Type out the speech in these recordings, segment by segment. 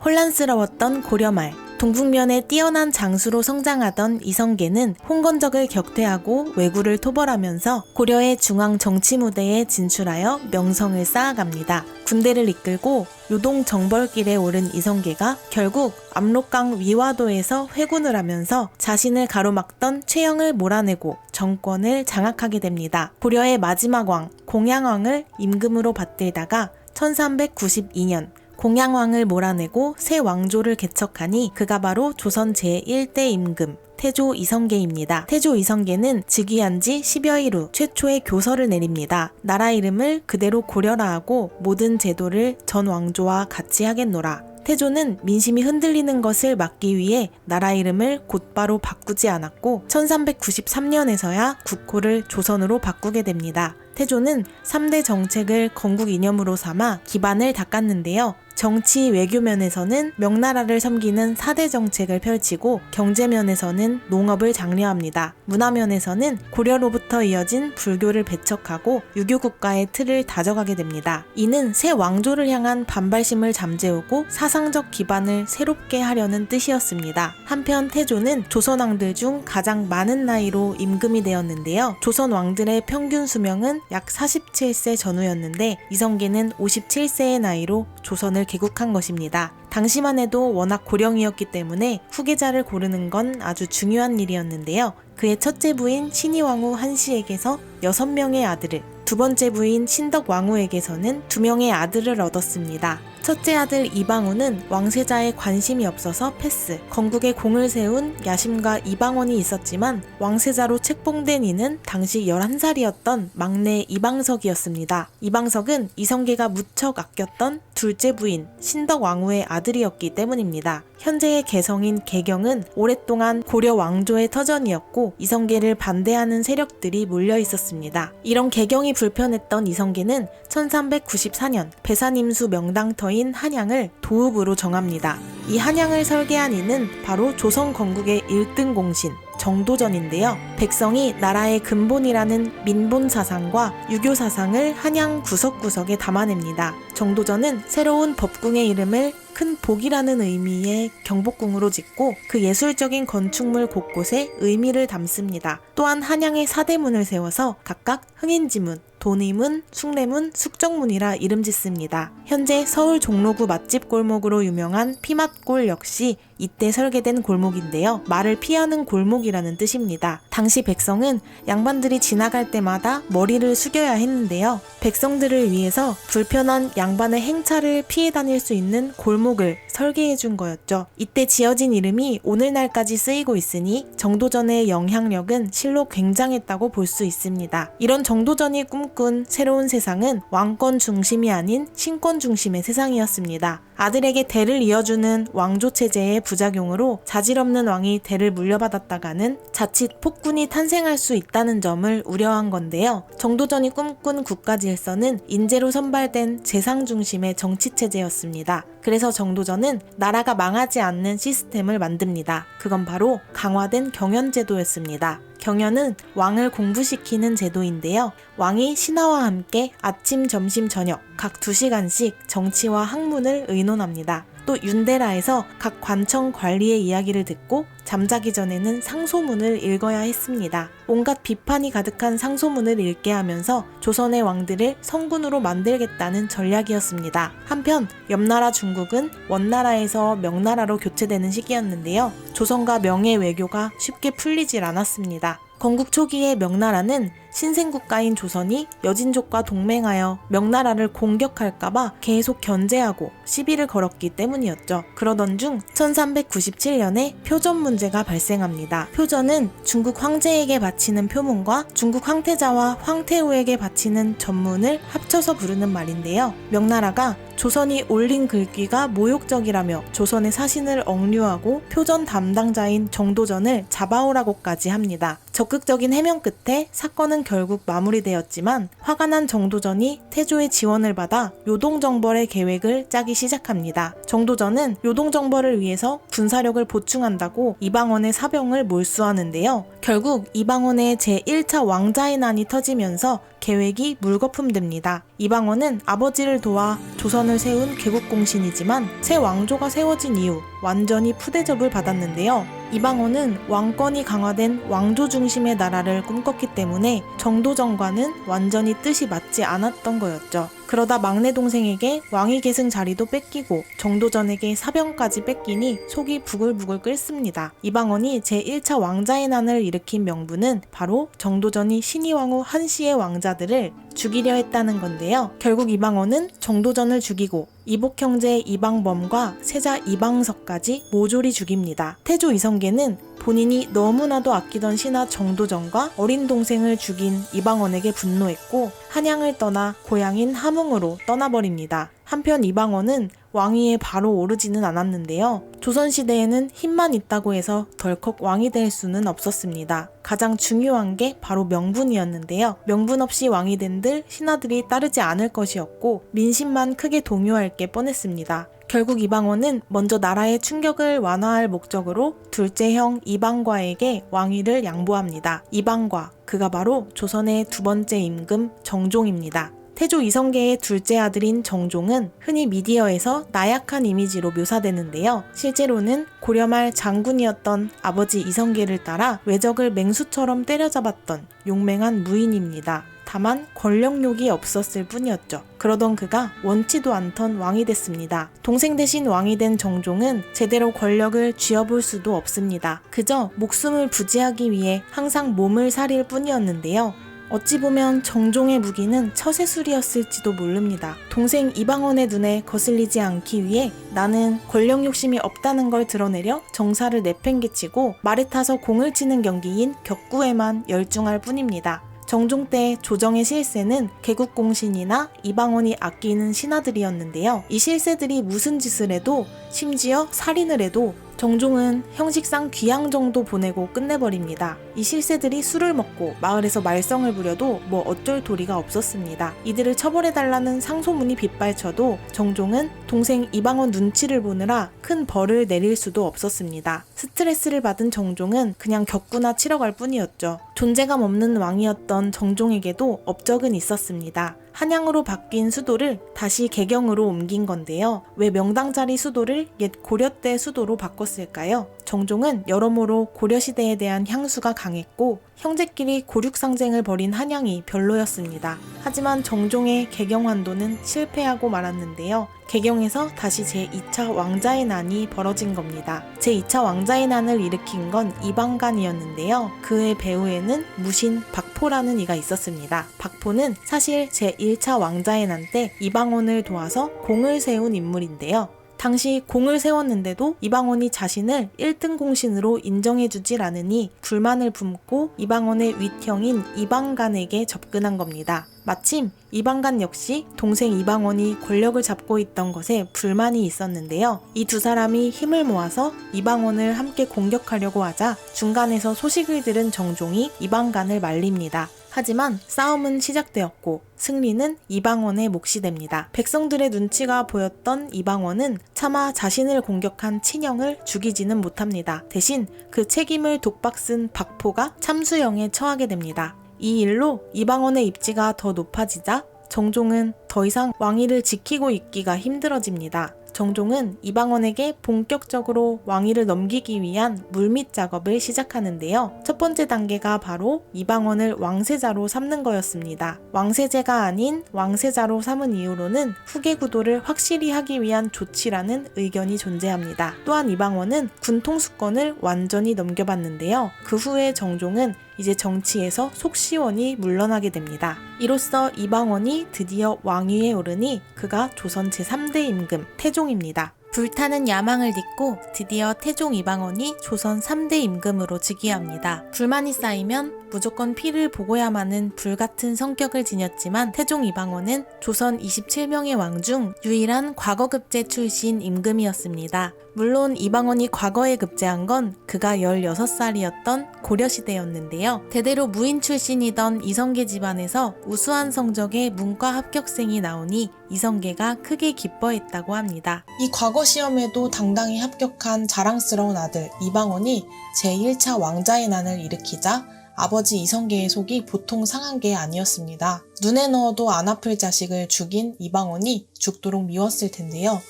혼란스러웠던 고려말, 동북면에 뛰어난 장수로 성장하던 이성계는 홍건적을 격퇴하고 왜구를 토벌하면서 고려의 중앙 정치 무대에 진출하여 명성을 쌓아갑니다. 군대를 이끌고 요동 정벌길에 오른 이성계가 결국 압록강 위화도에서 회군을 하면서 자신을 가로막던 최영을 몰아내고 정권을 장악하게 됩니다. 고려의 마지막 왕 공양왕을 임금으로 받들다가 1392년 공양왕을 몰아내고 새 왕조를 개척하니 그가 바로 조선 제1대 임금 태조 이성계입니다. 태조 이성계는 즉위한 지 10여일 후 최초의 교서를 내립니다. 나라 이름을 그대로 고려라 하고 모든 제도를 전 왕조와 같이 하겠노라. 태조는 민심이 흔들리는 것을 막기 위해 나라 이름을 곧바로 바꾸지 않았고 1393년에서야 국호를 조선으로 바꾸게 됩니다. 태조는 3대 정책을 건국 이념으로 삼아 기반을 닦았는데요. 정치 외교 면에서는 명나라를 섬기는 4대 정책을 펼치고 경제 면에서는 농업을 장려합니다. 문화 면에서는 고려로부터 이어진 불교를 배척하고 유교 국가의 틀을 다져가게 됩니다. 이는 새 왕조를 향한 반발심을 잠재우고 사상적 기반을 새롭게 하려는 뜻이었습니다. 한편 태조는 조선 왕들 중 가장 많은 나이로 임금이 되었는데요. 조선 왕들의 평균 수명은 약 47세 전후였는데 이성계는 57세의 나이로 조선을 개국한 것입니다. 당시만 해도 워낙 고령이었기 때문에 후계자를 고르는 건 아주 중요한 일이었는데요. 그의 첫째 부인 신의왕후 한씨에게서 6명의 아들을, 두 번째 부인 신덕왕후에게서는 2명의 아들을 얻었습니다. 첫째 아들 이방우는 왕세자에 관심이 없어서 패스, 건국에 공을 세운 야심과 이방원이 있었지만 왕세자로 책봉된 이는 당시 11살이었던 막내 이방석이었습니다. 이방석은 이성계가 무척 아꼈던 둘째 부인 신덕왕후의 아들이었기 때문입니다. 현재의 개성인 개경은 오랫동안 고려 왕조의 터전이었고 이성계를 반대하는 세력들이 몰려 있었습니다. 이런 개경이 불편했던 이성계는 1394년 배산임수 명당터인 한양을 도읍으로 정합니다. 이 한양을 설계한 이는 바로 조선 건국의 1등 공신 정도전인데요. 백성이 나라의 근본이라는 민본 사상과 유교 사상을 한양 구석구석에 담아냅니다. 정도전은 새로운 법궁의 이름을 큰 복이라는 의미의 경복궁으로 짓고 그 예술적인 건축물 곳곳에 의미를 담습니다. 또한 한양에 4대문을 세워서 각각 흥인지문, 돈의문, 숭례문, 숙정문이라 이름 짓습니다. 현재 서울 종로구 맛집 골목으로 유명한 피맛골 역시 이때 설계된 골목인데요. 말을 피하는 골목이라는 뜻입니다. 당시 백성은 양반들이 지나갈 때마다 머리를 숙여야 했는데요. 백성들을 위해서 불편한 양반의 행차를 피해 다닐 수 있는 골목을 설계해 준 거였죠. 이때 지어진 이름이 오늘날까지 쓰이고 있으니 정도전의 영향력은 실로 굉장했다고 볼 수 있습니다. 이런 정도전이 꿈꾼 새로운 세상은 왕권 중심이 아닌 신권 중심의 세상이었습니다. 아들에게 대를 이어주는 왕조 체제의 부작용으로 자질없는 왕이 대를 물려받았다가는 자칫 폭군이 탄생할 수 있다는 점을 우려한 건데요. 정도전이 꿈꾼 국가 질서는 인재로 선발된 재상 중심의 정치 체제였습니다. 그래서 정도전은 나라가 망하지 않는 시스템을 만듭니다. 그건 바로 강화된 경연제도였습니다. 경연은 왕을 공부시키는 제도인데요. 왕이 신하와 함께 아침, 점심, 저녁 각 2시간씩 정치와 학문을 의논합니다. 또 윤대라에서 각 관청 관리의 이야기를 듣고 잠자기 전에는 상소문을 읽어야 했습니다. 온갖 비판이 가득한 상소문을 읽게 하면서 조선의 왕들을 성군으로 만들겠다는 전략이었습니다. 한편 옆나라 중국은 원나라에서 명나라로 교체되는 시기였는데요. 조선과 명의 외교가 쉽게 풀리질 않았습니다. 건국 초기에 명나라는 신생국가인 조선이 여진족과 동맹하여 명나라를 공격할까봐 계속 견제하고 시비를 걸었기 때문이었죠. 그러던 중 1397년에 표전 문제가 발생합니다. 표전은 중국 황제에게 바치는 표문과 중국 황태자와 황태후에게 바치는 전문을 합쳐서 부르는 말인데요. 명나라가 조선이 올린 글귀가 모욕적이라며 조선의 사신을 억류하고 표전 담당자인 정도전을 잡아오라고까지 합니다. 적극적인 해명 끝에 사건은 결국 마무리되었지만 화가 난 정도전이 태조의 지원을 받아 요동정벌의 계획을 짜기 시작합니다. 정도전은 요동정벌을 위해서 군사력을 보충한다고 이방원의 사병을 몰수하는데요. 결국 이방원의 제1차 왕자의 난이 터지면서 계획이 물거품됩니다. 이방원은 아버지를 도와 조선을 세운 개국공신이지만 새 왕조가 세워진 이후 완전히 푸대접을 받았는데요. 이방원은 왕권이 강화된 왕조 중심의 나라를 꿈꿨기 때문에 정도전과는 완전히 뜻이 맞지 않았던 거였죠. 그러다 막내 동생에게 왕위 계승 자리도 뺏기고 정도전에게 사병까지 뺏기니 속이 부글부글 끓습니다. 이방원이 제1차 왕자의 난을 일으킨 명분은 바로 정도전이 신의왕후 한씨의 왕자들을 죽이려 했다는 건데요. 결국 이방원은 정도전을 죽이고 이복 형제 이방범과 세자 이방석까지 모조리 죽입니다. 태조 이성계는 본인이 너무나도 아끼던 신하 정도전과 어린 동생을 죽인 이방원에게 분노했고 한양을 떠나 고향인 함흥으로 떠나버립니다. 한편 이방원은 왕위에 바로 오르지는 않았는데요. 조선시대에는 힘만 있다고 해서 덜컥 왕이 될 수는 없었습니다. 가장 중요한 게 바로 명분이었는데요. 명분 없이 왕이 된들 신하들이 따르지 않을 것이었고 민심만 크게 동요할 게 뻔했습니다. 결국 이방원은 먼저 나라의 충격을 완화할 목적으로 둘째 형 이방과에게 왕위를 양보합니다. 이방과, 그가 바로 조선의 두 번째 임금 정종입니다. 태조 이성계의 둘째 아들인 정종은 흔히 미디어에서 나약한 이미지로 묘사되는데요. 실제로는 고려 말 장군이었던 아버지 이성계를 따라 외적을 맹수처럼 때려잡았던 용맹한 무인입니다. 다만 권력욕이 없었을 뿐이었죠. 그러던 그가 원치도 않던 왕이 됐습니다. 동생 대신 왕이 된 정종은 제대로 권력을 쥐어볼 수도 없습니다. 그저 목숨을 부지하기 위해 항상 몸을 사릴 뿐이었는데요. 어찌 보면 정종의 무기는 처세술이었을지도 모릅니다. 동생 이방원의 눈에 거슬리지 않기 위해 나는 권력 욕심이 없다는 걸 드러내려 정사를 내팽개치고 말에 타서 공을 치는 경기인 격구에만 열중할 뿐입니다. 정종 때 조정의 실세는 개국공신이나 이방원이 아끼는 신하들이었는데요. 이 실세들이 무슨 짓을 해도 심지어 살인을 해도 정종은 형식상 귀양 정도 보내고 끝내버립니다. 이 실세들이 술을 먹고 마을에서 말썽을 부려도 뭐 어쩔 도리가 없었습니다. 이들을 처벌해달라는 상소문이 빗발쳐도 정종은 동생 이방원 눈치를 보느라 큰 벌을 내릴 수도 없었습니다. 스트레스를 받은 정종은 그냥 격구나 치러 갈 뿐이었죠. 존재감 없는 왕이었던 정종에게도 업적은 있었습니다. 한양으로 바뀐 수도를 다시 개경으로 옮긴 건데요. 왜 명당 자리 수도를 옛 고려 때 수도로 바꿨을까요? 정종은 여러모로 고려시대에 대한 향수가 강했고 형제끼리 고륙상쟁을 벌인 한양이 별로였습니다. 하지만 정종의 개경 환도는 실패하고 말았는데요. 개경에서 다시 제2차 왕자의 난이 벌어진 겁니다. 제2차 왕자의 난을 일으킨 건 이방간이었는데요. 그의 배후에는 무신 박포라는 이가 있었습니다. 박포는 사실 제1차 왕자의 난 때 이방원을 도와서 공을 세운 인물인데요. 당시 공을 세웠는데도 이방원이 자신을 1등 공신으로 인정해주질 않으니 불만을 품고 이방원의 윗형인 이방간에게 접근한 겁니다. 마침 이방간 역시 동생 이방원이 권력을 잡고 있던 것에 불만이 있었는데요. 이 두 사람이 힘을 모아서 이방원을 함께 공격하려고 하자 중간에서 소식을 들은 정종이 이방간을 말립니다. 하지만 싸움은 시작되었고 승리는 이방원의 몫이 됩니다. 백성들의 눈치가 보였던 이방원은 차마 자신을 공격한 친형을 죽이지는 못합니다. 대신 그 책임을 독박 쓴 박포가 참수형에 처하게 됩니다. 이 일로 이방원의 입지가 더 높아지자 정종은 더 이상 왕위를 지키고 있기가 힘들어집니다. 정종은 이방원에게 본격적으로 왕위를 넘기기 위한 물밑 작업을 시작하는데요. 첫 번째 단계가 바로 이방원을 왕세자로 삼는 거였습니다. 왕세제가 아닌 왕세자로 삼은 이유로는 후계 구도를 확실히 하기 위한 조치라는 의견이 존재합니다. 또한 이방원은 군통수권을 완전히 넘겨받는데요. 그 후에 정종은 이제 정치에서 속시원히 물러나게 됩니다. 이로써 이방원이 드디어 왕위에 오르니 그가 조선 제3대 임금 태종입니다. 불타는 야망을 딛고 드디어 태종 이방원이 조선 3대 임금으로 즉위합니다. 불만이 쌓이면 무조건 피를 보고야마는 불같은 성격을 지녔지만 태종 이방원은 조선 27명의 왕 중 유일한 과거급제 출신 임금이었습니다. 물론 이방원이 과거에 급제한 건 그가 16살이었던 고려시대였는데요. 대대로 무인 출신이던 이성계 집안에서 우수한 성적의 문과 합격생이 나오니 이성계가 크게 기뻐했다고 합니다. 이 과거 시험에도 당당히 합격한 자랑스러운 아들 이방원이 제1차 왕자의 난을 일으키자 아버지 이성계의 속이 보통 상한 게 아니었습니다. 눈에 넣어도 안 아플 자식을 죽인 이방원이 죽도록 미웠을 텐데요.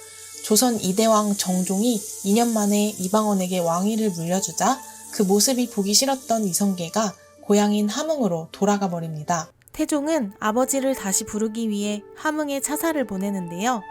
조선 2대왕 정종이 2년 만에 이방원에게 왕위를 물려주자 그 모습이 보기 싫었던 이성계가 고향인 함흥으로 돌아가 버립니다. 태종은 아버지를 다시 부르기 위해 함흥에 차사를 보내는데요.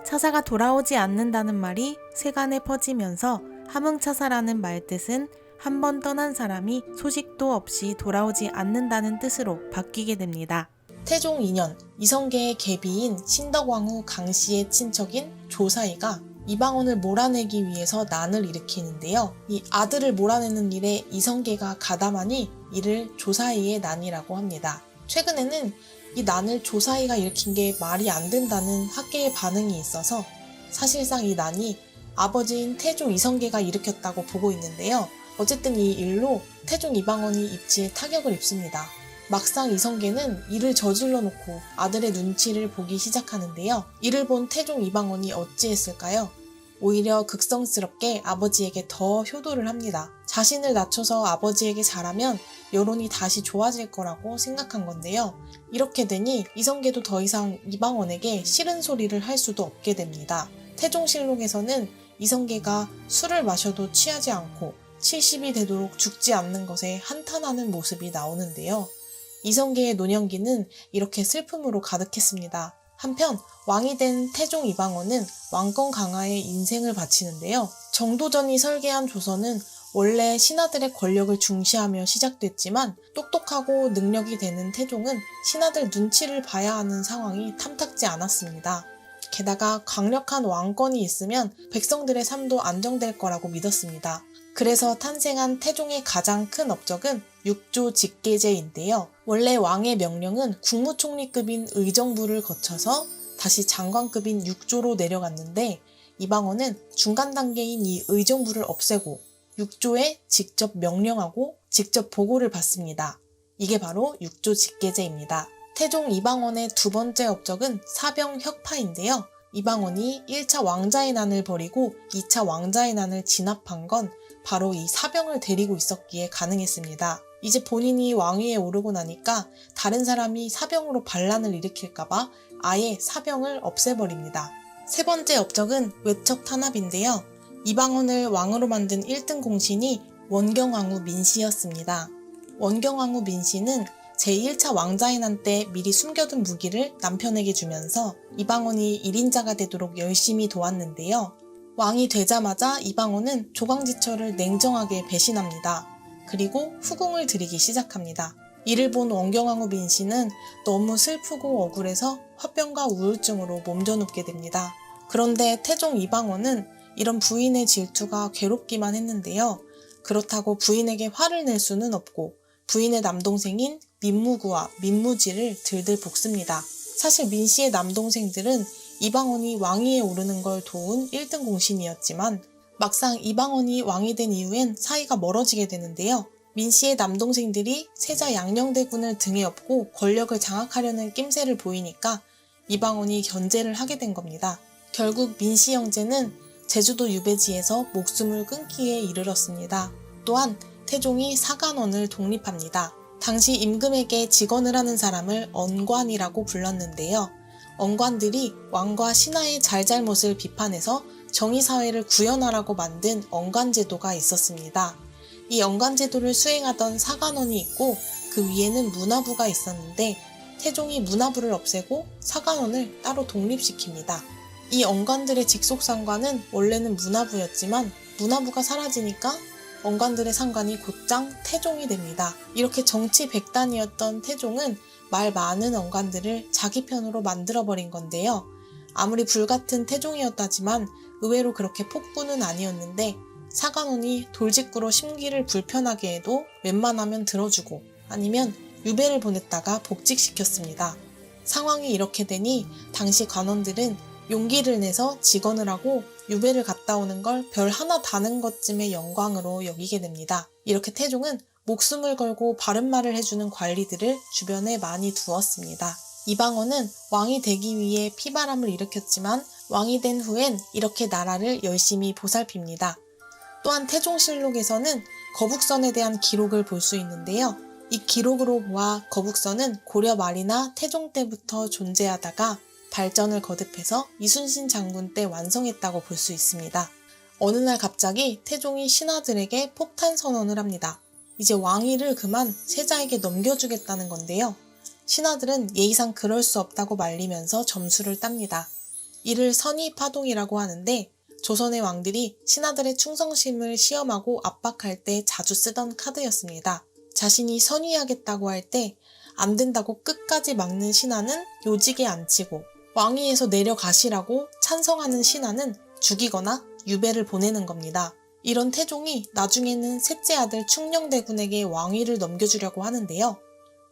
차사가 돌아오지 않는다는 말이 세간에 퍼지면서 함흥차사라는 말뜻은 한 번 떠난 사람이 소식도 없이 돌아오지 않는다는 뜻으로 바뀌게 됩니다. 태종 2년 이성계의 계비인 신덕왕후 강씨의 친척인 조사이가 이방원을 몰아내기 위해서 난을 일으키는데요. 이 아들을 몰아내는 일에 이성계가 가담하니 이를 조사이의 난이라고 합니다. 최근에는 이 난을 조사이가 일으킨 게 말이 안 된다는 학계의 반응이 있어서 사실상 이 난이 아버지인 태종 이성계가 일으켰다고 보고 있는데요. 어쨌든 이 일로 태종 이방원이 입지에 타격을 입습니다. 막상 이성계는 이를 저질러 놓고 아들의 눈치를 보기 시작하는데요. 이를 본 태종 이방원이 어찌했을까요? 오히려 극성스럽게 아버지에게 더 효도를 합니다. 자신을 낮춰서 아버지에게 잘하면 여론이 다시 좋아질 거라고 생각한 건데요. 이렇게 되니 이성계도 더 이상 이방원에게 싫은 소리를 할 수도 없게 됩니다. 태종실록에서는 이성계가 술을 마셔도 취하지 않고 70이 되도록 죽지 않는 것에 한탄하는 모습이 나오는데요. 이성계의 노년기는 이렇게 슬픔으로 가득했습니다. 한편 왕이 된 태종 이방원은 왕권 강화에 인생을 바치는데요. 정도전이 설계한 조선은 원래 신하들의 권력을 중시하며 시작됐지만 똑똑하고 능력이 되는 태종은 신하들 눈치를 봐야 하는 상황이 탐탁지 않았습니다. 게다가 강력한 왕권이 있으면 백성들의 삶도 안정될 거라고 믿었습니다. 그래서 탄생한 태종의 가장 큰 업적은 육조 직계제인데요. 원래 왕의 명령은 국무총리급인 의정부를 거쳐서 다시 장관급인 육조로 내려갔는데 이방원은 중간 단계인 이 의정부를 없애고 육조에 직접 명령하고 직접 보고를 받습니다. 이게 바로 육조 직계제입니다. 태종 이방원의 두 번째 업적은 사병 혁파인데요. 이방원이 1차 왕자의 난을 벌이고 2차 왕자의 난을 진압한 건 바로 이 사병을 데리고 있었기에 가능했습니다. 이제 본인이 왕위에 오르고 나니까 다른 사람이 사병으로 반란을 일으킬까봐 아예 사병을 없애버립니다. 세 번째 업적은 외척 탄압인데요. 이방원을 왕으로 만든 1등 공신이 원경왕후 민씨였습니다. 원경왕후 민씨는 제1차 왕자의 난 때 미리 숨겨둔 무기를 남편에게 주면서 이방원이 1인자가 되도록 열심히 도왔는데요. 왕이 되자마자 이방원은 조광지처를 냉정하게 배신합니다. 그리고 후궁을 들이기 시작합니다. 이를 본 원경왕후 민씨는 너무 슬프고 억울해서 화병과 우울증으로 몸져눕게 됩니다. 그런데 태종 이방원은 이런 부인의 질투가 괴롭기만 했는데요. 그렇다고 부인에게 화를 낼 수는 없고 부인의 남동생인 민무구와 민무지를 들들 볶습니다. 사실 민씨의 남동생들은 이방원이 왕위에 오르는 걸 도운 1등 공신이었지만 막상 이방원이 왕이 된 이후엔 사이가 멀어지게 되는데요. 민씨의 남동생들이 세자 양녕대군을 등에 업고 권력을 장악하려는 낌새를 보이니까 이방원이 견제를 하게 된 겁니다. 결국 민씨 형제는 제주도 유배지에서 목숨을 끊기에 이르렀습니다. 또한 태종이 사간원을 독립합니다. 당시 임금에게 직언을 하는 사람을 언관이라고 불렀는데요. 언관들이 왕과 신하의 잘잘못을 비판해서 정의사회를 구현하라고 만든 언관제도가 있었습니다. 이 언관제도를 수행하던 사간원이 있고 그 위에는 문화부가 있었는데 태종이 문화부를 없애고 사간원을 따로 독립시킵니다. 이 언관들의 직속상관은 원래는 문화부였지만 문화부가 사라지니까 언관들의 상관이 곧장 태종이 됩니다. 이렇게 정치 백단이었던 태종은 말 많은 언관들을 자기 편으로 만들어버린 건데요. 아무리 불같은 태종이었다지만 의외로 그렇게 폭군은 아니었는데 사간원이 돌직구로 심기를 불편하게 해도 웬만하면 들어주고 아니면 유배를 보냈다가 복직시켰습니다. 상황이 이렇게 되니 당시 관원들은 용기를 내서 직언을 하고 유배를 갔다 오는 걸 별 하나 다는 것쯤의 영광으로 여기게 됩니다. 이렇게 태종은 목숨을 걸고 바른 말을 해주는 관리들을 주변에 많이 두었습니다. 이방원은 왕이 되기 위해 피바람을 일으켰지만 왕이 된 후엔 이렇게 나라를 열심히 보살핍니다. 또한 태종실록에서는 거북선에 대한 기록을 볼 수 있는데요. 이 기록으로 보아 거북선은 고려 말이나 태종 때부터 존재하다가 발전을 거듭해서 이순신 장군 때 완성했다고 볼 수 있습니다. 어느 날 갑자기 태종이 신하들에게 폭탄 선언을 합니다. 이제 왕위를 그만 세자에게 넘겨주겠다는 건데요. 신하들은 예의상 그럴 수 없다고 말리면서 점수를 땁니다. 이를 선의파동이라고 하는데 조선의 왕들이 신하들의 충성심을 시험하고 압박할 때 자주 쓰던 카드였습니다. 자신이 선의하겠다고 할 때 안 된다고 끝까지 막는 신하는 요직에 앉히고 왕위에서 내려가시라고 찬성하는 신하는 죽이거나 유배를 보내는 겁니다. 이런 태종이 나중에는 셋째 아들 충녕대군에게 왕위를 넘겨주려고 하는데요.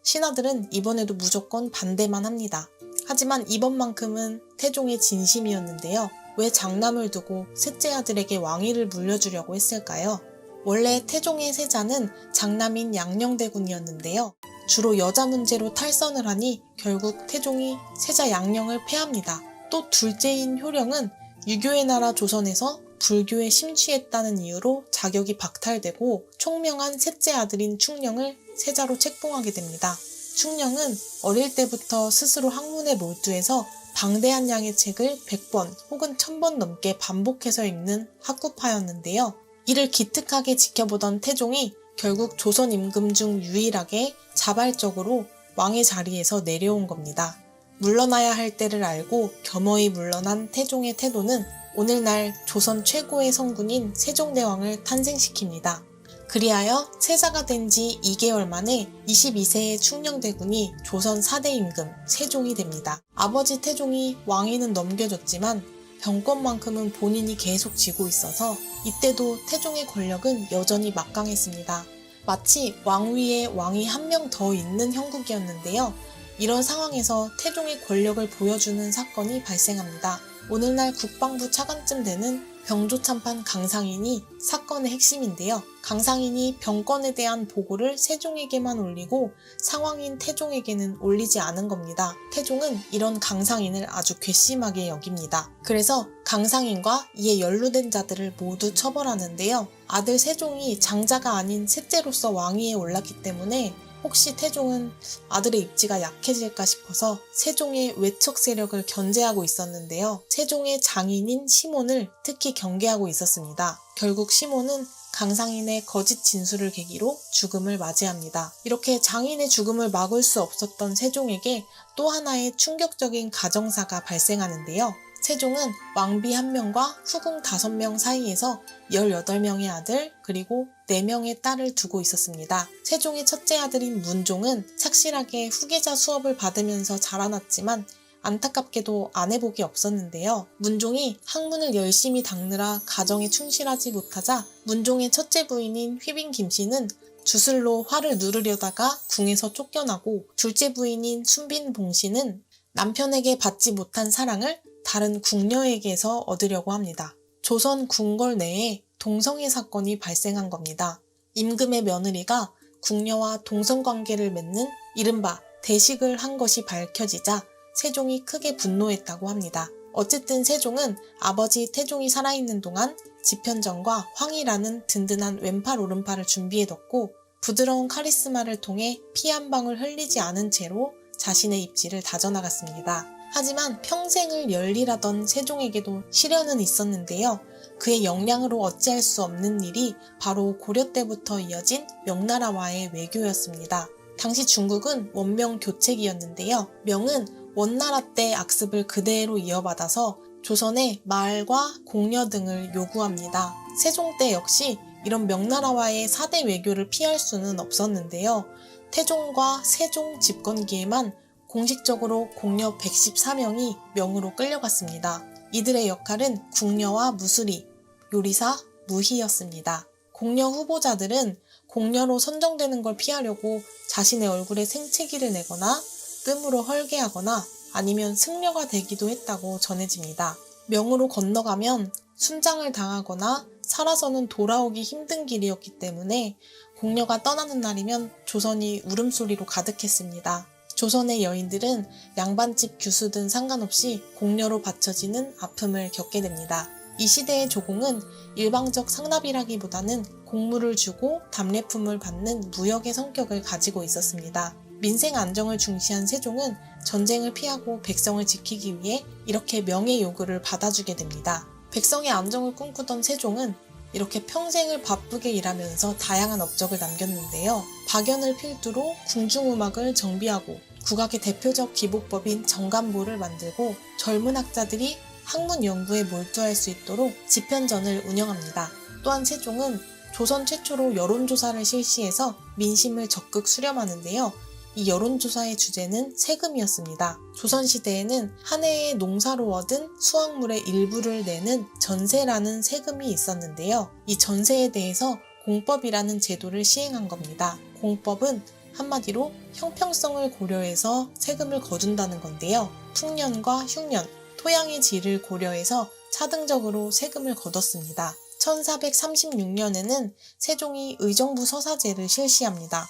신하들은 이번에도 무조건 반대만 합니다. 하지만 이번만큼은 태종의 진심이었는데요. 왜 장남을 두고 셋째 아들에게 왕위를 물려주려고 했을까요? 원래 태종의 세자는 장남인 양녕대군이었는데요. 주로 여자 문제로 탈선을 하니 결국 태종이 세자 양녕을 폐합니다. 또 둘째인 효령은 유교의 나라 조선에서 불교에 심취했다는 이유로 자격이 박탈되고 총명한 셋째 아들인 충녕을 세자로 책봉하게 됩니다. 충녕은 어릴 때부터 스스로 학문에 몰두해서 방대한 양의 책을 100번 혹은 1000번 넘게 반복해서 읽는 학구파였는데요. 이를 기특하게 지켜보던 태종이 결국 조선 임금 중 유일하게 자발적으로 왕의 자리에서 내려온 겁니다. 물러나야 할 때를 알고 겸허히 물러난 태종의 태도는 오늘날 조선 최고의 성군인 세종대왕을 탄생시킵니다. 그리하여 세자가 된 지 2개월 만에 22세의 충녕대군이 조선 4대 임금 세종이 됩니다. 아버지 태종이 왕위는 넘겨줬지만 병권만큼은 본인이 계속 쥐고 있어서 이때도 태종의 권력은 여전히 막강했습니다. 마치 왕위에 왕이 한 명 더 있는 형국이었는데요. 이런 상황에서 태종의 권력을 보여주는 사건이 발생합니다. 오늘날 국방부 차관쯤 되는 병조참판 강상인이 사건의 핵심인데요. 강상인이 병권에 대한 보고를 세종에게만 올리고 상황인 태종에게는 올리지 않은 겁니다. 태종은 이런 강상인을 아주 괘씸하게 여깁니다. 그래서 강상인과 이에 연루된 자들을 모두 처벌하는데요. 아들 세종이 장자가 아닌 셋째로서 왕위에 올랐기 때문에 혹시 태종은 아들의 입지가 약해질까 싶어서 세종의 외척 세력을 견제하고 있었는데요. 세종의 장인인 시몬을 특히 경계하고 있었습니다. 결국 시몬은 강상인의 거짓 진술을 계기로 죽음을 맞이합니다. 이렇게 장인의 죽음을 막을 수 없었던 세종에게 또 하나의 충격적인 가정사가 발생하는데요. 세종은 왕비 1명과 후궁 5명 사이에서 18명의 아들 그리고 4명의 딸을 두고 있었습니다. 세종의 첫째 아들인 문종은 착실하게 후계자 수업을 받으면서 자라났지만 안타깝게도 아내복이 없었는데요. 문종이 학문을 열심히 닦느라 가정에 충실하지 못하자 문종의 첫째 부인인 휘빈 김씨는 주술로 화를 누르려다가 궁에서 쫓겨나고 둘째 부인인 순빈 봉씨는 남편에게 받지 못한 사랑을 다른 궁녀에게서 얻으려고 합니다. 조선 궁궐 내에 동성애 사건이 발생한 겁니다. 임금의 며느리가 궁녀와 동성관계를 맺는 이른바 대식을 한 것이 밝혀지자 세종이 크게 분노했다고 합니다. 어쨌든 세종은 아버지 태종이 살아있는 동안 집현전과 황이라는 든든한 왼팔 오른팔을 준비해뒀고 부드러운 카리스마를 통해 피 한 방울 흘리지 않은 채로 자신의 입지를 다져나갔습니다. 하지만 평생을 열일하던 세종에게도 시련은 있었는데요. 그의 역량으로 어찌할 수 없는 일이 바로 고려 때부터 이어진 명나라와의 외교였습니다. 당시 중국은 원명 교책이었는데요. 명은 원나라 때 악습을 그대로 이어받아서 조선의 말과 공려 등을 요구합니다. 세종 때 역시 이런 명나라와의 4대 외교를 피할 수는 없었는데요. 태종과 세종 집권기에만 공식적으로 공려 114명이 명으로 끌려갔습니다. 이들의 역할은 궁녀와 무술이, 요리사, 무희였습니다. 공녀 후보자들은 공녀로 선정되는 걸 피하려고 자신의 얼굴에 생채기를 내거나 뜸으로 헐게하거나 아니면 승려가 되기도 했다고 전해집니다. 명으로 건너가면 순장을 당하거나 살아서는 돌아오기 힘든 길이었기 때문에 공녀가 떠나는 날이면 조선이 울음소리로 가득했습니다. 조선의 여인들은 양반집 규수든 상관없이 공녀로 바쳐지는 아픔을 겪게 됩니다. 이 시대의 조공은 일방적 상납이라기보다는 공물을 주고 답례품을 받는 무역의 성격을 가지고 있었습니다. 민생 안정을 중시한 세종은 전쟁을 피하고 백성을 지키기 위해 이렇게 명의 요구를 받아주게 됩니다. 백성의 안정을 꿈꾸던 세종은 이렇게 평생을 바쁘게 일하면서 다양한 업적을 남겼는데요. 박연을 필두로 궁중음악을 정비하고 국악의 대표적 기복법인 정간보를 만들고 젊은 학자들이 학문 연구에 몰두할 수 있도록 집현전을 운영합니다. 또한 세종은 조선 최초로 여론조사를 실시해서 민심을 적극 수렴하는데요. 이 여론조사의 주제는 세금이었습니다. 조선시대에는 한 해의 농사로 얻은 수확물의 일부를 내는 전세라는 세금이 있었는데요. 이 전세에 대해서 공법이라는 제도를 시행한 겁니다. 공법은 한마디로 형평성을 고려해서 세금을 거둔다는 건데요. 풍년과 흉년, 토양의 질을 고려해서 차등적으로 세금을 거뒀습니다. 1436년에는 세종이 의정부 서사제를 실시합니다.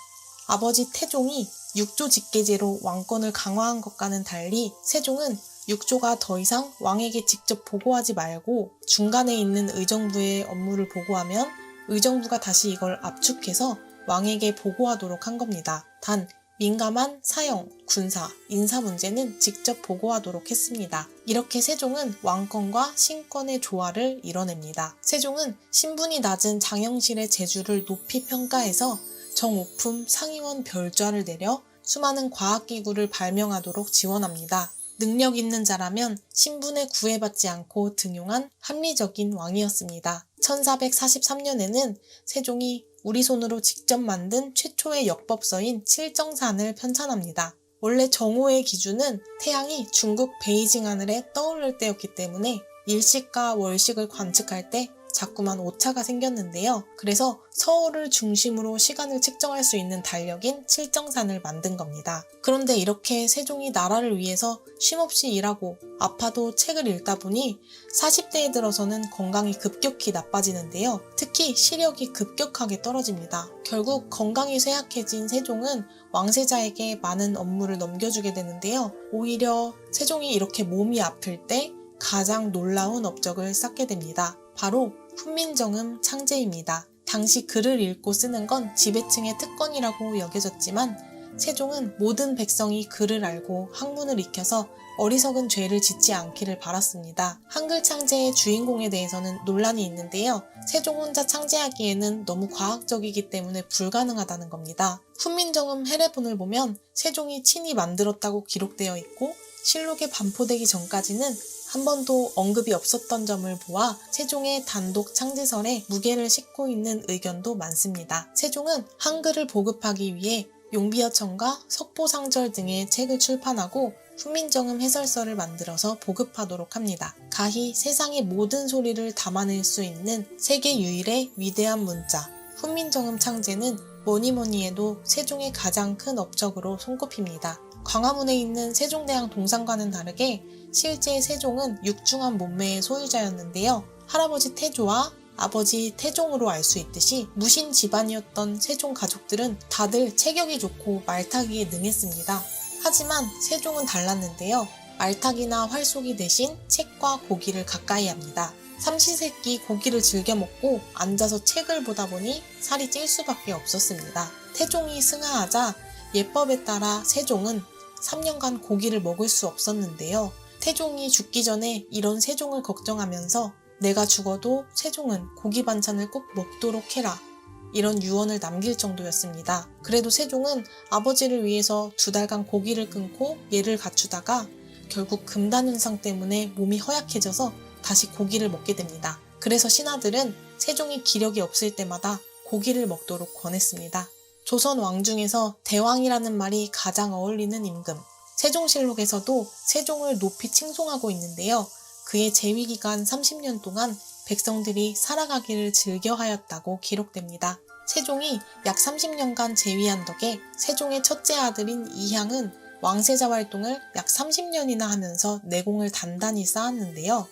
아버지 태종이 육조 직계제로 왕권을 강화한 것과는 달리 세종은 육조가 더 이상 왕에게 직접 보고하지 말고 중간에 있는 의정부의 업무를 보고하면 의정부가 다시 이걸 압축해서 왕에게 보고하도록 한 겁니다. 단 민감한 사형, 군사, 인사 문제는 직접 보고하도록 했습니다. 이렇게 세종은 왕권과 신권의 조화를 이뤄냅니다. 세종은 신분이 낮은 장영실의 재주를 높이 평가해서 정오품 상의원 별좌를 내려 수많은 과학기구를 발명하도록 지원합니다. 능력 있는 자라면 신분에 구애받지 않고 등용한 합리적인 왕이었습니다. 1443년에는 세종이 우리 손으로 직접 만든 최초의 역법서인 칠정산을 편찬합니다. 원래 정오의 기준은 태양이 중국 베이징 하늘에 떠오를 때였기 때문에 일식과 월식을 관측할 때 자꾸만 오차가 생겼는데요. 그래서 서울을 중심으로 시간을 측정할 수 있는 달력인 칠정산을 만든 겁니다. 그런데 이렇게 세종이 나라를 위해서 쉼없이 일하고 아파도 책을 읽다 보니 40대에 들어서는 건강이 급격히 나빠지는데요. 특히 시력이 급격하게 떨어집니다. 결국 건강이 쇠약해진 세종은 왕세자에게 많은 업무를 넘겨주게 되는데요. 오히려 세종이 이렇게 몸이 아플 때 가장 놀라운 업적을 쌓게 됩니다. 바로 훈민정음 창제입니다. 당시 글을 읽고 쓰는 건 지배층의 특권이라고 여겨졌지만 세종은 모든 백성이 글을 알고 학문을 익혀서 어리석은 죄를 짓지 않기를 바랐습니다. 한글 창제의 주인공에 대해서는 논란이 있는데요. 세종 혼자 창제하기에는 너무 과학적이기 때문에 불가능하다는 겁니다. 훈민정음 해례본을 보면 세종이 친히 만들었다고 기록되어 있고 실록에 반포되기 전까지는 한 번도 언급이 없었던 점을 보아 세종의 단독 창제설에 무게를 싣고 있는 의견도 많습니다. 세종은 한글을 보급하기 위해 용비어천과 석보상절 등의 책을 출판하고 훈민정음 해설서를 만들어서 보급하도록 합니다. 가히 세상의 모든 소리를 담아낼 수 있는 세계 유일의 위대한 문자, 훈민정음 창제는 뭐니뭐니 해도 세종의 가장 큰 업적으로 손꼽힙니다. 광화문에 있는 세종대왕 동상과는 다르게 실제 세종은 육중한 몸매의 소유자였는데요. 할아버지 태조와 아버지 태종으로 알 수 있듯이 무신 집안이었던 세종 가족들은 다들 체격이 좋고 말타기에 능했습니다. 하지만 세종은 달랐는데요. 말타기나 활쏘기 대신 책과 고기를 가까이 합니다. 삼시세끼 고기를 즐겨 먹고 앉아서 책을 보다 보니 살이 찔 수밖에 없었습니다. 태종이 승하하자 예법에 따라 세종은 3년간 고기를 먹을 수 없었는데요. 태종이 죽기 전에 이런 세종을 걱정하면서 내가 죽어도 세종은 고기 반찬을 꼭 먹도록 해라. 이런 유언을 남길 정도였습니다. 그래도 세종은 아버지를 위해서 2달간 고기를 끊고 예를 갖추다가 결국 금단현상 때문에 몸이 허약해져서 다시 고기를 먹게 됩니다. 그래서 신하들은 세종이 기력이 없을 때마다 고기를 먹도록 권했습니다. 조선 왕 중에서 대왕이라는 말이 가장 어울리는 임금. 세종실록에서도 세종을 높이 칭송하고 있는데요. 그의 재위기간 30년 동안 백성들이 살아가기를 즐겨하였다고 기록됩니다. 세종이 약 30년간 재위한 덕에 세종의 첫째 아들인 이향은 왕세자 활동을 약 30년이나 하면서 내공을 단단히 쌓았는데요.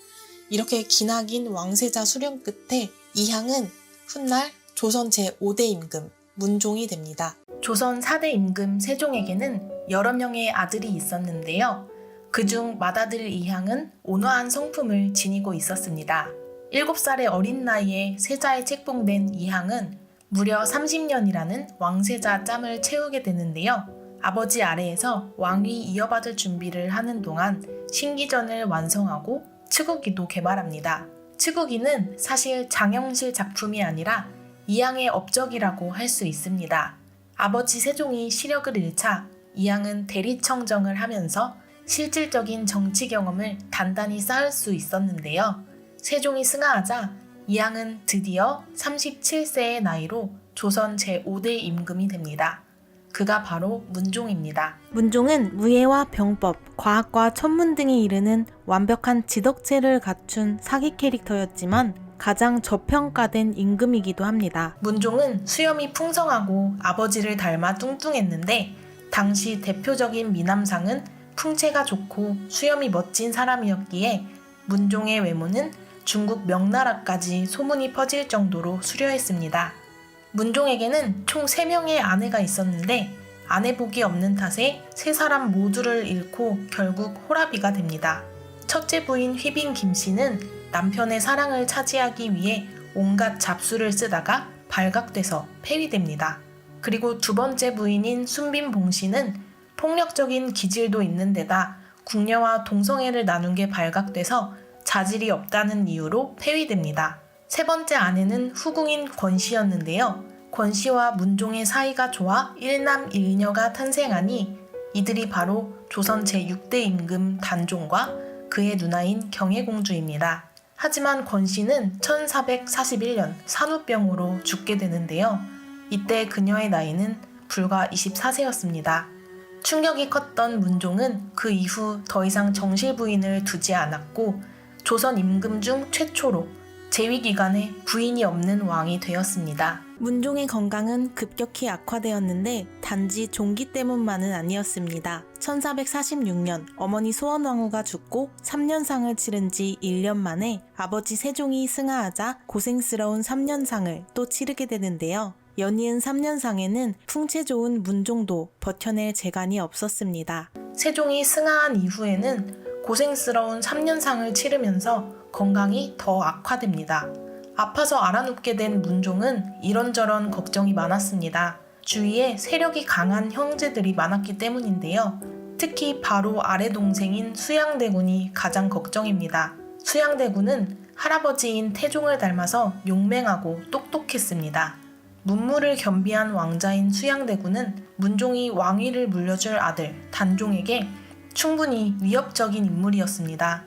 이렇게 기나긴 왕세자 수령 끝에 이향은 훗날 조선 제5대 임금 문종이 됩니다. 조선 4대 임금 세종에게는 여러 명의 아들이 있었는데요. 그중 맏아들 이향은 온화한 성품을 지니고 있었습니다. 7살의 어린 나이에 세자에 책봉된 이향은 무려 30년이라는 왕세자 짬을 채우게 되는데요. 아버지 아래에서 왕위 이어받을 준비를 하는 동안 신기전을 완성하고 치국이도 개발합니다. 치국이는 사실 장영실 작품이 아니라 이향의 업적이라고 할 수 있습니다. 아버지 세종이 시력을 잃자 이향은 대리청정을 하면서 실질적인 정치 경험을 단단히 쌓을 수 있었는데요. 세종이 승하하자 이향은 드디어 37세의 나이로 조선 제5대 임금이 됩니다. 그가 바로 문종입니다. 문종은 무예와 병법, 과학과 천문 등에 이르는 완벽한 지덕체를 갖춘 사기 캐릭터였지만 가장 저평가된 임금이기도 합니다. 문종은 수염이 풍성하고 아버지를 닮아 뚱뚱했는데 당시 대표적인 미남상은 풍채가 좋고 수염이 멋진 사람이었기에 문종의 외모는 중국 명나라까지 소문이 퍼질 정도로 수려했습니다. 문종에게는 총 3명의 아내가 있었는데 아내복이 없는 탓에 3사람 모두를 잃고 결국 호라비가 됩니다. 첫째 부인 휘빈 김씨는 남편의 사랑을 차지하기 위해 온갖 잡수를 쓰다가 발각돼서 폐위됩니다. 그리고 두 번째 부인인 순빈 봉씨는 폭력적인 기질도 있는 데다 궁녀와 동성애를 나눈 게 발각돼서 자질이 없다는 이유로 폐위됩니다. 세 번째 아내는 후궁인 권씨였는데요. 권씨와 문종의 사이가 좋아 일남 일녀가 탄생하니 이들이 바로 조선 제6대 임금 단종과 그의 누나인 경혜공주입니다. 하지만 권씨는 1441년 산후병으로 죽게 되는데요. 이때 그녀의 나이는 불과 24세였습니다. 충격이 컸던 문종은 그 이후 더 이상 정실 부인을 두지 않았고 조선 임금 중 최초로 재위 기간에 부인이 없는 왕이 되었습니다. 문종의 건강은 급격히 악화되었는데 단지 종기 때문만은 아니었습니다. 1446년 어머니 소원왕후가 죽고 3년상을 치른 지 1년 만에 아버지 세종이 승하하자 고생스러운 3년상을 또 치르게 되는데요. 연이은 3년상에는 풍채 좋은 문종도 버텨낼 재간이 없었습니다. 세종이 승하한 이후에는 고생스러운 3년상을 치르면서 건강이 더 악화됩니다. 아파서 알아눕게 된 문종은 이런저런 걱정이 많았습니다. 주위에 세력이 강한 형제들이 많았기 때문인데요. 특히 바로 아래 동생인 수양대군이 가장 걱정입니다. 수양대군은 할아버지인 태종을 닮아서 용맹하고 똑똑했습니다. 문무를 겸비한 왕자인 수양대군은 문종이 왕위를 물려줄 아들 단종에게 충분히 위협적인 인물이었습니다.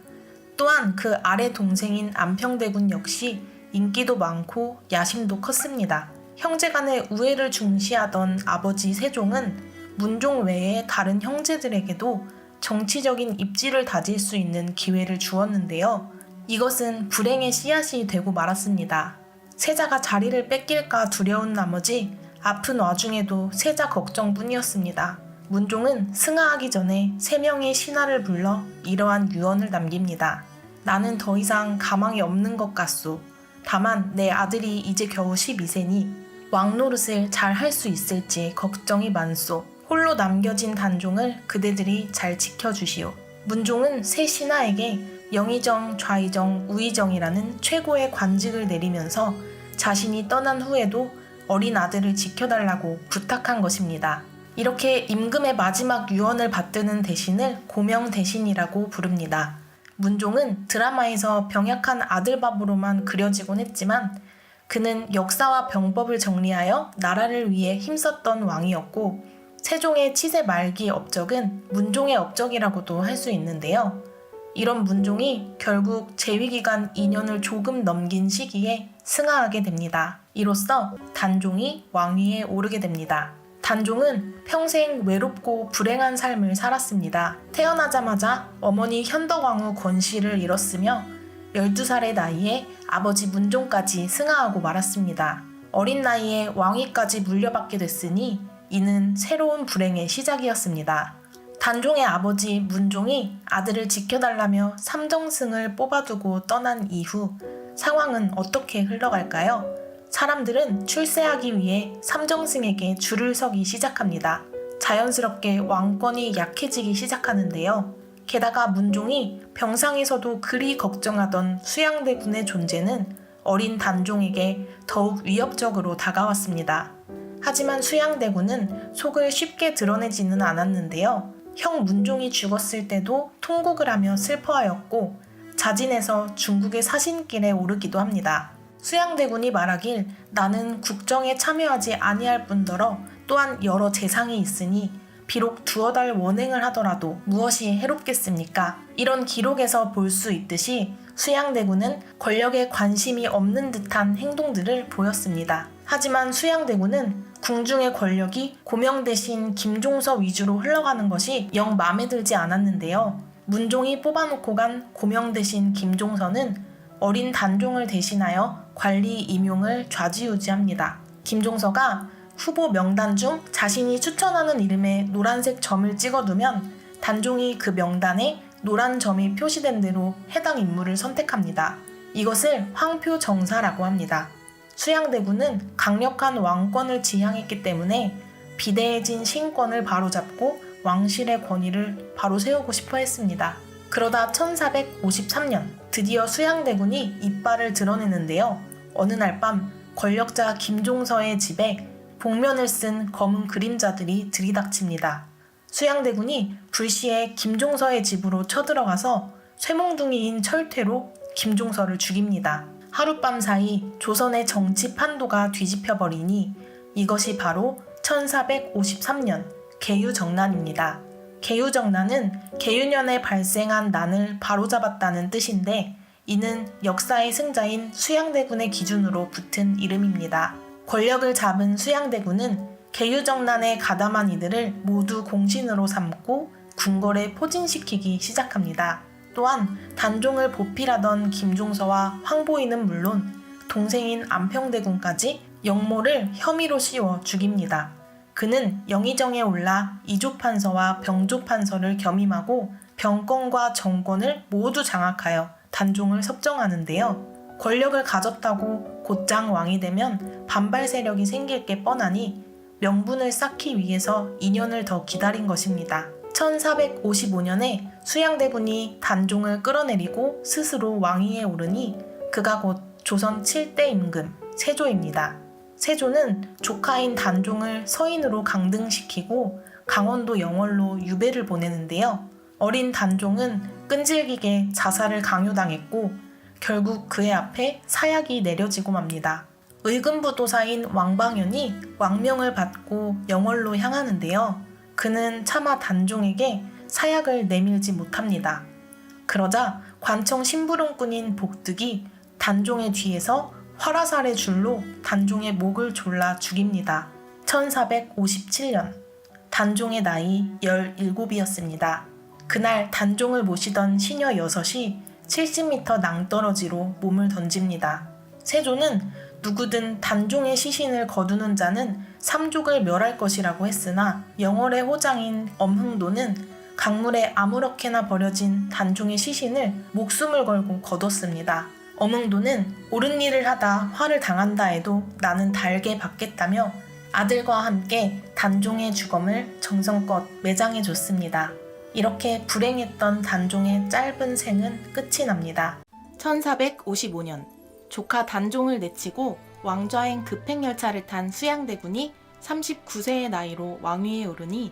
또한 그 아래 동생인 안평대군 역시 인기도 많고 야심도 컸습니다. 형제간의 우애를 중시하던 아버지 세종은 문종 외에 다른 형제들에게도 정치적인 입지를 다질 수 있는 기회를 주었는데요. 이것은 불행의 씨앗이 되고 말았습니다. 세자가 자리를 뺏길까 두려운 나머지 아픈 와중에도 세자 걱정뿐이었습니다. 문종은 승하하기 전에 3명의 신하를 불러 이러한 유언을 남깁니다. 나는 더 이상 가망이 없는 것 같소. 다만 내 아들이 이제 겨우 12세니 왕노릇을 잘 할 수 있을지 걱정이 많소. 홀로 남겨진 단종을 그대들이 잘 지켜주시오. 문종은 세 신하에게 영의정, 좌의정, 우의정이라는 최고의 관직을 내리면서 자신이 떠난 후에도 어린 아들을 지켜달라고 부탁한 것입니다. 이렇게 임금의 마지막 유언을 받드는 대신을 고명대신이라고 부릅니다. 문종은 드라마에서 병약한 아들밥으로만 그려지곤 했지만 그는 역사와 병법을 정리하여 나라를 위해 힘썼던 왕이었고 세종의 치세 말기 업적은 문종의 업적이라고도 할 수 있는데요. 이런 문종이 결국 재위기간 2년을 조금 넘긴 시기에 승하하게 됩니다. 이로써 단종이 왕위에 오르게 됩니다. 단종은 평생 외롭고 불행한 삶을 살았습니다. 태어나자마자 어머니 현덕왕후 권씨를 잃었으며 12살의 나이에 아버지 문종까지 승하하고 말았습니다. 어린 나이에 왕위까지 물려받게 됐으니 이는 새로운 불행의 시작이었습니다. 단종의 아버지 문종이 아들을 지켜달라며 삼정승을 뽑아두고 떠난 이후 상황은 어떻게 흘러갈까요? 사람들은 출세하기 위해 삼정승에게 줄을 서기 시작합니다. 자연스럽게 왕권이 약해지기 시작하는데요. 게다가 문종이 병상에서도 그리 걱정하던 수양대군의 존재는 어린 단종에게 더욱 위협적으로 다가왔습니다. 하지만 수양대군은 속을 쉽게 드러내지는 않았는데요. 형 문종이 죽었을 때도 통곡을 하며 슬퍼하였고 자진해서 중국의 사신길에 오르기도 합니다. 수양대군이 말하길 나는 국정에 참여하지 아니할 뿐더러 또한 여러 재상이 있으니 비록 두어 달 원행을 하더라도 무엇이 해롭겠습니까? 이런 기록에서 볼 수 있듯이 수양대군은 권력에 관심이 없는 듯한 행동들을 보였습니다. 하지만 수양대군은 궁중의 권력이 고명 대신 김종서 위주로 흘러가는 것이 영 마음에 들지 않았는데요. 문종이 뽑아놓고 간 고명 대신 김종서는 어린 단종을 대신하여 관리 임용을 좌지우지합니다. 김종서가 후보 명단 중 자신이 추천하는 이름에 노란색 점을 찍어두면 단종이 그 명단에 노란 점이 표시된 대로 해당 인물을 선택합니다. 이것을 황표정사라고 합니다. 수양대군은 강력한 왕권을 지향했기 때문에 비대해진 신권을 바로잡고 왕실의 권위를 바로 세우고 싶어 했습니다. 그러다 1453년 드디어 수양대군이 이빨을 드러내는데요. 어느 날 밤 권력자 김종서의 집에 복면을 쓴 검은 그림자들이 들이닥칩니다. 수양대군이 불시에 김종서의 집으로 쳐들어가서 쇠몽둥이인 철퇴로 김종서를 죽입니다. 하룻밤 사이 조선의 정치 판도가 뒤집혀버리니 이것이 바로 1453년 개유정난입니다. 개유정난은 개유년에 발생한 난을 바로잡았다는 뜻인데 이는 역사의 승자인 수양대군의 기준으로 붙은 이름입니다. 권력을 잡은 수양대군은 개유정난에 가담한 이들을 모두 공신으로 삼고 궁궐에 포진시키기 시작합니다. 또한 단종을 보필하던 김종서와 황보이는 물론 동생인 안평대군까지 역모를 혐의로 씌워 죽입니다. 그는 영의정에 올라 이조판서와 병조판서를 겸임하고 병권과 정권을 모두 장악하여 단종을 섭정하는데요. 권력을 가졌다고 곧장 왕이 되면 반발 세력이 생길 게 뻔하니 명분을 쌓기 위해서 2년을 더 기다린 것입니다. 1455년에 수양대군이 단종을 끌어내리고 스스로 왕위에 오르니 그가 곧 조선 7대 임금 세조입니다. 세조는 조카인 단종을 서인으로 강등시키고 강원도 영월로 유배를 보내는데요. 어린 단종은 끈질기게 자살을 강요당했고 결국 그의 앞에 사약이 내려지고 맙니다. 의금부도사인 왕방연이 왕명을 받고 영월로 향하는데요. 그는 차마 단종에게 사약을 내밀지 못합니다. 그러자 관청 심부름꾼인 복득이 단종의 뒤에서 활화살의 줄로 단종의 목을 졸라 죽입니다. 1457년 단종의 나이 17이었습니다. 그날 단종을 모시던 시녀 6이 70m 낭떠러지로 몸을 던집니다. 세조는 누구든 단종의 시신을 거두는 자는 삼족을 멸할 것이라고 했으나 영월의 호장인 엄흥도는 강물에 아무렇게나 버려진 단종의 시신을 목숨을 걸고 거뒀습니다. 엄흥도는 옳은 일을 하다 화를 당한다 해도 나는 달게 받겠다며 아들과 함께 단종의 주검을 정성껏 매장해 줬습니다. 이렇게 불행했던 단종의 짧은 생은 끝이 납니다. 1455년 조카 단종을 내치고 왕좌행 급행열차를 탄 수양대군이 39세의 나이로 왕위에 오르니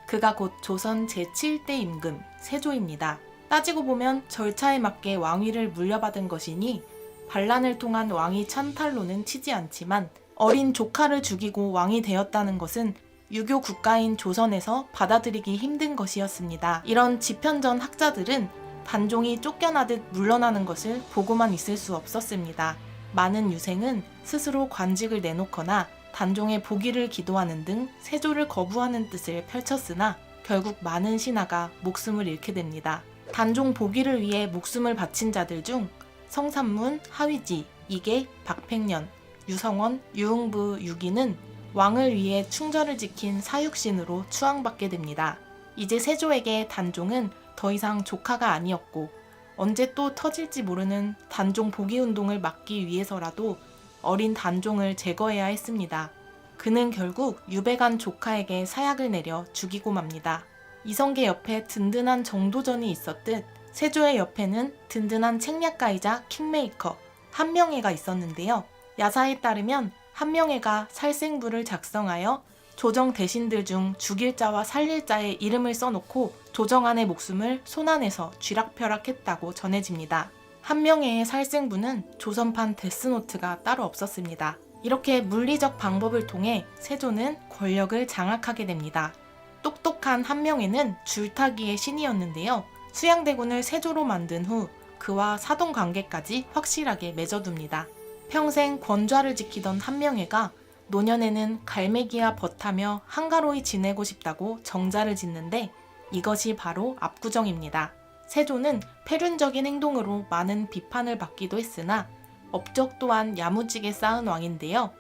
그가 곧 조선 제7대 임금 세조입니다. 따지고 보면 절차에 맞게 왕위를 물려받은 것이니 반란을 통한 왕위 찬탈로는 치지 않지만 어린 조카를 죽이고 왕이 되었다는 것은 유교 국가인 조선에서 받아들이기 힘든 것이었습니다. 이런 지편전 학자들은 단종이 쫓겨나듯 물러나는 것을 보고만 있을 수 없었습니다. 많은 유생은 스스로 관직을 내놓거나 단종의 보기를 기도하는 등 세조를 거부하는 뜻을 펼쳤으나 결국 많은 신하가 목숨을 잃게 됩니다. 단종 보기를 위해 목숨을 바친 자들 중 성삼문, 하위지, 이계, 박팽년, 유성원, 유흥부 6인은 왕을 위해 충절을 지킨 사육신으로 추앙받게 됩니다. 이제 세조에게 단종은 더 이상 조카가 아니었고 언제 또 터질지 모르는 단종 보기 운동을 막기 위해서라도 어린 단종을 제거해야 했습니다. 그는 결국 유배간 조카에게 사약을 내려 죽이고 맙니다. 이성계 옆에 든든한 정도전이 있었듯 세조의 옆에는 든든한 책략가이자 킹메이커 한명회가 있었는데요. 야사에 따르면 한명회가 살생부를 작성하여 조정 대신들 중 죽일 자와 살릴 자의 이름을 써놓고 조정안의 목숨을 손안에서 쥐락펴락했다고 전해집니다. 한명회의 살생부는 조선판 데스노트가 따로 없었습니다. 이렇게 물리적 방법을 통해 세조는 권력을 장악하게 됩니다. 똑똑한 한명회는 줄타기의 신이었는데요. 수양대군을 세조로 만든 후 그와 사돈관계까지 확실하게 맺어둡니다. 평생 권좌를 지키던 한명회가 노년에는 갈매기와 벗하며 한가로이 지내고 싶다고 정자를 짓는데 이것이 바로 압구정입니다. 세조는 패륜적인 행동으로 많은 비판을 받기도 했으나 업적 또한 야무지게 쌓은 왕인데요.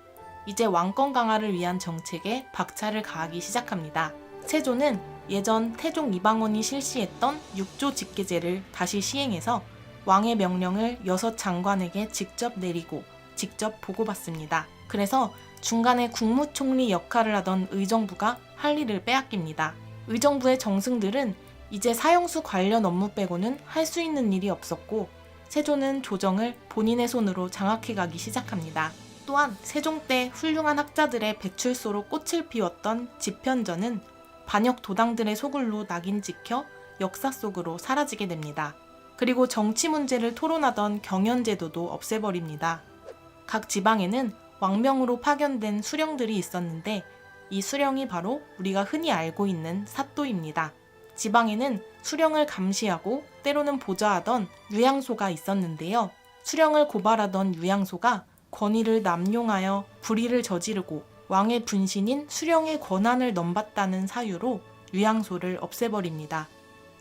이제 왕권 강화를 위한 정책에 박차를 가하기 시작합니다. 세조는 예전 태종 이방원이 실시했던 6조 직계제를 다시 시행해서 왕의 명령을 6장관에게 직접 내리고 직접 보고받습니다. 그래서 중간에 국무총리 역할을 하던 의정부가 할 일을 빼앗깁니다. 의정부의 정승들은 이제 사형수 관련 업무 빼고는 할 수 있는 일이 없었고 세조는 조정을 본인의 손으로 장악해가기 시작합니다. 또한 세종 때 훌륭한 학자들의 배출소로 꽃을 피웠던 집현전은 반역 도당들의 소굴로 낙인 찍혀 역사 속으로 사라지게 됩니다. 그리고 정치 문제를 토론하던 경연제도도 없애버립니다. 각 지방에는 왕명으로 파견된 수령들이 있었는데 이 수령이 바로 우리가 흔히 알고 있는 사또입니다. 지방에는 수령을 감시하고 때로는 보좌하던 유양소가 있었는데요. 수령을 고발하던 유양소가 권위를 남용하여 불의를 저지르고 왕의 분신인 수령의 권한을 넘봤다는 사유로 유양소를 없애버립니다.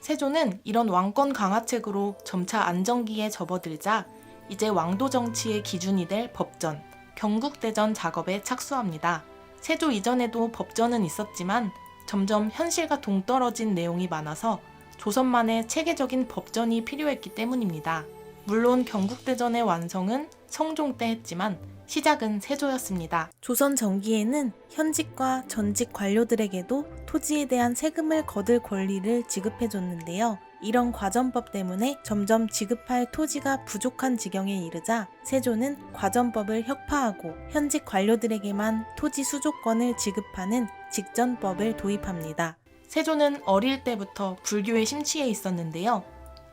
세조는 이런 왕권 강화책으로 점차 안정기에 접어들자 이제 왕도 정치의 기준이 될 법전, 경국대전 작업에 착수합니다. 세조 이전에도 법전은 있었지만 점점 현실과 동떨어진 내용이 많아서 조선만의 체계적인 법전이 필요했기 때문입니다. 물론 경국대전의 완성은 성종 때 했지만 시작은 세조였습니다. 조선 전기에는 현직과 전직 관료들에게도 토지에 대한 세금을 거둘 권리를 지급해줬는데요. 이런 과전법 때문에 점점 지급할 토지가 부족한 지경에 이르자 세조는 과전법을 혁파하고 현직 관료들에게만 토지 수조권을 지급하는 직전법을 도입합니다. 세조는 어릴 때부터 불교에 심취해 있었는데요.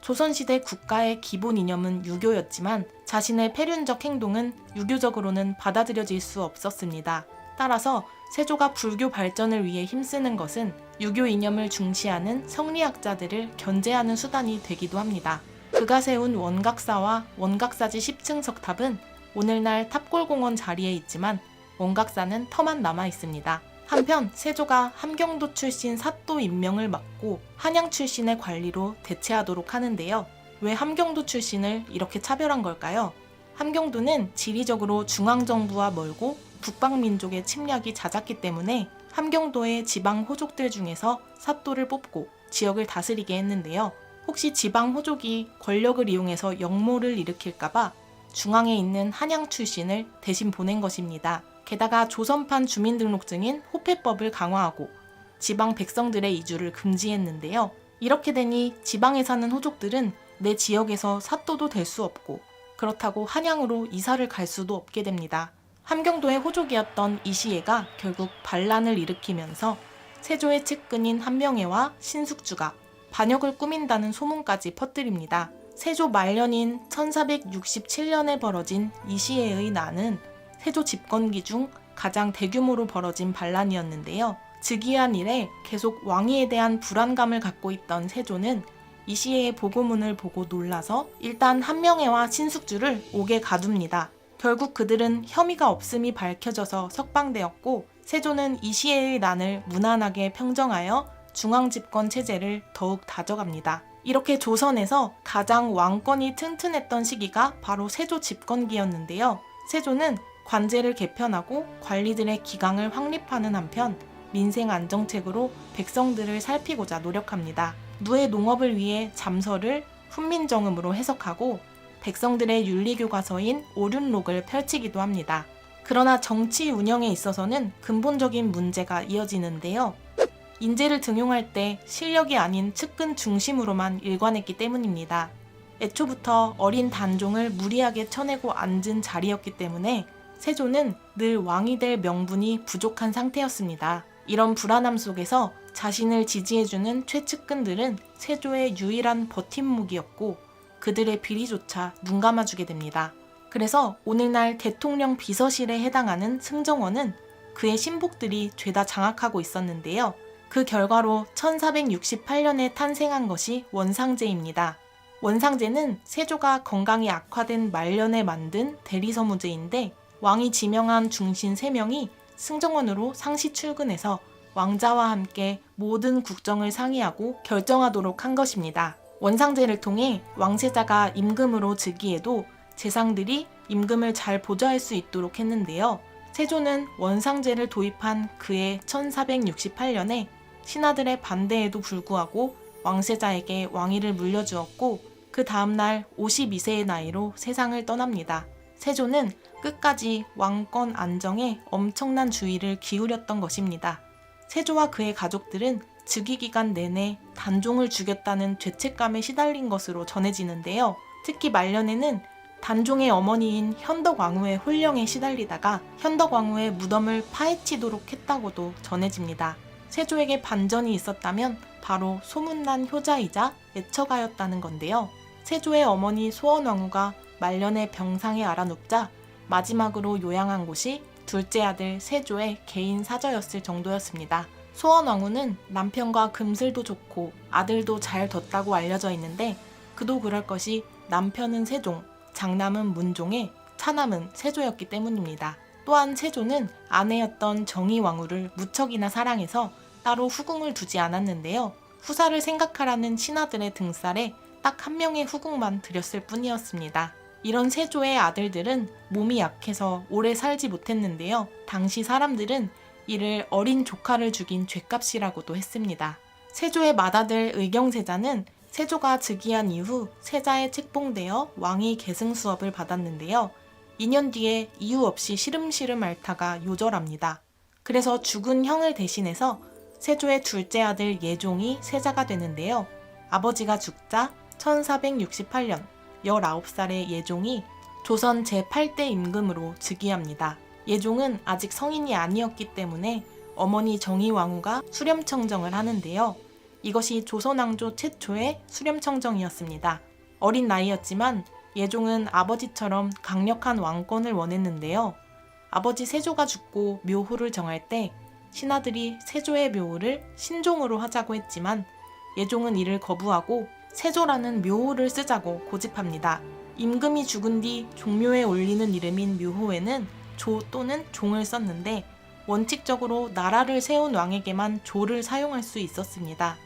조선시대 국가의 기본 이념은 유교였지만 자신의 패륜적 행동은 유교적으로는 받아들여질 수 없었습니다. 따라서 세조가 불교 발전을 위해 힘쓰는 것은 유교 이념을 중시하는 성리학자들을 견제하는 수단이 되기도 합니다. 그가 세운 원각사와 원각사지 10층 석탑은 오늘날 탑골공원 자리에 있지만 원각사는 터만 남아 있습니다. 한편 세조가 함경도 출신 사또 임명을 맡고 한양 출신의 관리로 대체하도록 하는데요. 왜 함경도 출신을 이렇게 차별한 걸까요? 함경도는 지리적으로 중앙정부와 멀고 북방민족의 침략이 잦았기 때문에 함경도의 지방 호족들 중에서 사또를 뽑고 지역을 다스리게 했는데요. 혹시 지방 호족이 권력을 이용해서 역모를 일으킬까봐 중앙에 있는 한양 출신을 대신 보낸 것입니다. 게다가 조선판 주민등록증인 호패법을 강화하고 지방 백성들의 이주를 금지했는데요. 이렇게 되니 지방에 사는 호족들은 내 지역에서 사또도 될 수 없고 그렇다고 한양으로 이사를 갈 수도 없게 됩니다. 함경도의 호족이었던 이시애가 결국 반란을 일으키면서 세조의 측근인 한명회와 신숙주가 반역을 꾸민다는 소문까지 퍼뜨립니다. 세조 말년인 1467년에 벌어진 이시애의 난은 세조 집권기 중 가장 대규모로 벌어진 반란이었는데요. 즉위한 이래 계속 왕위에 대한 불안감을 갖고 있던 세조는 이시애의 보고문을 보고 놀라서 일단 한명회와 신숙주를 옥에 가둡니다. 결국 그들은 혐의가 없음이 밝혀져서 석방되었고 세조는 이시해의 난을 무난하게 평정하여 중앙집권 체제를 더욱 다져갑니다. 이렇게 조선에서 가장 왕권이 튼튼했던 시기가 바로 세조 집권기였는데요. 세조는 관제를 개편하고 관리들의 기강을 확립하는 한편 민생 안정책으로 백성들을 살피고자 노력합니다. 누의 농업을 위해 잠서를 훈민정음으로 해석하고 백성들의 윤리교과서인 오륜록을 펼치기도 합니다. 그러나 정치 운영에 있어서는 근본적인 문제가 이어지는데요. 인재를 등용할 때 실력이 아닌 측근 중심으로만 일관했기 때문입니다. 애초부터 어린 단종을 무리하게 쳐내고 앉은 자리였기 때문에 세조는 늘 왕이 될 명분이 부족한 상태였습니다. 이런 불안함 속에서 자신을 지지해주는 최측근들은 세조의 유일한 버팀목이었고 그들의 비리조차 눈감아주게 됩니다. 그래서 오늘날 대통령 비서실에 해당하는 승정원은 그의 신복들이 죄다 장악하고 있었는데요. 그 결과로 1468년에 탄생한 것이 원상제입니다. 원상제는 세조가 건강이 악화된 말년에 만든 대리서무제인데 왕이 지명한 중신 3명이 승정원으로 상시 출근해서 왕자와 함께 모든 국정을 상의하고 결정하도록 한 것입니다. 원상제를 통해 왕세자가 임금으로 즉위해도 재상들이 임금을 잘 보좌할 수 있도록 했는데요. 세조는 원상제를 도입한 그해 1468년에 신하들의 반대에도 불구하고 왕세자에게 왕위를 물려주었고 그 다음날 52세의 나이로 세상을 떠납니다. 세조는 끝까지 왕권 안정에 엄청난 주의를 기울였던 것입니다. 세조와 그의 가족들은 즉위 기간 내내 단종을 죽였다는 죄책감에 시달린 것으로 전해지는데요. 특히 말년에는 단종의 어머니인 현덕왕후의 혼령에 시달리다가 현덕왕후의 무덤을 파헤치도록 했다고도 전해집니다. 세조에게 반전이 있었다면 바로 소문난 효자이자 애처가였다는 건데요. 세조의 어머니 소원왕후가 말년에 병상에 알아눕자 마지막으로 요양한 곳이 둘째 아들 세조의 개인 사저였을 정도였습니다. 소원왕후는 남편과 금슬도 좋고 아들도 잘 뒀다고 알려져 있는데 그도 그럴 것이 남편은 세종, 장남은 문종에 차남은 세조였기 때문입니다. 또한 세조는 아내였던 정의왕후를 무척이나 사랑해서 따로 후궁을 두지 않았는데요. 후사를 생각하라는 신하들의 등살에 딱 한 명의 후궁만 들였을 뿐이었습니다. 이런 세조의 아들들은 몸이 약해서 오래 살지 못했는데요. 당시 사람들은 이를 어린 조카를 죽인 죗값이라고도 했습니다. 세조의 맏아들 의경세자는 세조가 즉위한 이후 세자에 책봉되어 왕위 계승 수업을 받았는데요. 2년 뒤에 이유 없이 시름시름 앓다가 요절합니다. 그래서 죽은 형을 대신해서 세조의 둘째 아들 예종이 세자가 되는데요. 아버지가 죽자 1468년 19살의 예종이 조선 제8대 임금으로 즉위합니다. 예종은 아직 성인이 아니었기 때문에 어머니 정의왕후가 수렴청정을 하는데요. 이것이 조선왕조 최초의 수렴청정이었습니다. 어린 나이였지만 예종은 아버지처럼 강력한 왕권을 원했는데요. 아버지 세조가 죽고 묘호를 정할 때 신하들이 세조의 묘호를 신종으로 하자고 했지만 예종은 이를 거부하고 세조라는 묘호를 쓰자고 고집합니다. 임금이 죽은 뒤 종묘에 올리는 이름인 묘호에는 조 또는 종을 썼는데 원칙적으로 나라를 세운 왕에게만 조를 사용할 수 있었습니다.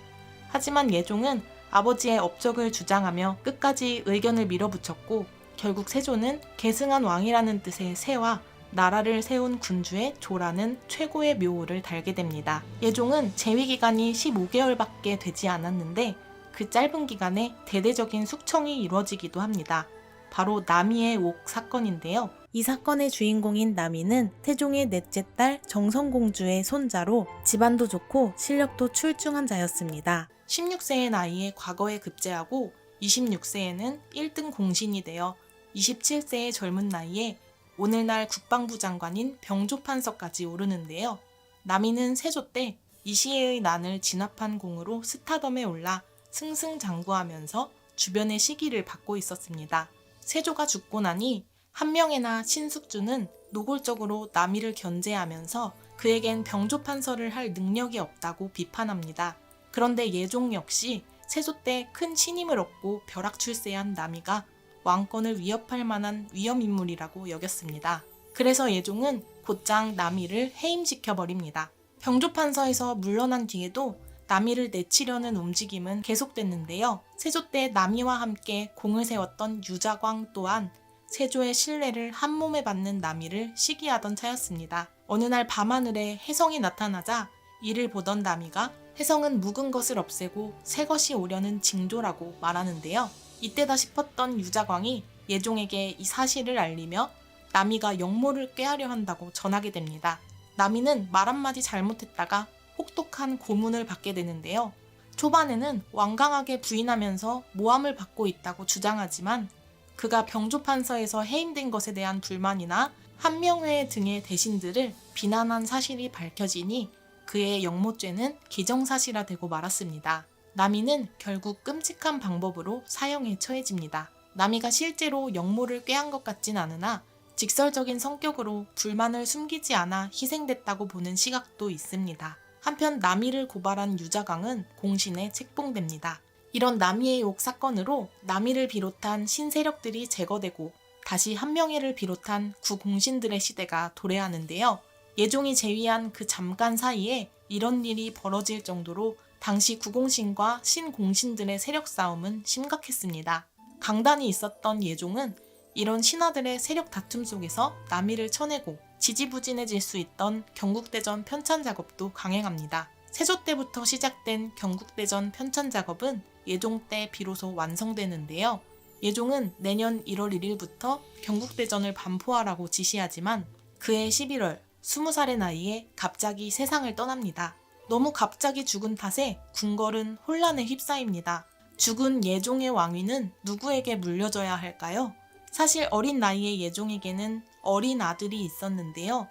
하지만 예종은 아버지의 업적을 주장하며 끝까지 의견을 밀어붙였고 결국 세조는 계승한 왕이라는 뜻의 세와 나라를 세운 군주의 조라는 최고의 묘호를 달게 됩니다. 예종은 재위기간이 15개월밖에 되지 않았는데 그 짧은 기간에 대대적인 숙청이 이루어지기도 합니다. 바로 남이의 옥 사건인데요. 이 사건의 주인공인 남이는 태종의 넷째 딸 정성공주의 손자로 집안도 좋고 실력도 출중한 자였습니다. 16세의 나이에 과거에 급제하고 26세에는 1등 공신이 되어 27세의 젊은 나이에 오늘날 국방부 장관인 병조판서까지 오르는데요. 남이는 세조 때 이시해의 난을 진압한 공으로 스타덤에 올라 승승장구하면서 주변의 시기를 받고 있었습니다. 세조가 죽고 나니 한명회나 신숙주는 노골적으로 남이를 견제하면서 그에겐 병조판서를 할 능력이 없다고 비판합니다. 그런데 예종 역시 세조 때 큰 신임을 얻고 벼락출세한 남이가 왕권을 위협할 만한 위험인물이라고 여겼습니다. 그래서 예종은 곧장 남이를 해임시켜버립니다. 병조판서에서 물러난 뒤에도 남이를 내치려는 움직임은 계속됐는데요. 세조 때 남이와 함께 공을 세웠던 유자광 또한 세조의 신뢰를 한몸에 받는 남이를 시기하던 차였습니다. 어느 날 밤하늘에 혜성이 나타나자 이를 보던 남이가 혜성은 묵은 것을 없애고 새 것이 오려는 징조라고 말하는데요. 이때다 싶었던 유자광이 예종에게 이 사실을 알리며 남이가 영모를 꾀하려 한다고 전하게 됩니다. 남이는 말 한마디 잘못했다가 혹독한 고문을 받게 되는데요. 초반에는 완강하게 부인하면서 모함을 받고 있다고 주장하지만 그가 병조판서에서 해임된 것에 대한 불만이나 한명회 등의 대신들을 비난한 사실이 밝혀지니 그의 영모죄는 기정사실화되고 말았습니다. 남이는 결국 끔찍한 방법으로 사형에 처해집니다. 남이가 실제로 영모를 꾀한 것 같진 않으나 직설적인 성격으로 불만을 숨기지 않아 희생됐다고 보는 시각도 있습니다. 한편 남이를 고발한 유자광은 공신에 책봉됩니다. 이런 남이의 욕 사건으로 남이를 비롯한 신세력들이 제거되고 다시 한명회를 비롯한 구공신들의 시대가 도래하는데요. 예종이 재위한 그 잠깐 사이에 이런 일이 벌어질 정도로 당시 구공신과 신공신들의 세력 싸움은 심각했습니다. 강단이 있었던 예종은 이런 신하들의 세력 다툼 속에서 남이를 쳐내고 지지부진해질 수 있던 경국대전 편찬 작업도 강행합니다. 세조 때부터 시작된 경국대전 편찬 작업은 예종 때 비로소 완성되는데요. 예종은 내년 1월 1일부터 경국대전을 반포하라고 지시하지만 그해 11월 20살의 나이에 갑자기 세상을 떠납니다. 너무 갑자기 죽은 탓에 궁궐은 혼란에 휩싸입니다. 죽은 예종의 왕위는 누구에게 물려줘야 할까요? 사실 어린 나이의 예종에게는 어린 아들이 있었는데요.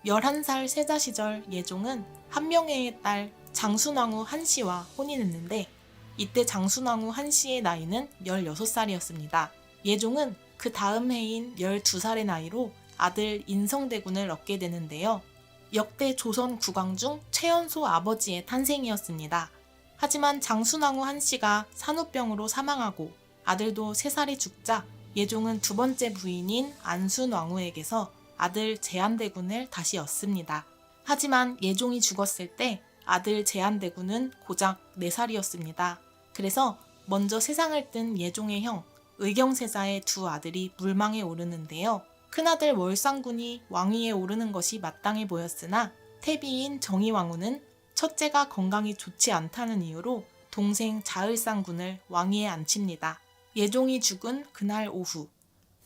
11살 세자 시절 예종은 한명회의 딸 장순왕후 한씨와 혼인했는데 이때 장순왕후 한씨의 나이는 16살이었습니다. 예종은 그 다음 해인 12살의 나이로 아들 인성대군을 얻게 되는데요. 역대 조선 국왕 중 최연소 아버지의 탄생이었습니다. 하지만 장순왕후 한씨가 산후병으로 사망하고 아들도 3살이 죽자 예종은 두 번째 부인인 안순왕후에게서 아들 제한대군을 다시 얻습니다. 하지만 예종이 죽었을 때 아들 제한대군은 고작 4살이었습니다. 그래서 먼저 세상을 뜬 예종의 형 의경세자의 두 아들이 물망에 오르는데요. 큰아들 월상군이 왕위에 오르는 것이 마땅해 보였으나 태비인 정의왕후는 첫째가 건강이 좋지 않다는 이유로 동생 자을상군을 왕위에 앉힙니다. 예종이 죽은 그날 오후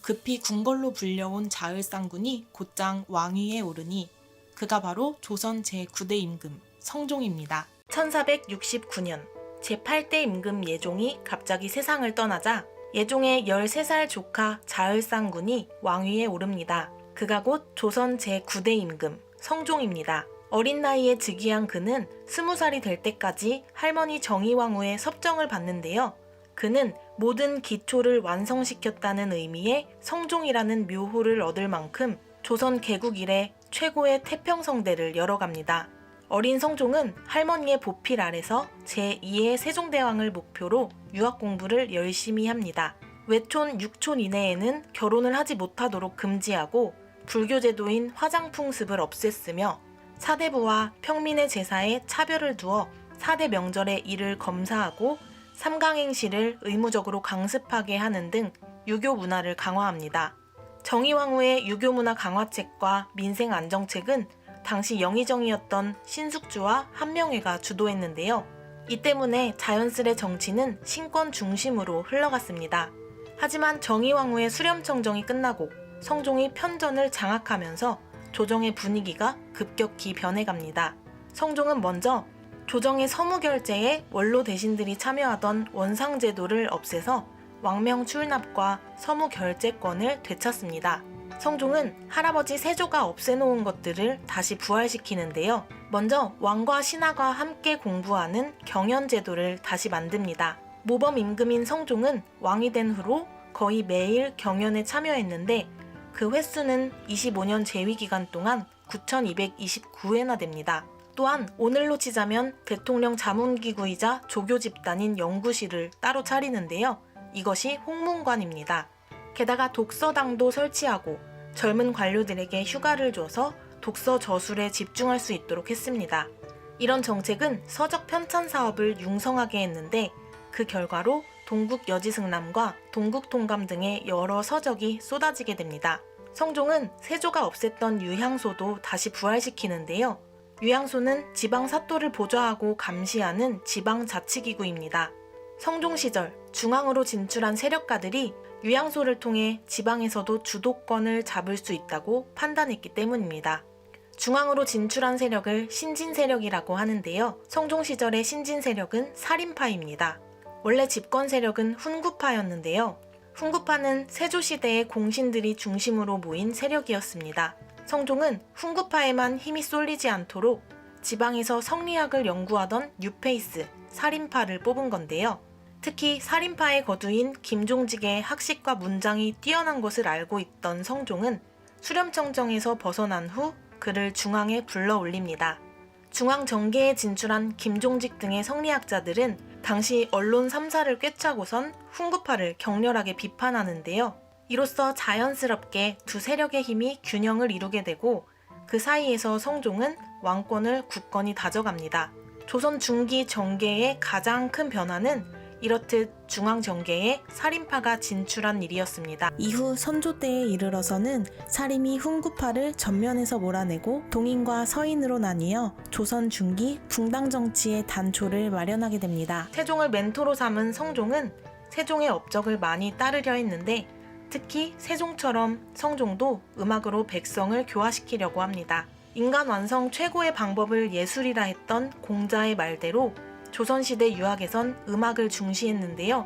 급히 궁궐로 불려온 자을상군이 곧장 왕위에 오르니 그가 바로 조선 제9대 임금 성종입니다. 1469년 제8대 임금 예종이 갑자기 세상을 떠나자 예종의 13살 조카 자을상군이 왕위에 오릅니다. 그가 곧 조선 제9대 임금 성종입니다. 어린 나이에 즉위한 그는 20살이 될 때까지 할머니 정의왕후의 섭정을 받는데요. 그는 모든 기초를 완성시켰다는 의미의 성종이라는 묘호를 얻을 만큼 조선 개국 이래 최고의 태평성대를 열어갑니다. 어린 성종은 할머니의 보필 아래서 제2의 세종대왕을 목표로 유학 공부를 열심히 합니다. 외촌 6촌 이내에는 결혼을 하지 못하도록 금지하고 불교 제도인 화장풍습을 없앴으며 사대부와 평민의 제사에 차별을 두어 4대 명절의 일을 검사하고 삼강행시를 의무적으로 강습하게 하는 등 유교 문화를 강화합니다. 정의왕후의 유교 문화 강화책과 민생 안정책은 당시 영의정이었던 신숙주와 한명회가 주도했는데요. 이 때문에 자연스레 정치는 신권 중심으로 흘러갔습니다. 하지만 정의왕후의 수렴청정이 끝나고 성종이 편전을 장악하면서 조정의 분위기가 급격히 변해갑니다. 성종은 먼저 조정의 서무결제에 원로 대신들이 참여하던 원상제도를 없애서 왕명 출납과 서무결제권을 되찾습니다. 성종은 할아버지 세조가 없애놓은 것들을 다시 부활시키는데요. 먼저 왕과 신하가 함께 공부하는 경연제도를 다시 만듭니다. 모범 임금인 성종은 왕이 된 후로 거의 매일 경연에 참여했는데 그 횟수는 25년 재위 기간 동안 9,229회나 됩니다. 또한 오늘로 치자면 대통령 자문기구이자 조교 집단인 연구실을 따로 차리는데요. 이것이 홍문관입니다. 게다가 독서당도 설치하고 젊은 관료들에게 휴가를 줘서 독서 저술에 집중할 수 있도록 했습니다. 이런 정책은 서적 편찬 사업을 융성하게 했는데 그 결과로 동국 여지승남과 동국통감 등의 여러 서적이 쏟아지게 됩니다. 성종은 세조가 없앴던 유향소도 다시 부활시키는데요. 유향소는 지방 사토를 보좌하고 감시하는 지방자치기구입니다. 성종 시절 중앙으로 진출한 세력가들이 유향소를 통해 지방에서도 주도권을 잡을 수 있다고 판단했기 때문입니다. 중앙으로 진출한 세력을 신진세력이라고 하는데요. 성종 시절의 신진세력은 살인파입니다. 원래 집권 세력은 훈구파였는데요. 훈구파는 세조시대의 공신들이 중심으로 모인 세력이었습니다. 성종은 훈구파에만 힘이 쏠리지 않도록 지방에서 성리학을 연구하던 뉴페이스, 살인파를 뽑은 건데요. 특히 살인파의 거두인 김종직의 학식과 문장이 뛰어난 것을 알고 있던 성종은 수렴청정에서 벗어난 후 그를 중앙에 불러 올립니다. 중앙 정계에 진출한 김종직 등의 성리학자들은 당시 언론 3사를 꿰차고선 훈구파를 격렬하게 비판하는데요. 이로써 자연스럽게 두 세력의 힘이 균형을 이루게 되고 그 사이에서 성종은 왕권을 굳건히 다져갑니다. 조선 중기 정계의 가장 큰 변화는 이렇듯 중앙 정계에 살인파가 진출한 일이었습니다. 이후 선조 때에 이르러서는 살인이 훈구파를 전면에서 몰아내고 동인과 서인으로 나뉘어 조선 중기 붕당 정치의 단초를 마련하게 됩니다. 세종을 멘토로 삼은 성종은 세종의 업적을 많이 따르려 했는데 특히 세종처럼 성종도 음악으로 백성을 교화시키려고 합니다. 인간 완성 최고의 방법을 예술이라 했던 공자의 말대로 조선시대 유학에선 음악을 중시했는데요.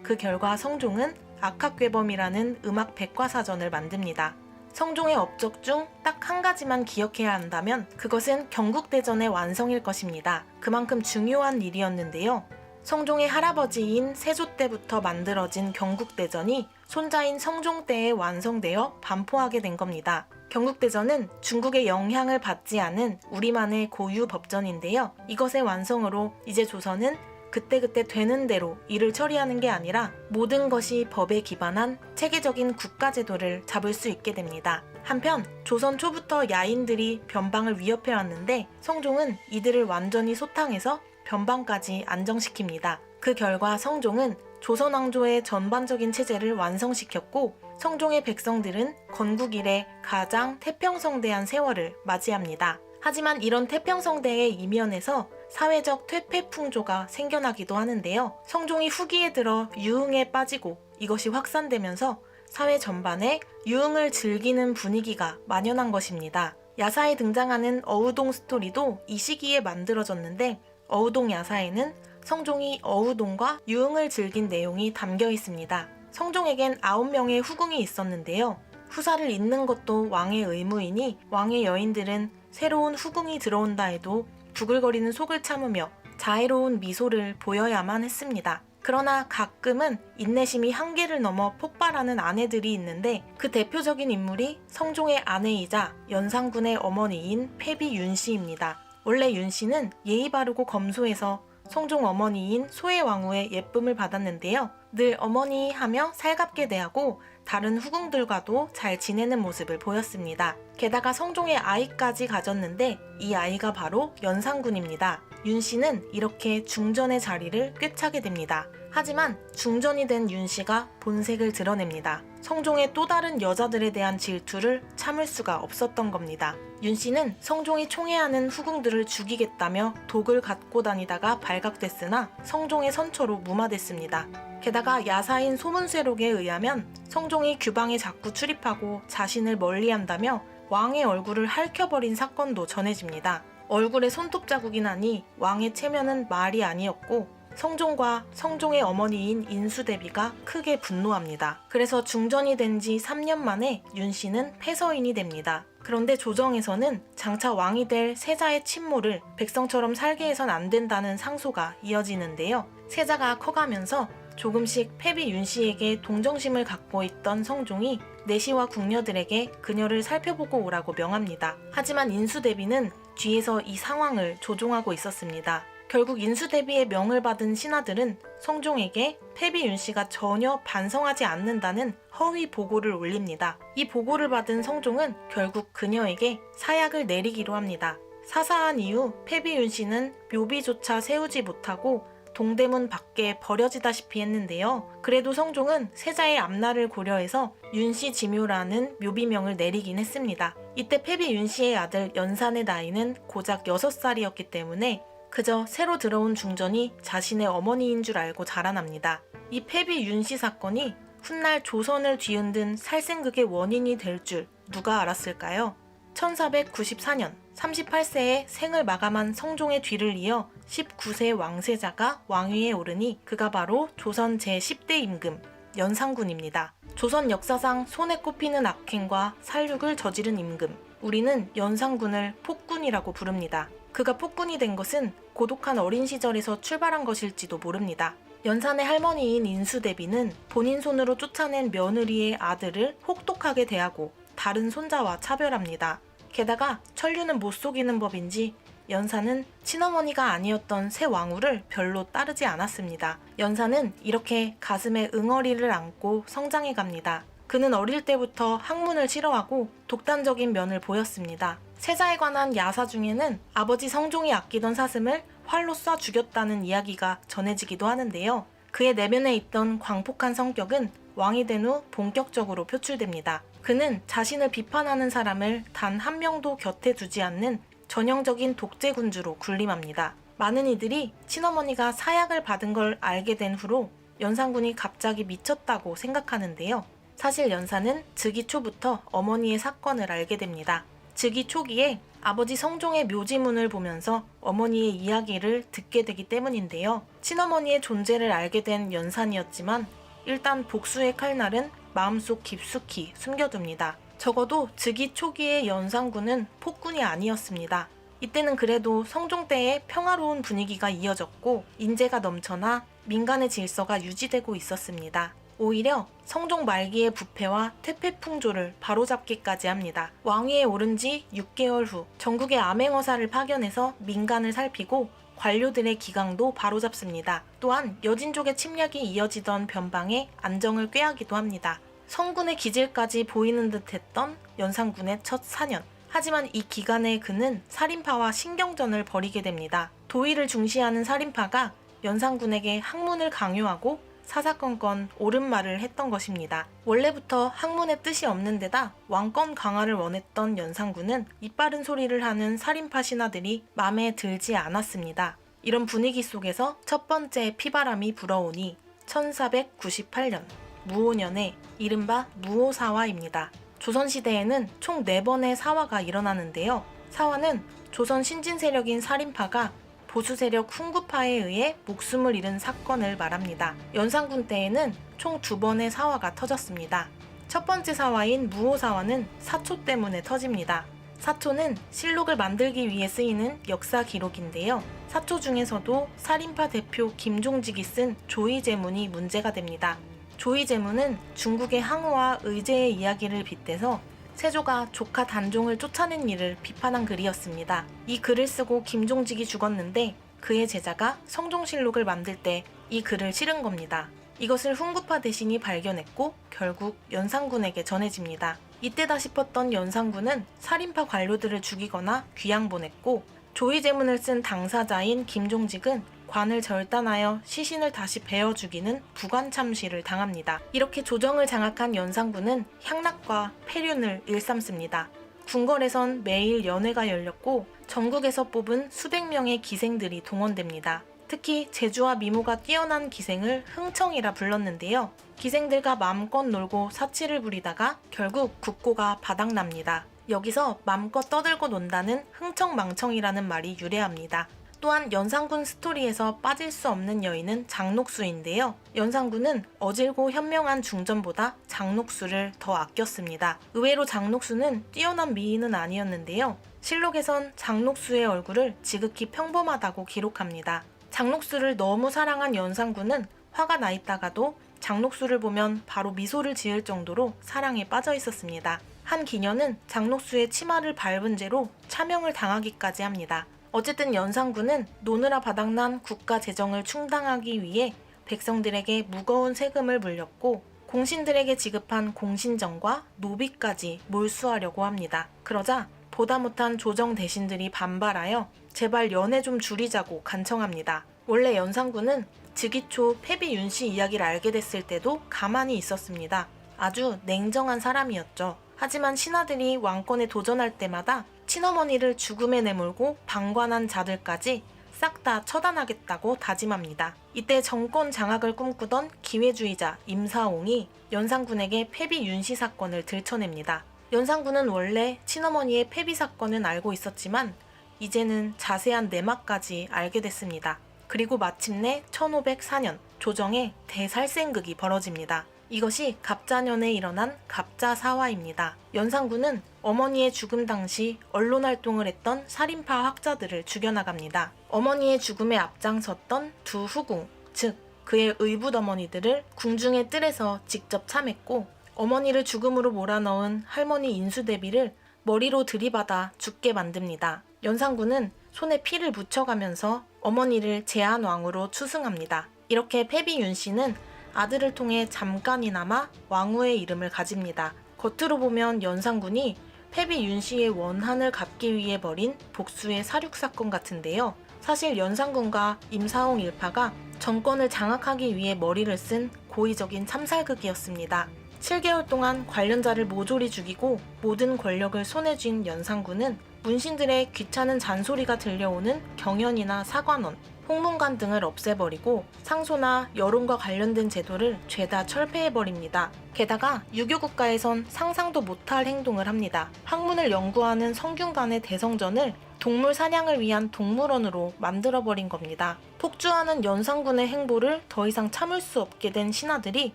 그 결과 성종은 악학괴범이라는 음악 백과사전을 만듭니다. 성종의 업적 중 딱 한 가지만 기억해야 한다면 그것은 경국대전의 완성일 것입니다. 그만큼 중요한 일이었는데요. 성종의 할아버지인 세조 때부터 만들어진 경국대전이 손자인 성종 때에 완성되어 반포하게 된 겁니다. 경국대전은 중국의 영향을 받지 않은 우리만의 고유 법전인데요. 이것의 완성으로 이제 조선은 그때그때 되는 대로 일을 처리하는 게 아니라 모든 것이 법에 기반한 체계적인 국가제도를 잡을 수 있게 됩니다. 한편 조선 초부터 야인들이 변방을 위협해왔는데 성종은 이들을 완전히 소탕해서 변방까지 안정시킵니다. 그 결과 성종은 조선 왕조의 전반적인 체제를 완성시켰고 성종의 백성들은 건국 이래 가장 태평성대한 세월을 맞이합니다. 하지만 이런 태평성대의 이면에서 사회적 퇴폐풍조가 생겨나기도 하는데요. 성종이 후기에 들어 유흥에 빠지고 이것이 확산되면서 사회 전반에 유흥을 즐기는 분위기가 만연한 것입니다. 야사에 등장하는 어우동 스토리도 이 시기에 만들어졌는데 어우동 야사에는 성종이 어우동과 유흥을 즐긴 내용이 담겨 있습니다. 성종에겐 9명의 후궁이 있었는데요. 후사를 잇는 것도 왕의 의무이니 왕의 여인들은 새로운 후궁이 들어온다 해도 부글거리는 속을 참으며 자애로운 미소를 보여야만 했습니다. 그러나 가끔은 인내심이 한계를 넘어 폭발하는 아내들이 있는데 그 대표적인 인물이 성종의 아내이자 연산군의 어머니인 패비 윤씨입니다. 원래 윤씨는 예의 바르고 검소해서 성종 어머니인 소혜왕후의 예쁨을 받았는데요. 늘 어머니 하며 살갑게 대하고 다른 후궁들과도 잘 지내는 모습을 보였습니다. 게다가 성종의 아이까지 가졌는데 이 아이가 바로 연산군입니다. 윤씨는 이렇게 중전의 자리를 꿰차게 됩니다. 하지만 중전이 된 윤씨가 본색을 드러냅니다. 성종의 또 다른 여자들에 대한 질투를 참을 수가 없었던 겁니다. 윤씨는 성종이 총애하는 후궁들을 죽이겠다며 독을 갖고 다니다가 발각됐으나 성종의 선처로 무마됐습니다. 게다가 야사인 소문쇠록에 의하면 성종이 규방에 자꾸 출입하고 자신을 멀리한다며 왕의 얼굴을 핥혀버린 사건도 전해집니다. 얼굴에 손톱 자국이 나니 왕의 체면은 말이 아니었고 성종과 성종의 어머니인 인수대비가 크게 분노합니다. 그래서 중전이 된 지 3년 만에 윤씨는 패서인이 됩니다. 그런데 조정에서는 장차 왕이 될 세자의 친모를 백성처럼 살게 해선 안 된다는 상소가 이어지는데요. 세자가 커가면서 조금씩 패비 윤씨에게 동정심을 갖고 있던 성종이 내시와 궁녀들에게 그녀를 살펴보고 오라고 명합니다. 하지만 인수대비는 뒤에서 이 상황을 조종하고 있었습니다. 결국 인수대비의 명을 받은 신하들은 성종에게 패비 윤씨가 전혀 반성하지 않는다는 허위 보고를 올립니다. 이 보고를 받은 성종은 결국 그녀에게 사약을 내리기로 합니다. 사사한 이후 패비 윤씨는 묘비조차 세우지 못하고 동대문 밖에 버려지다시피 했는데요. 그래도 성종은 세자의 앞날을 고려해서 윤씨 지묘라는 묘비명을 내리긴 했습니다. 이때 패비 윤씨의 아들 연산의 나이는 고작 6살이었기 때문에 그저 새로 들어온 중전이 자신의 어머니인 줄 알고 자라납니다. 이 패비 윤씨 사건이 훗날 조선을 뒤흔든 살생극의 원인이 될 줄 누가 알았을까요? 1494년 38세에 생을 마감한 성종의 뒤를 이어 19세 왕세자가 왕위에 오르니 그가 바로 조선 제10대 임금 연산군입니다. 조선 역사상 손에 꼽히는 악행과 살육을 저지른 임금, 우리는 연산군을 폭군이라고 부릅니다. 그가 폭군이 된 것은 고독한 어린 시절에서 출발한 것일지도 모릅니다. 연산의 할머니인 인수대비는 본인 손으로 쫓아낸 며느리의 아들을 혹독하게 대하고 다른 손자와 차별합니다. 게다가 천류는 못 속이는 법인지 연산은 친어머니가 아니었던 새 왕후를 별로 따르지 않았습니다. 연산은 이렇게 가슴에 응어리를 안고 성장해 갑니다. 그는 어릴 때부터 학문을 싫어하고 독단적인 면을 보였습니다. 세자에 관한 야사 중에는 아버지 성종이 아끼던 사슴을 활로 쏴 죽였다는 이야기가 전해지기도 하는데요. 그의 내면에 있던 광폭한 성격은 왕이 된 후 본격적으로 표출됩니다. 그는 자신을 비판하는 사람을 단 한 명도 곁에 두지 않는 전형적인 독재군주로 군림합니다. 많은 이들이 친어머니가 사약을 받은 걸 알게 된 후로 연산군이 갑자기 미쳤다고 생각하는데요. 사실 연산은 즉위 초부터 어머니의 사건을 알게 됩니다. 즉위 초기에 아버지 성종의 묘지문을 보면서 어머니의 이야기를 듣게 되기 때문인데요. 친어머니의 존재를 알게 된 연산이었지만 일단 복수의 칼날은 마음속 깊숙이 숨겨둡니다. 적어도 즉위 초기의 연산군은 폭군이 아니었습니다. 이때는 그래도 성종 때의 평화로운 분위기가 이어졌고 인재가 넘쳐나 민간의 질서가 유지되고 있었습니다. 오히려 성종 말기의 부패와 퇴폐풍조를 바로잡기까지 합니다. 왕위에 오른 지 6개월 후 전국의 암행어사를 파견해서 민간을 살피고 관료들의 기강도 바로잡습니다. 또한 여진족의 침략이 이어지던 변방에 안정을 꾀하기도 합니다. 성군의 기질까지 보이는 듯 했던 연산군의 첫 4년. 하지만 이 기간에 그는 살인파와 신경전을 벌이게 됩니다. 도의를 중시하는 살인파가 연산군에게 학문을 강요하고 사사건건 옳은 말을 했던 것입니다. 원래부터 학문의 뜻이 없는 데다 왕권 강화를 원했던 연산군은 이빠른 소리를 하는 살인파 신하들이 마음에 들지 않았습니다. 이런 분위기 속에서 첫 번째 피바람이 불어오니 1498년 무오년에 이른바 무오사화입니다. 조선시대에는 총 4번의 사화가 일어나는데요. 사화는 조선 신진 세력인 살인파가 보수 세력 훈구파에 의해 목숨을 잃은 사건을 말합니다. 연산군 때에는 총 2번의 사화가 터졌습니다. 첫 번째 사화인 무오사화는 사초 때문에 터집니다. 사초는 실록을 만들기 위해 쓰이는 역사 기록인데요. 사초 중에서도 살인파 대표 김종직이 쓴 조의제문이 문제가 됩니다. 조의제문은 중국의 항우와 의제의 이야기를 빗대서 세조가 조카 단종을 쫓아낸 일을 비판한 글이었습니다. 이 글을 쓰고 김종직이 죽었는데 그의 제자가 성종실록을 만들 때 이 글을 실은 겁니다. 이것을 훈구파 대신이 발견했고 결국 연산군에게 전해집니다. 이때다 싶었던 연산군은 살인파 관료들을 죽이거나 귀양 보냈고 조의제문을 쓴 당사자인 김종직은 관을 절단하여 시신을 다시 베어 죽이는 부관참시를 당합니다. 이렇게 조정을 장악한 연산군은 향락과 폐륜을 일삼습니다. 궁궐에선 매일 연회가 열렸고 전국에서 뽑은 수백 명의 기생들이 동원됩니다. 특히 제주와 미모가 뛰어난 기생을 흥청이라 불렀는데요. 기생들과 마음껏 놀고 사치를 부리다가 결국 국고가 바닥납니다. 여기서 마음껏 떠들고 논다는 흥청망청이라는 말이 유래합니다. 또한 연산군 스토리에서 빠질 수 없는 여인은 장녹수인데요. 연산군은 어질고 현명한 중전보다 장녹수를 더 아꼈습니다. 의외로 장녹수는 뛰어난 미인은 아니었는데요. 실록에선 장녹수의 얼굴을 지극히 평범하다고 기록합니다. 장녹수를 너무 사랑한 연산군은 화가 나 있다가도 장녹수를 보면 바로 미소를 지을 정도로 사랑에 빠져 있었습니다. 한 기녀는 장녹수의 치마를 밟은 죄로 차명을 당하기까지 합니다. 어쨌든 연산군은 노느라 바닥난 국가 재정을 충당하기 위해 백성들에게 무거운 세금을 물렸고 공신들에게 지급한 공신정과 노비까지 몰수하려고 합니다. 그러자 보다 못한 조정 대신들이 반발하여 제발 연회 좀 줄이자고 간청합니다. 원래 연산군은 즉위초 패비 윤씨 이야기를 알게 됐을 때도 가만히 있었습니다. 아주 냉정한 사람이었죠. 하지만 신하들이 왕권에 도전할 때마다 친어머니를 죽음에 내몰고 방관한 자들까지 싹 다 처단하겠다고 다짐합니다. 이때 정권 장악을 꿈꾸던 기회주의자 임사옹이 연산군에게 패비 윤씨 사건을 들춰냅니다. 연산군은 원래 친어머니의 패비 사건은 알고 있었지만 이제는 자세한 내막까지 알게 됐습니다. 그리고 마침내 1504년 조정에 대살생극이 벌어집니다. 이것이 갑자년에 일어난 갑자사화입니다. 연산군은 어머니의 죽음 당시 언론활동을 했던 살인파 학자들을 죽여나갑니다. 어머니의 죽음에 앞장섰던 두 후궁, 즉 그의 의붓어머니들을 궁중의 뜰에서 직접 참했고 어머니를 죽음으로 몰아넣은 할머니 인수대비를 머리로 들이받아 죽게 만듭니다. 연산군은 손에 피를 묻혀가면서 어머니를 제한왕으로 추승합니다. 이렇게 패비 윤씨는 아들을 통해 잠깐이나마 왕후의 이름을 가집니다. 겉으로 보면 연산군이 패비 윤씨의 원한을 갚기 위해 벌인 복수의 사륙사건 같은데요. 사실 연산군과 임사옹 일파가 정권을 장악하기 위해 머리를 쓴 고의적인 참살극이었습니다. 7개월 동안 관련자를 모조리 죽이고 모든 권력을 손에 쥔 연산군은 문신들의 귀찮은 잔소리가 들려오는 경연이나 사관원, 홍문관 등을 없애버리고 상소나 여론과 관련된 제도를 죄다 철폐해버립니다. 게다가 유교국가에선 상상도 못할 행동을 합니다. 학문을 연구하는 성균관의 대성전을 동물 사냥을 위한 동물원으로 만들어버린 겁니다. 폭주하는 연산군의 행보를 더 이상 참을 수 없게 된 신하들이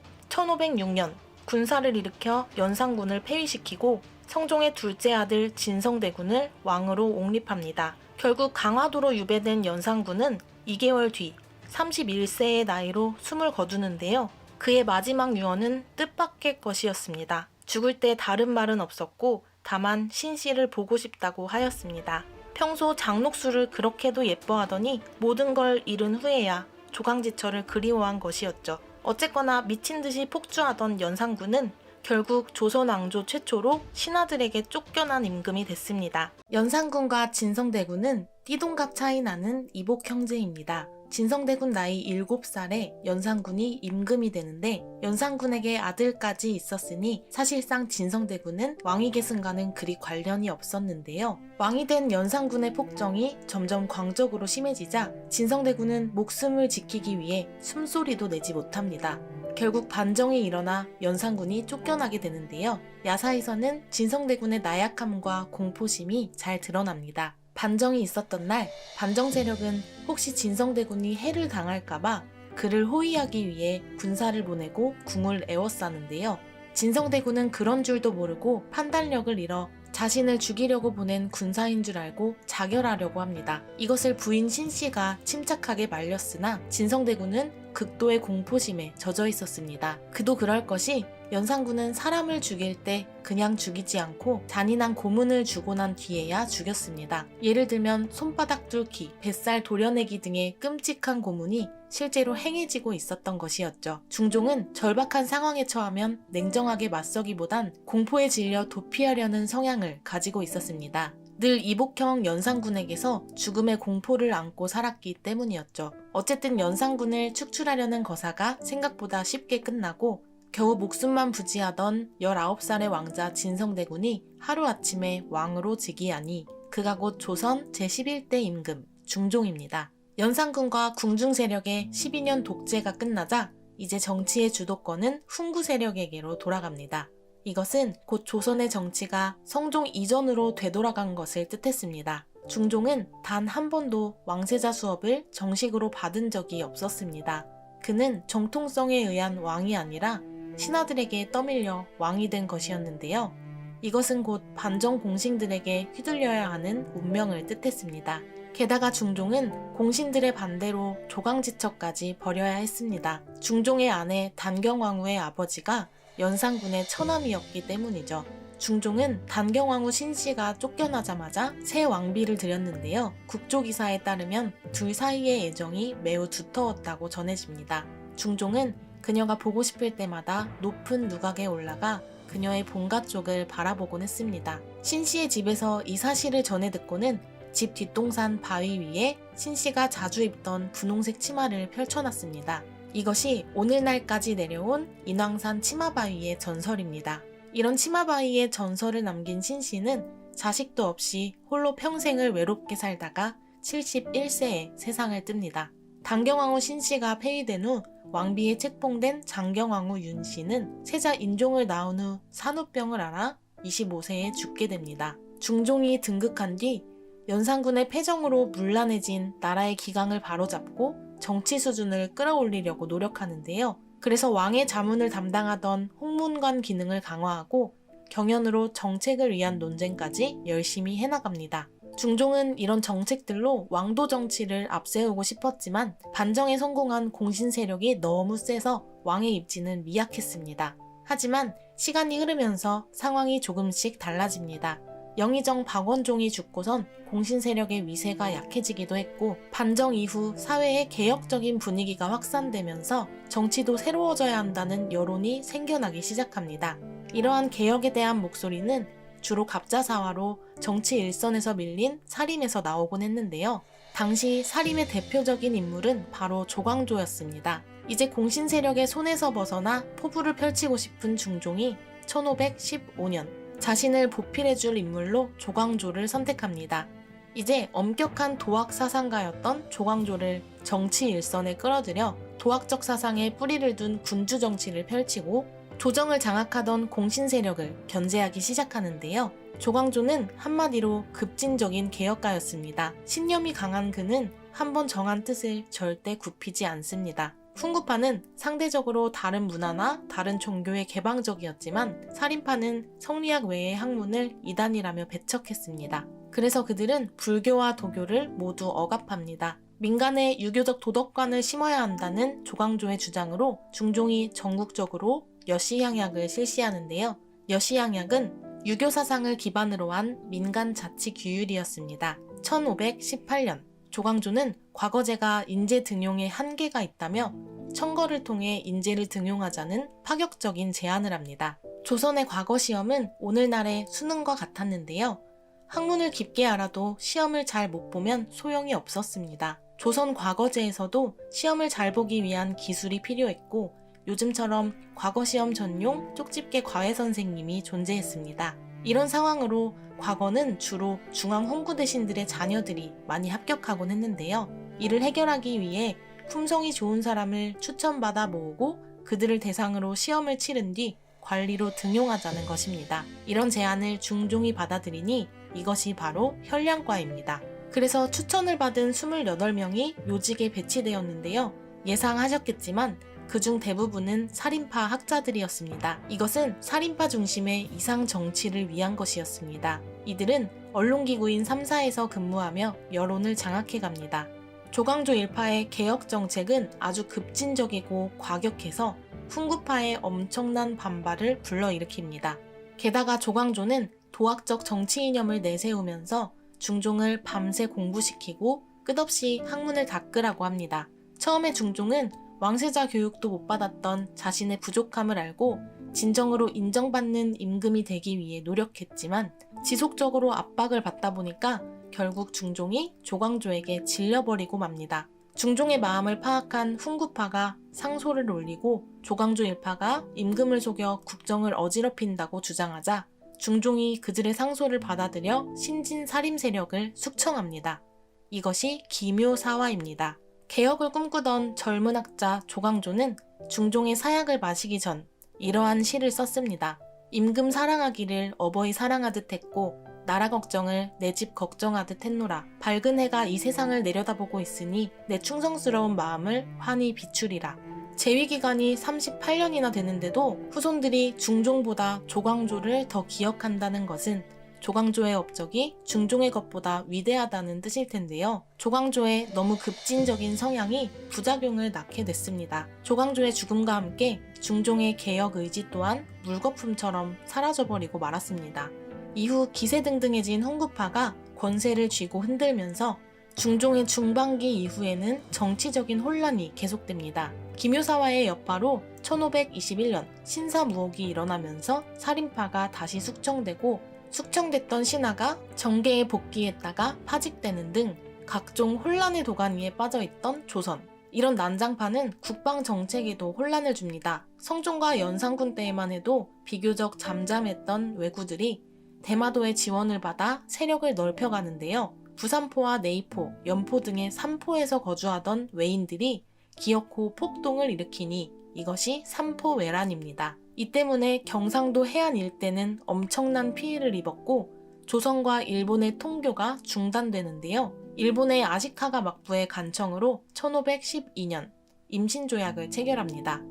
1506년 군사를 일으켜 연산군을 폐위시키고 성종의 둘째 아들 진성대군을 왕으로 옹립합니다. 결국 강화도로 유배된 연산군은 2개월 뒤 31세의 나이로 숨을 거두는데요. 그의 마지막 유언은 뜻밖의 것이었습니다. 죽을 때 다른 말은 없었고 다만 신씨를 보고 싶다고 하였습니다. 평소 장녹수를 그렇게도 예뻐하더니 모든 걸 잃은 후에야 조강지처를 그리워한 것이었죠. 어쨌거나 미친 듯이 폭주하던 연산군은 결국 조선 왕조 최초로 신하들에게 쫓겨난 임금이 됐습니다. 연산군과 진성대군은 띠동갑 차이 나는 이복 형제입니다. 진성대군 나이 7살에 연산군이 임금이 되는데 연산군에게 아들까지 있었으니 사실상 진성대군은 왕위 계승과는 그리 관련이 없었는데요. 왕이 된 연산군의 폭정이 점점 광적으로 심해지자 진성대군은 목숨을 지키기 위해 숨소리도 내지 못합니다. 결국 반정이 일어나 연산군이 쫓겨나게 되는데요. 야사에서는 진성대군의 나약함과 공포심이 잘 드러납니다. 반정이 있었던 날 반정 세력은 혹시 진성대군이 해를 당할까봐 그를 호위하기 위해 군사를 보내고 궁을 에워싸는데요. 진성대군은 그런 줄도 모르고 판단력을 잃어 자신을 죽이려고 보낸 군사인 줄 알고 자결하려고 합니다. 이것을 부인 신씨가 침착하게 말렸으나 진성대군은 극도의 공포심에 젖어 있었습니다. 그도 그럴 것이 연산군은 사람을 죽일 때 그냥 죽이지 않고 잔인한 고문을 주고 난 뒤에야 죽였습니다. 예를 들면 손바닥 뚫기, 뱃살 도려내기 등의 끔찍한 고문이 실제로 행해지고 있었던 것이었죠. 중종은 절박한 상황에 처하면 냉정하게 맞서기보단 공포에 질려 도피하려는 성향을 가지고 있었습니다. 늘 이복형 연산군에게서 죽음의 공포를 안고 살았기 때문이었죠. 어쨌든 연산군을 축출하려는 거사가 생각보다 쉽게 끝나고 겨우 목숨만 부지하던 19살의 왕자 진성대군이 하루아침에 왕으로 즉위하니 그가 곧 조선 제11대 임금 중종입니다. 연산군과 궁중 세력의 12년 독재가 끝나자 이제 정치의 주도권은 훈구 세력에게로 돌아갑니다. 이것은 곧 조선의 정치가 성종 이전으로 되돌아간 것을 뜻했습니다. 중종은 단 한 번도 왕세자 수업을 정식으로 받은 적이 없었습니다. 그는 정통성에 의한 왕이 아니라 신하들에게 떠밀려 왕이 된 것이었는데요. 이것은 곧 반정 공신들에게 휘둘려야 하는 운명을 뜻했습니다. 게다가 중종은 공신들의 반대로 조강지처까지 버려야 했습니다. 중종의 아내 단경왕후의 아버지가 연산군의 처남이었기 때문이죠. 중종은 단경왕후 신씨가 쫓겨나자마자 새 왕비를 들였는데요. 국조기사에 따르면 둘 사이의 애정이 매우 두터웠다고 전해집니다. 중종은 그녀가 보고 싶을 때마다 높은 누각에 올라가 그녀의 본가 쪽을 바라보곤 했습니다. 신씨의 집에서 이 사실을 전해 듣고는 집 뒷동산 바위 위에 신씨가 자주 입던 분홍색 치마를 펼쳐놨습니다. 이것이 오늘날까지 내려온 인왕산 치마바위의 전설입니다. 이런 치마바위의 전설을 남긴 신씨는 자식도 없이 홀로 평생을 외롭게 살다가 71세에 세상을 뜹니다. 단경왕후 신씨가 폐위된 후 왕비에 책봉된 장경왕후 윤씨는 세자 인종을 낳은 후 산후병을 앓아 25세에 죽게 됩니다. 중종이 등극한 뒤 연산군의 패정으로 문란해진 나라의 기강을 바로잡고 정치 수준을 끌어올리려고 노력하는데요. 그래서 왕의 자문을 담당하던 홍문관 기능을 강화하고 경연으로 정책을 위한 논쟁까지 열심히 해나갑니다. 중종은 이런 정책들로 왕도 정치를 앞세우고 싶었지만 반정에 성공한 공신 세력이 너무 세서 왕의 입지는 미약했습니다. 하지만 시간이 흐르면서 상황이 조금씩 달라집니다. 영의정 박원종이 죽고선 공신 세력의 위세가 약해지기도 했고 반정 이후 사회의 개혁적인 분위기가 확산되면서 정치도 새로워져야 한다는 여론이 생겨나기 시작합니다. 이러한 개혁에 대한 목소리는 주로 갑자사화로 정치 일선에서 밀린 사림에서 나오곤 했는데요. 당시 사림의 대표적인 인물은 바로 조광조였습니다. 이제 공신 세력의 손에서 벗어나 포부를 펼치고 싶은 중종이 1515년 자신을 보필해줄 인물로 조광조를 선택합니다. 이제 엄격한 도학 사상가였던 조광조를 정치 일선에 끌어들여 도학적 사상에 뿌리를 둔 군주 정치를 펼치고 조정을 장악하던 공신 세력을 견제하기 시작하는데요. 조광조는 한마디로 급진적인 개혁가였습니다. 신념이 강한 그는 한번 정한 뜻을 절대 굽히지 않습니다. 훈구파는 상대적으로 다른 문화나 다른 종교에 개방적이었지만 살인파는 성리학 외의 학문을 이단이라며 배척했습니다. 그래서 그들은 불교와 도교를 모두 억압합니다. 민간에 유교적 도덕관을 심어야 한다는 조광조의 주장으로 중종이 전국적으로 여시향약을 실시하는데요. 여시향약은 유교 사상을 기반으로 한 민간 자치 규율이었습니다. 1518년 조광조는 과거제가 인재 등용에 한계가 있다며 청거를 통해 인재를 등용하자는 파격적인 제안을 합니다. 조선의 과거 시험은 오늘날의 수능과 같았는데요. 학문을 깊게 알아도 시험을 잘 못 보면 소용이 없었습니다. 조선 과거제에서도 시험을 잘 보기 위한 기술이 필요했고 요즘처럼 과거 시험 전용 쪽집게 과외 선생님이 존재했습니다. 이런 상황으로 과거는 주로 중앙 홍구대신들의 자녀들이 많이 합격하곤 했는데요. 이를 해결하기 위해 품성이 좋은 사람을 추천받아 모으고 그들을 대상으로 시험을 치른 뒤 관리로 등용하자는 것입니다. 이런 제안을 중종이 받아들이니 이것이 바로 현량과입니다. 그래서 추천을 받은 28명이 요직에 배치되었는데요. 예상하셨겠지만 그중 대부분은 살인파 학자들이었습니다. 이것은 살인파 중심의 이상 정치를 위한 것이었습니다. 이들은 언론기구인 3사에서 근무하며 여론을 장악해갑니다. 조광조 일파의 개혁 정책은 아주 급진적이고 과격해서 훈구파의 엄청난 반발을 불러일으킵니다. 게다가 조광조는 도학적 정치 이념을 내세우면서 중종을 밤새 공부시키고 끝없이 학문을 닦으라고 합니다. 처음에 중종은 왕세자 교육도 못 받았던 자신의 부족함을 알고 진정으로 인정받는 임금이 되기 위해 노력했지만 지속적으로 압박을 받다 보니까 결국 중종이 조광조에게 질려버리고 맙니다. 중종의 마음을 파악한 훈구파가 상소를 올리고 조광조 일파가 임금을 속여 국정을 어지럽힌다고 주장하자 중종이 그들의 상소를 받아들여 신진 살림 세력을 숙청합니다. 이것이 기묘사화입니다. 개혁을 꿈꾸던 젊은 학자 조광조는 중종의 사약을 마시기 전 이러한 시를 썼습니다. 임금 사랑하기를 어버이 사랑하듯 했고 나라 걱정을 내 집 걱정하듯 했노라. 밝은 해가 이 세상을 내려다보고 있으니 내 충성스러운 마음을 환히 비추리라. 재위기간이 38년이나 되는데도 후손들이 중종보다 조광조를 더 기억한다는 것은 조광조의 업적이 중종의 것보다 위대하다는 뜻일 텐데요. 조광조의 너무 급진적인 성향이 부작용을 낳게 됐습니다. 조광조의 죽음과 함께 중종의 개혁 의지 또한 물거품처럼 사라져버리고 말았습니다. 이후 기세등등해진 홍구파가 권세를 쥐고 흔들면서 중종의 중반기 이후에는 정치적인 혼란이 계속됩니다. 김효사와의 여파로 1521년 신사무옥이 일어나면서 살인파가 다시 숙청됐던 신하가 정계에 복귀했다가 파직되는 등 각종 혼란의 도가니에 빠져있던 조선. 이런 난장판은 국방 정책에도 혼란을 줍니다. 성종과 연산군 때에만 해도 비교적 잠잠했던 왜구들이 대마도의 지원을 받아 세력을 넓혀가는데요. 부산포와 내이포, 연포 등의 삼포에서 거주하던 외인들이 기어코 폭동을 일으키니 이것이 삼포외란입니다. 이 때문에 경상도 해안 일대는 엄청난 피해를 입었고 조선과 일본의 통교가 중단되는데요. 일본의 아시카가 막부의 간청으로 1512년 임신조약을 체결합니다.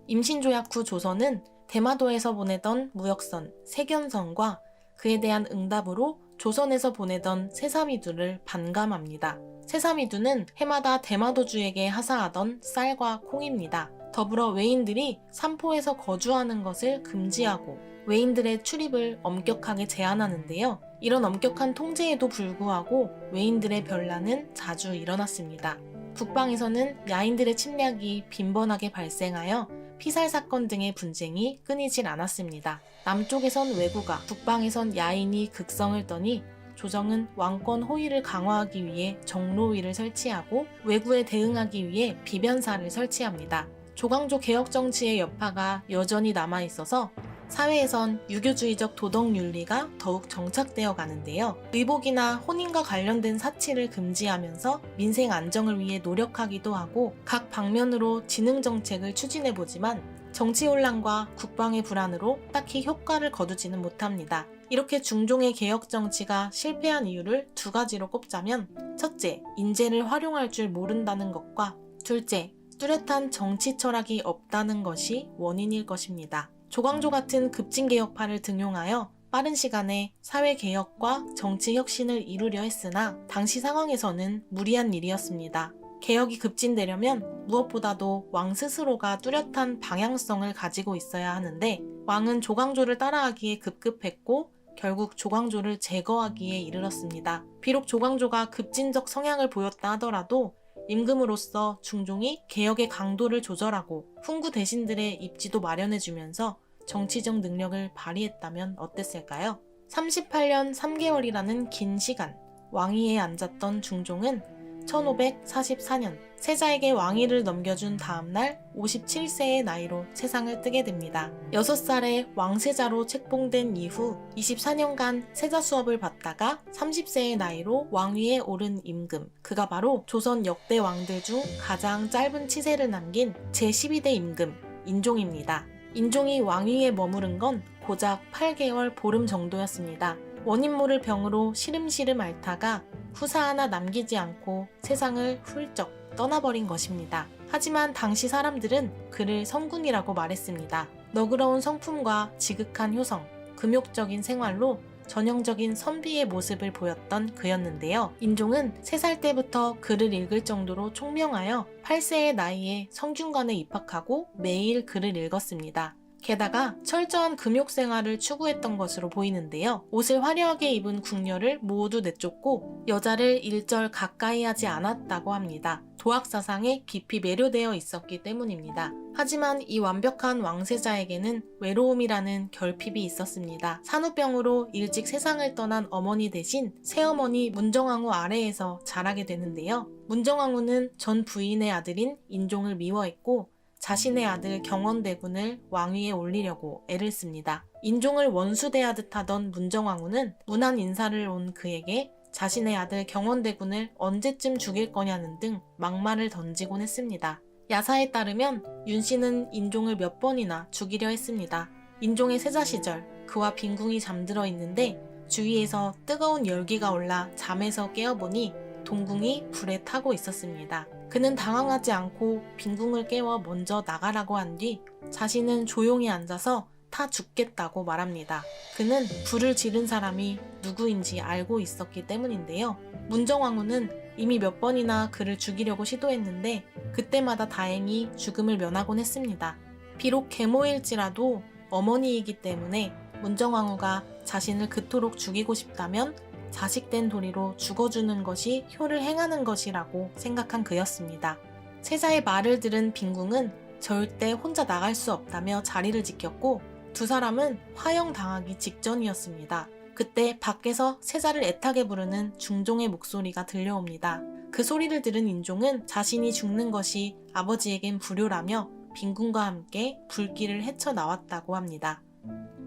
임신조약 후 조선은 대마도에서 보내던 무역선 세견선과 그에 대한 응답으로 조선에서 보내던 세사미두를 반감합니다. 세사미두는 해마다 대마도주에게 하사하던 쌀과 콩입니다. 더불어 외인들이 삼포에서 거주하는 것을 금지하고 외인들의 출입을 엄격하게 제한하는데요. 이런 엄격한 통제에도 불구하고 외인들의 변란은 자주 일어났습니다. 북방에서는 야인들의 침략이 빈번하게 발생하여 피살 사건 등의 분쟁이 끊이질 않았습니다. 남쪽에선 왜구가, 북방에선 야인이 극성을 떠니 조정은 왕권 호위를 강화하기 위해 정로위를 설치하고 왜구에 대응하기 위해 비변사를 설치합니다. 조광조 개혁 정치의 여파가 여전히 남아있어서 사회에선 유교주의적 도덕윤리가 더욱 정착되어 가는데요. 의복이나 혼인과 관련된 사치를 금지하면서 민생 안정을 위해 노력하기도 하고 각 방면으로 진흥정책을 추진해보지만 정치 혼란과 국방의 불안으로 딱히 효과를 거두지는 못합니다. 이렇게 중종의 개혁 정치가 실패한 이유를 두 가지로 꼽자면 첫째, 인재를 활용할 줄 모른다는 것과 둘째, 뚜렷한 정치 철학이 없다는 것이 원인일 것입니다. 조광조 같은 급진개혁파를 등용하여 빠른 시간에 사회개혁과 정치혁신을 이루려 했으나 당시 상황에서는 무리한 일이었습니다. 개혁이 급진되려면 무엇보다도 왕 스스로가 뚜렷한 방향성을 가지고 있어야 하는데 왕은 조광조를 따라하기에 급급했고 결국 조광조를 제거하기에 이르렀습니다. 비록 조광조가 급진적 성향을 보였다 하더라도 임금으로서 중종이 개혁의 강도를 조절하고 훈구 대신들의 입지도 마련해주면서 정치적 능력을 발휘했다면 어땠을까요? 38년 3개월이라는 긴 시간 왕위에 앉았던 중종은 1544년 세자에게 왕위를 넘겨준 다음날 57세의 나이로 세상을 뜨게 됩니다. 6살에 왕세자로 책봉된 이후 24년간 세자 수업을 받다가 30세의 나이로 왕위에 오른 임금. 그가 바로 조선 역대 왕들 중 가장 짧은 치세를 남긴 제12대 임금 인종입니다. 인종이 왕위에 머무른 건 고작 8개월 보름 정도였습니다. 원인 모를 병으로 시름시름 앓다가 후사 하나 남기지 않고 세상을 훌쩍 떠나버린 것입니다. 하지만 당시 사람들은 그를 성군이라고 말했습니다. 너그러운 성품과 지극한 효성, 금욕적인 생활로 전형적인 선비의 모습을 보였던 그였는데요. 인종은 3살 때부터 글을 읽을 정도로 총명하여 8세의 나이에 성균관에 입학하고 매일 글을 읽었습니다. 게다가 철저한 금욕 생활을 추구했던 것으로 보이는데요. 옷을 화려하게 입은 궁녀를 모두 내쫓고 여자를 일절 가까이 하지 않았다고 합니다. 도학사상에 깊이 매료되어 있었기 때문입니다. 하지만 이 완벽한 왕세자에게는 외로움이라는 결핍이 있었습니다. 산후병으로 일찍 세상을 떠난 어머니 대신 새어머니 문정왕후 아래에서 자라게 되는데요. 문정왕후는 전 부인의 아들인 인종을 미워했고 자신의 아들 경원대군을 왕위에 올리려고 애를 씁니다. 인종을 원수대하듯 하던 문정왕후는 문안 인사를 온 그에게 자신의 아들 경원대군을 언제쯤 죽일 거냐는 등 막말을 던지곤 했습니다. 야사에 따르면 윤씨는 인종을 몇 번이나 죽이려 했습니다. 인종의 세자 시절 그와 빈궁이 잠들어 있는데 주위에서 뜨거운 열기가 올라 잠에서 깨어보니 동궁이 불에 타고 있었습니다. 그는 당황하지 않고 빈궁을 깨워 먼저 나가라고 한 뒤 자신은 조용히 앉아서 타 죽겠다고 말합니다. 그는 불을 지른 사람이 누구인지 알고 있었기 때문인데요. 문정왕후는 이미 몇 번이나 그를 죽이려고 시도했는데 그때마다 다행히 죽음을 면하곤 했습니다. 비록 계모일지라도 어머니이기 때문에 문정왕후가 자신을 그토록 죽이고 싶다면 자식된 도리로 죽어주는 것이 효를 행하는 것이라고 생각한 그였습니다. 세자의 말을 들은 빈궁은 절대 혼자 나갈 수 없다며 자리를 지켰고 두 사람은 화형당하기 직전이었습니다. 그때 밖에서 세자를 애타게 부르는 중종의 목소리가 들려옵니다. 그 소리를 들은 인종은 자신이 죽는 것이 아버지에겐 불효라며 빈궁과 함께 불길을 헤쳐나왔다고 합니다.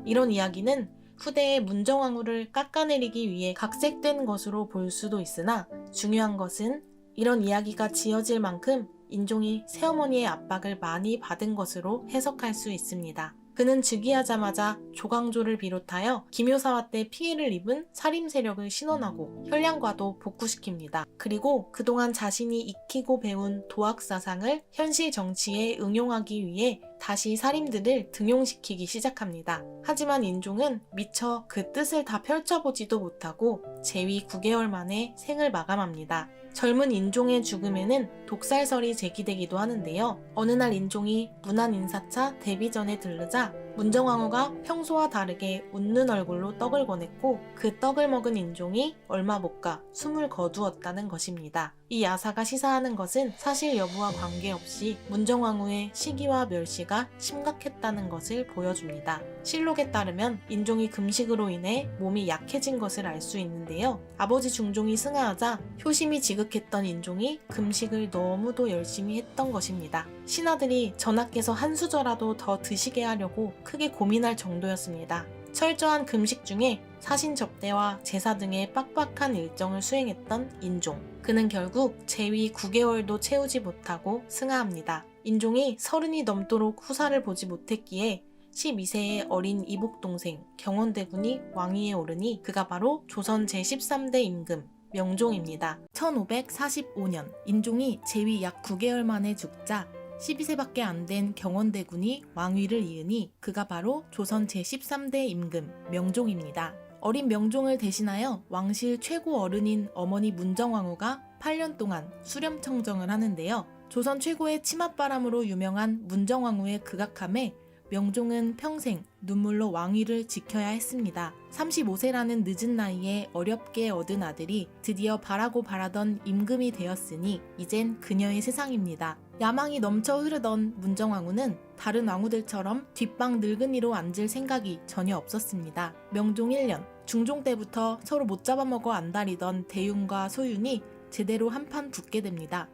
이런 이야기는 후대에 문정왕후를 깎아내리기 위해 각색된 것으로 볼 수도 있으나 중요한 것은 이런 이야기가 지어질 만큼 인종이 새어머니의 압박을 많이 받은 것으로 해석할 수 있습니다. 그는 즉위하자마자 조광조를 비롯하여 김효사화 때 피해를 입은 살림 세력을 신원하고 현량과도 복구시킵니다. 그리고 그동안 자신이 익히고 배운 도학사상을 현실 정치에 응용하기 위해 다시 살인들을 등용시키기 시작합니다. 하지만 인종은 미처 그 뜻을 다 펼쳐보지도 못하고 재위 9개월 만에 생을 마감합니다. 젊은 인종의 죽음에는 독살설이 제기되기도 하는데요. 어느 날 인종이 문안인사차 데뷔전에 들르자 문정왕후가 평소와 다르게 웃는 얼굴로 떡을 권했고 그 떡을 먹은 인종이 얼마 못 가 숨을 거두었다는 것입니다. 이 야사가 시사하는 것은 사실 여부와 관계없이 문정왕후의 시기와 멸시가 심각했다는 것을 보여줍니다. 실록에 따르면 인종이 금식으로 인해 몸이 약해진 것을 알 수 있는데요. 아버지 중종이 승하하자 효심이 지극했던 인종이 금식을 너무도 열심히 했던 것입니다. 신하들이 전하께서 한 수저라도 더 드시게 하려고 크게 고민할 정도였습니다. 철저한 금식 중에 사신 접대와 제사 등의 빡빡한 일정을 수행했던 인종. 그는 결국 재위 9개월도 채우지 못하고 승하합니다. 인종이 30이 넘도록 후사를 보지 못했기에 12세의 어린 이복동생 경원대군이 왕위에 오르니 그가 바로 조선 제13대 임금 명종입니다. 1545년 인종이 재위 약 9개월 만에 죽자 12세밖에 안 된 경원대군이 왕위를 이으니 그가 바로 조선 제13대 임금 명종입니다. 어린 명종을 대신하여 왕실 최고 어른인 어머니 문정왕후가 8년 동안 수렴청정을 하는데요. 조선 최고의 치맛바람으로 유명한 문정왕후의 극악함에 명종은 평생 눈물로 왕위를 지켜야 했습니다. 35세라는 늦은 나이에 어렵게 얻은 아들이 드디어 바라고 바라던 임금이 되었으니 이젠 그녀의 세상입니다. 야망이 넘쳐 흐르던 문정왕후는 다른 왕후들처럼 뒷방 늙은이로 앉을 생각이 전혀 없었습니다. 명종 1년, 중종 때부터 서로 못 잡아먹어 안달이던 대윤과 소윤이 제대로 한판 붙게 됩니다.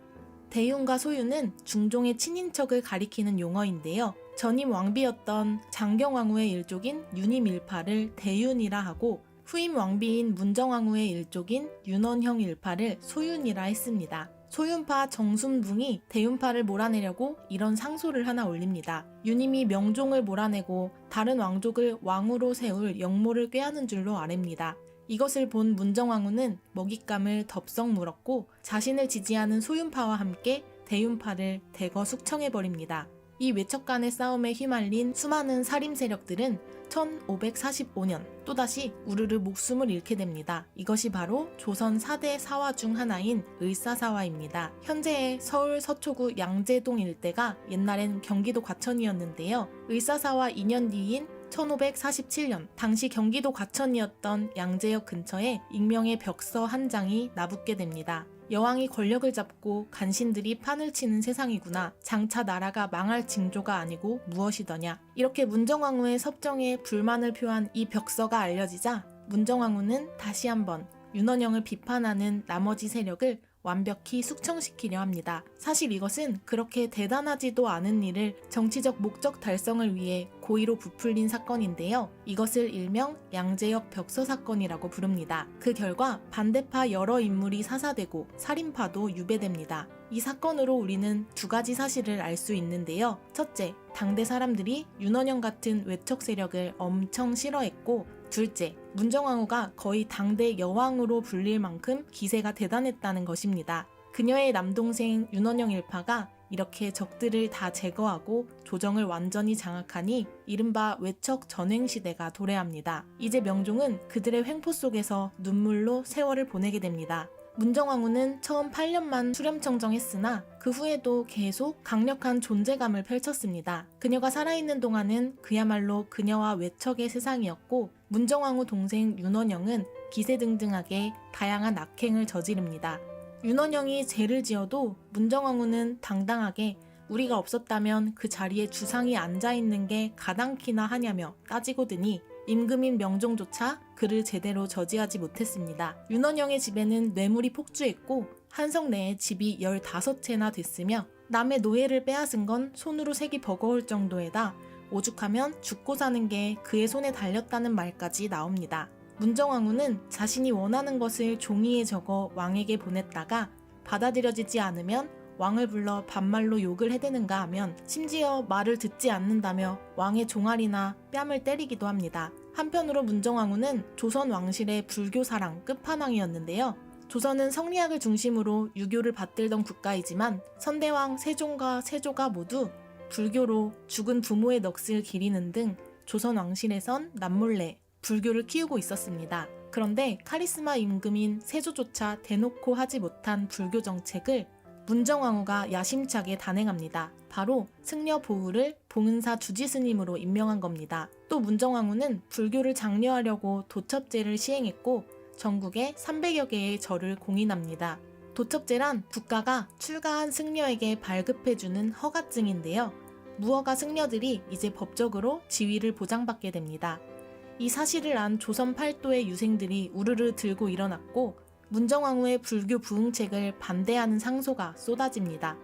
대윤과 소윤은 중종의 친인척을 가리키는 용어인데요. 전임 왕비였던 장경왕후의 일족인 윤임일파를 대윤이라 하고 후임 왕비인 문정왕후의 일족인 윤원형 일파를 소윤이라 했습니다. 소윤파 정순붕이 대윤파를 몰아내려고 이런 상소를 하나 올립니다. 윤임이 명종을 몰아내고 다른 왕족을 왕으로 세울 역모를 꾀하는 줄로 아랩니다. 이것을 본 문정왕후는 먹잇감을 덥석 물었고 자신을 지지하는 소윤파와 함께 대윤파를 대거 숙청해버립니다. 이 외척 간의 싸움에 휘말린 수많은 살림 세력들은 1545년 또다시 우르르 목숨을 잃게 됩니다. 이것이 바로 조선 4대 사화 중 하나인 을사사화입니다. 현재의 서울 서초구 양재동 일대가 옛날엔 경기도 과천이었는데요. 을사사화 2년 뒤인 1547년 당시 경기도 과천이었던 양재역 근처에 익명의 벽서 한 장이 나붙게 됩니다. 여왕이 권력을 잡고 간신들이 판을 치는 세상이구나. 장차 나라가 망할 징조가 아니고 무엇이더냐. 이렇게 문정왕후의 섭정에 불만을 표한 이 벽서가 알려지자 문정왕후는 다시 한번 윤원영을 비판하는 나머지 세력을 완벽히 숙청시키려 합니다. 사실 이것은 그렇게 대단하지도 않은 일을 정치적 목적 달성을 위해 고의로 부풀린 사건인데요. 이것을 일명 양재역 벽서 사건이라고 부릅니다. 그 결과 반대파 여러 인물이 사사되고 살인파도 유배됩니다. 이 사건으로 우리는 두 가지 사실을 알 수 있는데요. 첫째, 당대 사람들이 윤원영 같은 외척 세력을 엄청 싫어했고, 둘째, 문정왕후가 거의 당대 여왕으로 불릴 만큼 기세가 대단했다는 것입니다. 그녀의 남동생 윤원영 일파가 이렇게 적들을 다 제거하고 조정을 완전히 장악하니 이른바 외척 전횡시대가 도래합니다. 이제 명종은 그들의 횡포 속에서 눈물로 세월을 보내게 됩니다. 문정왕후는 처음 8년만 수렴청정했으나 그 후에도 계속 강력한 존재감을 펼쳤습니다. 그녀가 살아있는 동안은 그야말로 그녀와 외척의 세상이었고 문정왕후 동생 윤원영은 기세등등하게 다양한 악행을 저지릅니다. 윤원영이 죄를 지어도 문정왕후는 당당하게 우리가 없었다면 그 자리에 주상이 앉아있는 게 가당키나 하냐며 따지고 드니 임금인 명종조차 그를 제대로 저지하지 못했습니다. 윤원영의 집에는 뇌물이 폭주했고 한성 내에 집이 15채나 됐으며 남의 노예를 빼앗은 건 손으로 세기 버거울 정도에다 오죽하면 죽고 사는 게 그의 손에 달렸다는 말까지 나옵니다. 문정왕후는 자신이 원하는 것을 종이에 적어 왕에게 보냈다가 받아들여지지 않으면 왕을 불러 반말로 욕을 해대는가 하면 심지어 말을 듣지 않는다며 왕의 종아리나 뺨을 때리기도 합니다. 한편으로 문정왕후는 조선 왕실의 불교 사랑 끝판왕이었는데요. 조선은 성리학을 중심으로 유교를 받들던 국가이지만 선대왕 세종과 세조가 모두 불교로 죽은 부모의 넋을 기리는 등 조선 왕실에선 남몰래 불교를 키우고 있었습니다. 그런데 카리스마 임금인 세조조차 대놓고 하지 못한 불교 정책을 문정왕후가 야심차게 단행합니다. 바로 승려 보우를 봉은사 주지스님으로 임명한 겁니다. 또 문정왕후는 불교를 장려하려고 도첩제를 시행했고 전국에 300여 개의 절을 공인합니다. 도첩제란 국가가 출가한 승려에게 발급해주는 허가증인데요. 무허가 승려들이 이제 법적으로 지위를 보장받게 됩니다. 이 사실을 안 조선 팔도의 유생들이 우르르 들고 일어났고 문정왕후의 불교 부흥책을 반대하는 상소가 쏟아집니다.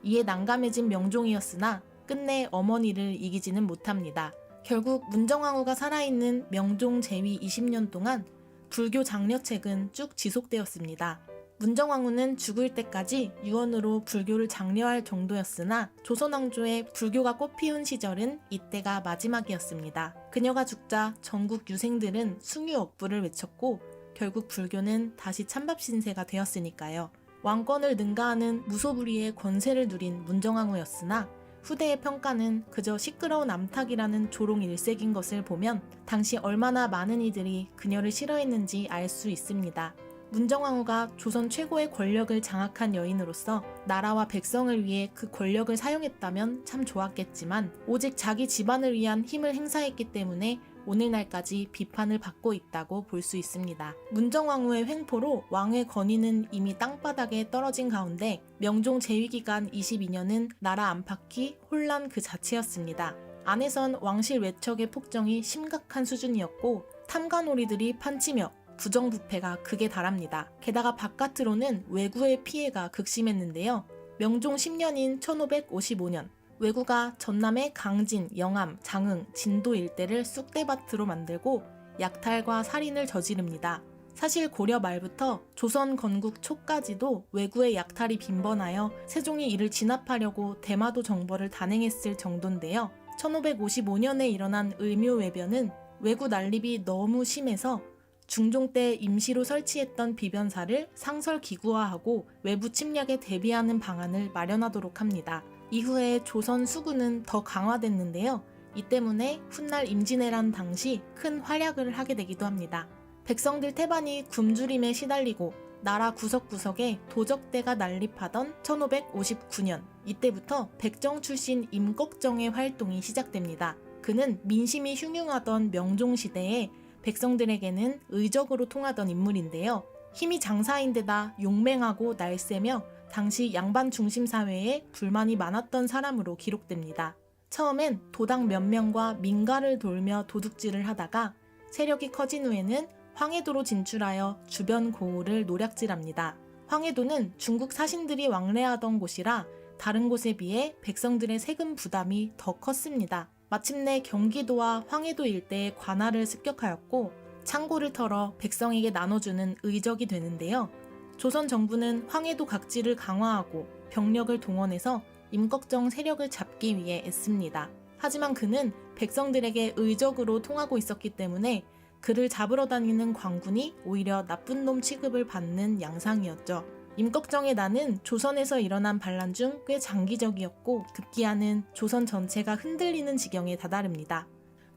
이에 난감해진 명종이었으나 끝내 어머니를 이기지는 못합니다. 결국 문정왕후가 살아있는 명종 제위 20년 동안 불교 장려책은 쭉 지속되었습니다. 문정왕후는 죽을 때까지 유언으로 불교를 장려할 정도였으나 조선왕조의 불교가 꽃피운 시절은 이때가 마지막이었습니다. 그녀가 죽자 전국 유생들은 숭유억부를 외쳤고 결국 불교는 다시 찬밥 신세가 되었으니까요. 왕권을 능가하는 무소불위의 권세를 누린 문정왕후였으나 후대의 평가는 그저 시끄러운 암탉이라는 조롱 일색인 것을 보면 당시 얼마나 많은 이들이 그녀를 싫어했는지 알 수 있습니다. 문정왕후가 조선 최고의 권력을 장악한 여인으로서 나라와 백성을 위해 그 권력을 사용했다면 참 좋았겠지만 오직 자기 집안을 위한 힘을 행사했기 때문에 오늘날까지 비판을 받고 있다고 볼 수 있습니다. 문정왕후의 횡포로 왕의 권위는 이미 땅바닥에 떨어진 가운데 명종 재위기간 22년은 나라 안팎이 혼란 그 자체였습니다. 안에선 왕실 외척의 폭정이 심각한 수준이었고 탐관오리들이 판치며 부정부패가 극에 달합니다. 게다가 바깥으로는 왜구의 피해가 극심했는데요. 명종 10년인 1555년 왜구가 전남의 강진, 영암, 장흥, 진도 일대를 쑥대밭으로 만들고 약탈과 살인을 저지릅니다. 사실 고려 말부터 조선 건국 초까지도 왜구의 약탈이 빈번하여 세종이 이를 진압하려고 대마도 정벌을 단행했을 정도인데요. 1555년에 일어난 을묘외변은 왜구 난립이 너무 심해서 중종 때 임시로 설치했던 비변사를 상설기구화하고 외부 침략에 대비하는 방안을 마련하도록 합니다. 이후에 조선 수군은 더 강화됐는데요. 이 때문에 훗날 임진왜란 당시 큰 활약을 하게 되기도 합니다. 백성들 태반이 굶주림에 시달리고 나라 구석구석에 도적대가 난립하던 1559년 이때부터 백정 출신 임꺽정의 활동이 시작됩니다. 그는 민심이 흉흉하던 명종시대에 백성들에게는 의적으로 통하던 인물인데요. 힘이 장사인데다 용맹하고 날쌔며 당시 양반 중심 사회에 불만이 많았던 사람으로 기록됩니다. 처음엔 도당 몇 명과 민가를 돌며 도둑질을 하다가 세력이 커진 후에는 황해도로 진출하여 주변 고을을 노략질합니다. 황해도는 중국 사신들이 왕래하던 곳이라 다른 곳에 비해 백성들의 세금 부담이 더 컸습니다. 마침내 경기도와 황해도 일대에 관할을 습격하였고 창고를 털어 백성에게 나눠주는 의적이 되는데요. 조선 정부는 황해도 각지를 강화하고 병력을 동원해서 임꺽정 세력을 잡기 위해 애씁니다. 하지만 그는 백성들에게 의적으로 통하고 있었기 때문에 그를 잡으러 다니는 광군이 오히려 나쁜 놈 취급을 받는 양상이었죠. 임꺽정의 난은 조선에서 일어난 반란 중 꽤 장기적이었고 급기야는 조선 전체가 흔들리는 지경에 다다릅니다.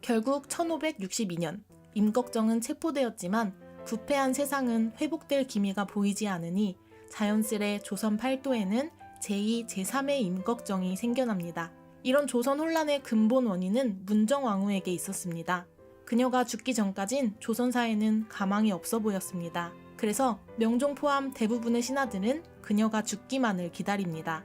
결국 1562년 임꺽정은 체포되었지만 부패한 세상은 회복될 기미가 보이지 않으니 자연스레 조선 팔도에는 제2, 제3의 임꺽정이 생겨납니다. 이런 조선 혼란의 근본 원인은 문정왕후에게 있었습니다. 그녀가 죽기 전까진 조선사에는 가망이 없어 보였습니다. 그래서 명종 포함 대부분의 신하들은 그녀가 죽기만을 기다립니다.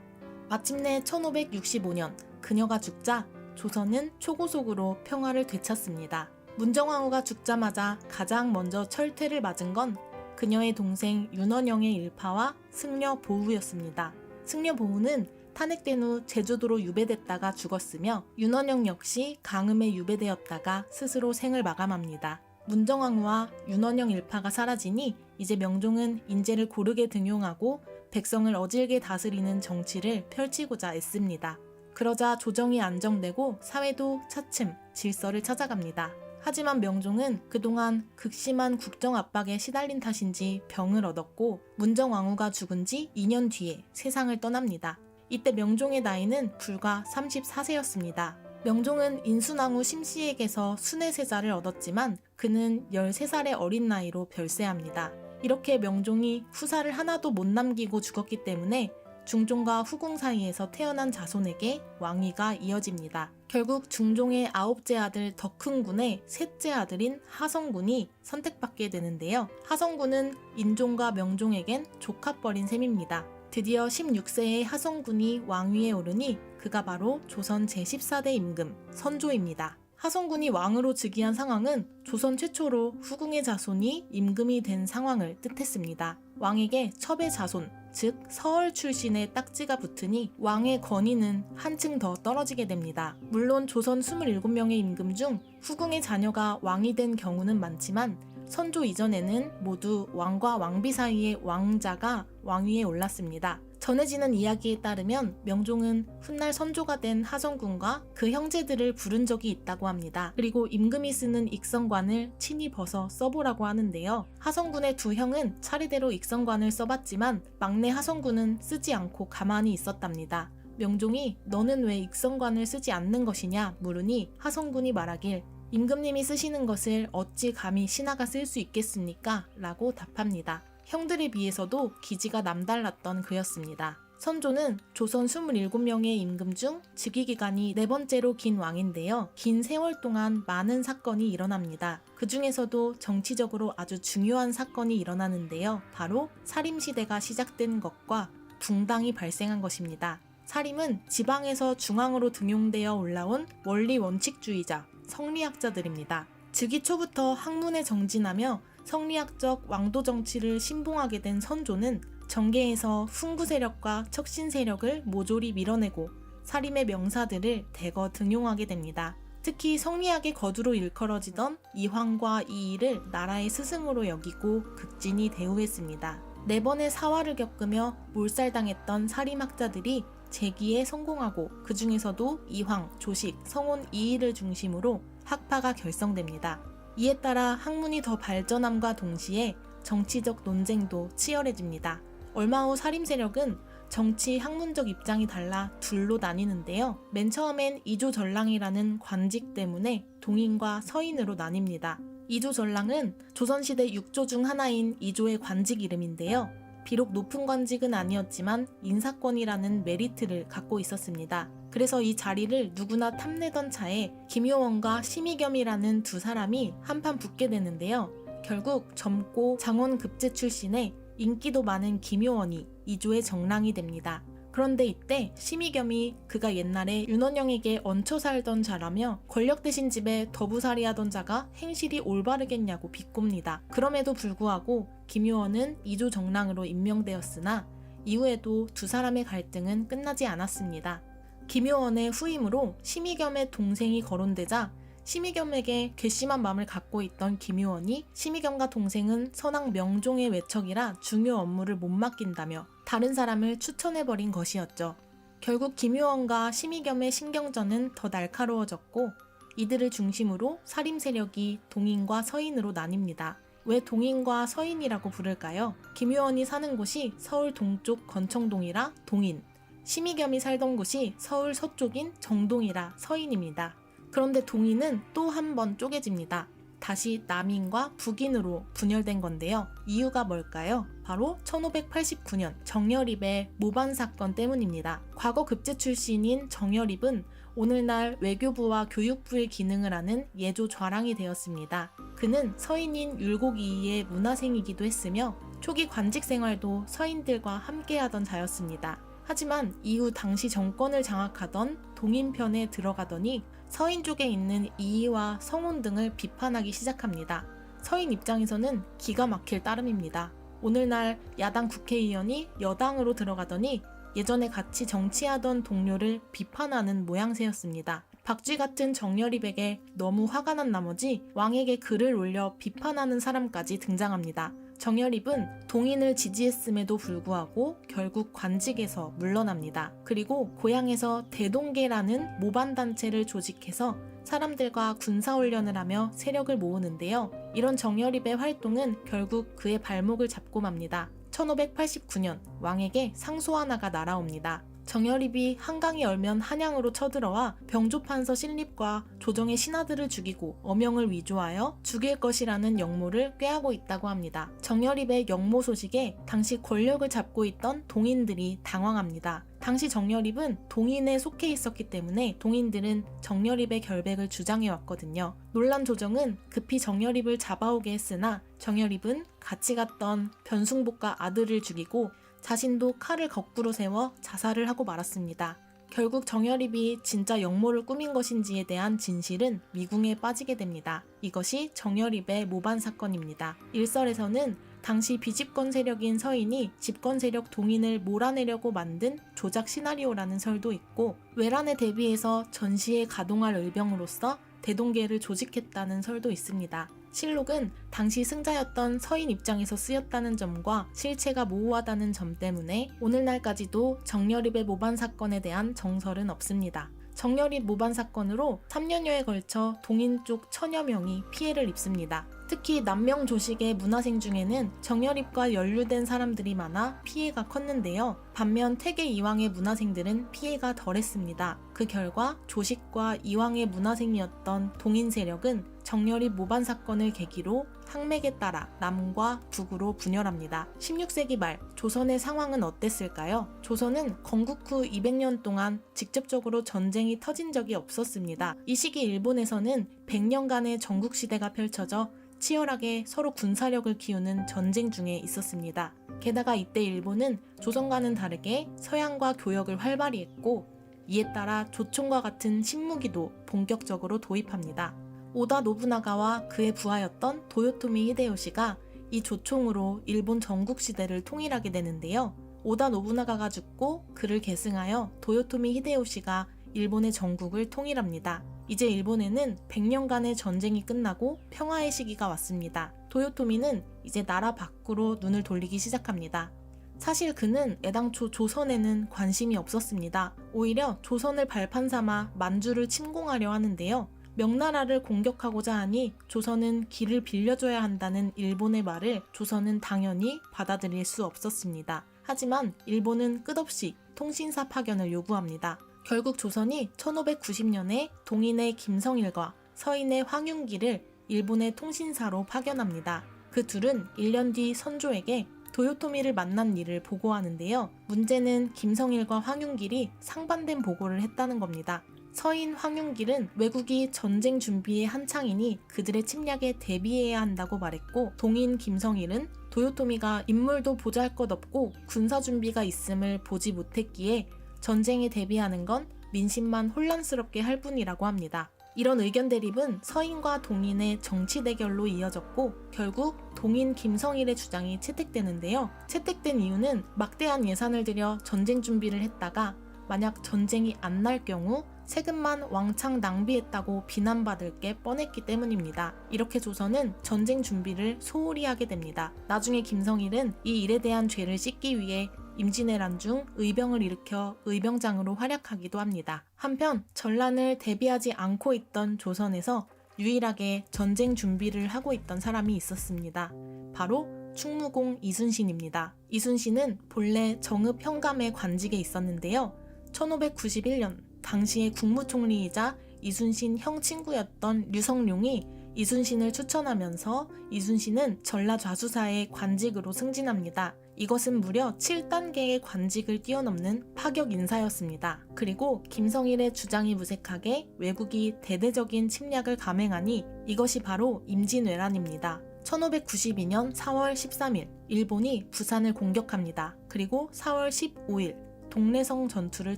마침내 1565년 그녀가 죽자 조선은 초고속으로 평화를 되찾습니다. 문정왕후가 죽자마자 가장 먼저 철퇴를 맞은 건 그녀의 동생 윤원영의 일파와 승려 보우였습니다. 승려 보우는 탄핵된 후 제주도로 유배됐다가 죽었으며 윤원영 역시 강음에 유배되었다가 스스로 생을 마감합니다. 문정왕후와 윤원영 일파가 사라지니 이제 명종은 인재를 고르게 등용하고 백성을 어질게 다스리는 정치를 펼치고자 애씁니다. 그러자 조정이 안정되고 사회도 차츰 질서를 찾아갑니다. 하지만 명종은 그동안 극심한 국정 압박에 시달린 탓인지 병을 얻었고 문정왕후가 죽은 지 2년 뒤에 세상을 떠납니다. 이때 명종의 나이는 불과 34세였습니다. 명종은 인순왕후 심씨에게서 순회세자를 얻었지만 그는 13살의 어린 나이로 별세합니다. 이렇게 명종이 후사를 하나도 못 남기고 죽었기 때문에 중종과 후궁 사이에서 태어난 자손에게 왕위가 이어집니다. 결국 중종의 9째 아들 덕흥군의 셋째 아들인 하성군이 선택받게 되는데요. 하성군은 인종과 명종에겐 조카뻘인 셈입니다. 드디어 16세의 하성군이 왕위에 오르니 그가 바로 조선 제14대 임금 선조입니다. 하성군이 왕으로 즉위한 상황은 조선 최초로 후궁의 자손이 임금이 된 상황을 뜻했습니다. 왕에게 첩의 자손, 즉 서얼 출신의 딱지가 붙으니 왕의 권위는 한층 더 떨어지게 됩니다. 물론 조선 27명의 임금 중 후궁의 자녀가 왕이 된 경우는 많지만 선조 이전에는 모두 왕과 왕비 사이의 왕자가 왕위에 올랐습니다. 전해지는 이야기에 따르면 명종은 훗날 선조가 된 하성군과 그 형제들을 부른 적이 있다고 합니다. 그리고 임금이 쓰는 익성관을 친히 벗어 써보라고 하는데요. 하성군의 두 형은 차례대로 익성관을 써봤지만 막내 하성군은 쓰지 않고 가만히 있었답니다. 명종이 너는 왜 익성관을 쓰지 않는 것이냐 물으니 하성군이 말하길 임금님이 쓰시는 것을 어찌 감히 신하가 쓸 수 있겠습니까? 라고 답합니다. 형들에 비해서도 기지가 남달랐던 그였습니다. 선조는 조선 27명의 임금 중 즉위기간이 4번째로 긴 왕인데요. 긴 세월 동안 많은 사건이 일어납니다. 그 중에서도 정치적으로 아주 중요한 사건이 일어나는데요. 바로 사림시대가 시작된 것과 붕당이 발생한 것입니다. 사림은 지방에서 중앙으로 등용되어 올라온 원리 원칙주의자, 성리학자들입니다. 즉위 초부터 학문에 정진하며 성리학적 왕도 정치를 신봉하게 된 선조는 정계에서 훈구 세력과 척신 세력을 모조리 밀어내고 사림의 명사들을 대거 등용하게 됩니다. 특히 성리학의 거두로 일컬어지던 이황과 이의를 나라의 스승으로 여기고 극진히 대우했습니다. 4번의 사화를 겪으며 몰살당했던 사림학자들이 재기에 성공하고 그 중에서도 이황, 조식, 성혼, 이의를 중심으로 학파가 결성됩니다. 이에 따라 학문이 더 발전함과 동시에 정치적 논쟁도 치열해집니다. 얼마 후 사림 세력은 정치 학문적 입장이 달라 둘로 나뉘는데요. 맨 처음엔 이조전랑이라는 관직 때문에 동인과 서인으로 나뉩니다. 이조전랑은 조선시대 6조 중 하나인 이조의 관직 이름인데요. 비록 높은 관직은 아니었지만 인사권이라는 메리트를 갖고 있었습니다. 그래서 이 자리를 누구나 탐내던 차에 김효원과 심의겸이라는 두 사람이 한판 붙게 되는데요. 결국 젊고 장원급제 출신의 인기도 많은 김효원이 이조의 정랑이 됩니다. 그런데 이때 심의겸이 그가 옛날에 윤원영에게 얹혀 살던 자라며 권력 대신 집에 더부살이 하던 자가 행실이 올바르겠냐고 비꼽니다. 그럼에도 불구하고 김효원은 이조 정랑으로 임명되었으나 이후에도 두 사람의 갈등은 끝나지 않았습니다. 김효원의 후임으로 심의겸의 동생이 거론되자 심의겸에게 괘씸한 마음을 갖고 있던 김효원이 심의겸과 동생은 선왕 명종의 외척이라 중요 업무를 못 맡긴다며 다른 사람을 추천해버린 것이었죠. 결국 김효원과 심의겸의 신경전은 더 날카로워졌고 이들을 중심으로 사림 세력이 동인과 서인으로 나뉩니다. 왜 동인과 서인이라고 부를까요? 김효원이 사는 곳이 서울 동쪽 건청동이라 동인, 심의겸이 살던 곳이 서울 서쪽인 정동이라 서인입니다. 그런데 동인은 또 한 번 쪼개집니다. 다시 남인과 북인으로 분열된 건데요. 이유가 뭘까요? 바로 1589년 정여립의 모반 사건 때문입니다. 과거 급제 출신인 정여립은 오늘날 외교부와 교육부의 기능을 하는 예조 좌랑이 되었습니다. 그는 서인인 율곡이이의 문화생이기도 했으며 초기 관직 생활도 서인들과 함께하던 자였습니다. 하지만 이후 당시 정권을 장악하던 동인편에 들어가더니 서인 쪽에 있는 이이와 성혼 등을 비판하기 시작합니다. 서인 입장에서는 기가 막힐 따름입니다. 오늘날 야당 국회의원이 여당으로 들어가더니 예전에 같이 정치하던 동료를 비판하는 모양새였습니다. 박쥐 같은 정여립에게 너무 화가 난 나머지 왕에게 글을 올려 비판하는 사람까지 등장합니다. 정여립은 동인을 지지했음에도 불구하고 결국 관직에서 물러납니다. 그리고 고향에서 대동계라는 모반단체를 조직해서 사람들과 군사훈련을 하며 세력을 모으는데요. 이런 정여립의 활동은 결국 그의 발목을 잡고 맙니다. 1589년 왕에게 상소 하나가 날아옵니다. 정여립이 한강이 얼면 한양으로 쳐들어와 병조판서 신립과 조정의 신하들을 죽이고 어명을 위조하여 죽일 것이라는 역모를 꾀하고 있다고 합니다. 정여립의 역모 소식에 당시 권력을 잡고 있던 동인들이 당황합니다. 당시 정여립은 동인에 속해 있었기 때문에 동인들은 정여립의 결백을 주장해왔거든요. 놀란 조정은 급히 정여립을 잡아오게 했으나 정여립은 같이 갔던 변숭복과 아들을 죽이고 자신도 칼을 거꾸로 세워 자살을 하고 말았습니다. 결국 정여립이 진짜 역모를 꾸민 것인지에 대한 진실은 미궁에 빠지게 됩니다. 이것이 정여립의 모반 사건입니다. 일설에서는 당시 비집권 세력인 서인이 집권 세력 동인을 몰아내려고 만든 조작 시나리오라는 설도 있고, 외란에 대비해서 전시에 가동할 의병으로서 대동계를 조직했다는 설도 있습니다. 실록은 당시 승자였던 서인 입장에서 쓰였다는 점과 실체가 모호하다는 점 때문에 오늘날까지도 정여립의 모반 사건에 대한 정설은 없습니다. 정여립 모반 사건으로 3년여에 걸쳐 동인 쪽 1000여 명이 피해를 입습니다. 특히 남명 조식의 문화생 중에는 정여립과 연루된 사람들이 많아 피해가 컸는데요. 반면 태계 이왕의 문화생들은 피해가 덜했습니다. 그 결과 조식과 이왕의 문화생이었던 동인 세력은 정여립 모반 사건을 계기로 상맥에 따라 남과 북으로 분열합니다. 16세기 말 조선의 상황은 어땠을까요? 조선은 건국 후 200년 동안 직접적으로 전쟁이 터진 적이 없었습니다. 이 시기 일본에서는 100년간의 전국시대가 펼쳐져 치열하게 서로 군사력을 키우는 전쟁 중에 있었습니다. 게다가 이때 일본은 조선과는 다르게 서양과 교역을 활발히 했고, 이에 따라 조총과 같은 신무기도 본격적으로 도입합니다. 오다 노부나가와 그의 부하였던 도요토미 히데요시가 이 조총으로 일본 전국시대를 통일하게 되는데요. 오다 노부나가가 죽고 그를 계승하여 도요토미 히데요시가 일본의 전국을 통일합니다. 이제 일본에는 100년간의 전쟁이 끝나고 평화의 시기가 왔습니다. 도요토미는 이제 나라 밖으로 눈을 돌리기 시작합니다. 사실 그는 애당초 조선에는 관심이 없었습니다. 오히려 조선을 발판 삼아 만주를 침공하려 하는데요. 명나라를 공격하고자 하니 조선은 길을 빌려줘야 한다는 일본의 말을 조선은 당연히 받아들일 수 없었습니다. 하지만 일본은 끝없이 통신사 파견을 요구합니다. 결국 조선이 1590년에 동인의 김성일과 서인의 황윤기를 일본의 통신사로 파견합니다. 그 둘은 1년 뒤 선조에게 도요토미를 만난 일을 보고하는데요. 문제는 김성일과 황윤길이 상반된 보고를 했다는 겁니다. 서인 황윤길은 외국이 전쟁 준비에 한창이니 그들의 침략에 대비해야 한다고 말했고, 동인 김성일은 도요토미가 인물도 보잘것없고 군사 준비가 있음을 보지 못했기에 전쟁에 대비하는 건 민심만 혼란스럽게 할 뿐이라고 합니다. 이런 의견 대립은 서인과 동인의 정치 대결로 이어졌고, 결국 동인 김성일의 주장이 채택되는데요. 채택된 이유는 막대한 예산을 들여 전쟁 준비를 했다가 만약 전쟁이 안 날 경우 세금만 왕창 낭비했다고 비난받을 게 뻔했기 때문입니다. 이렇게 조선은 전쟁 준비를 소홀히 하게 됩니다. 나중에 김성일은 이 일에 대한 죄를 씻기 위해 임진왜란 중 의병을 일으켜 의병장으로 활약하기도 합니다. 한편 전란을 대비하지 않고 있던 조선에서 유일하게 전쟁 준비를 하고 있던 사람이 있었습니다. 바로 충무공 이순신입니다. 이순신은 본래 정읍 현감의 관직에 있었는데요. 1591년 당시의 국무총리이자 이순신 형 친구였던 류성룡이 이순신을 추천하면서 이순신은 전라좌수사의 관직으로 승진합니다. 이것은 무려 7단계의 관직을 뛰어넘는 파격 인사였습니다. 그리고 김성일의 주장이 무색하게 왜국이 대대적인 침략을 감행하니 이것이 바로 임진왜란입니다. 1592년 4월 13일 일본이 부산을 공격합니다. 그리고 4월 15일 동래성 전투를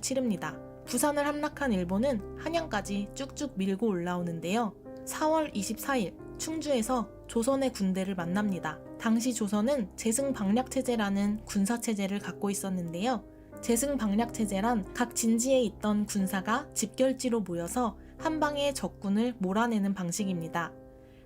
치릅니다. 부산을 함락한 일본은 한양까지 쭉쭉 밀고 올라오는데요. 4월 24일 충주에서 조선의 군대를 만납니다. 당시 조선은 제승방략체제라는 군사체제를 갖고 있었는데요. 제승방략체제란 각 진지에 있던 군사가 집결지로 모여서 한 방에 적군을 몰아내는 방식입니다.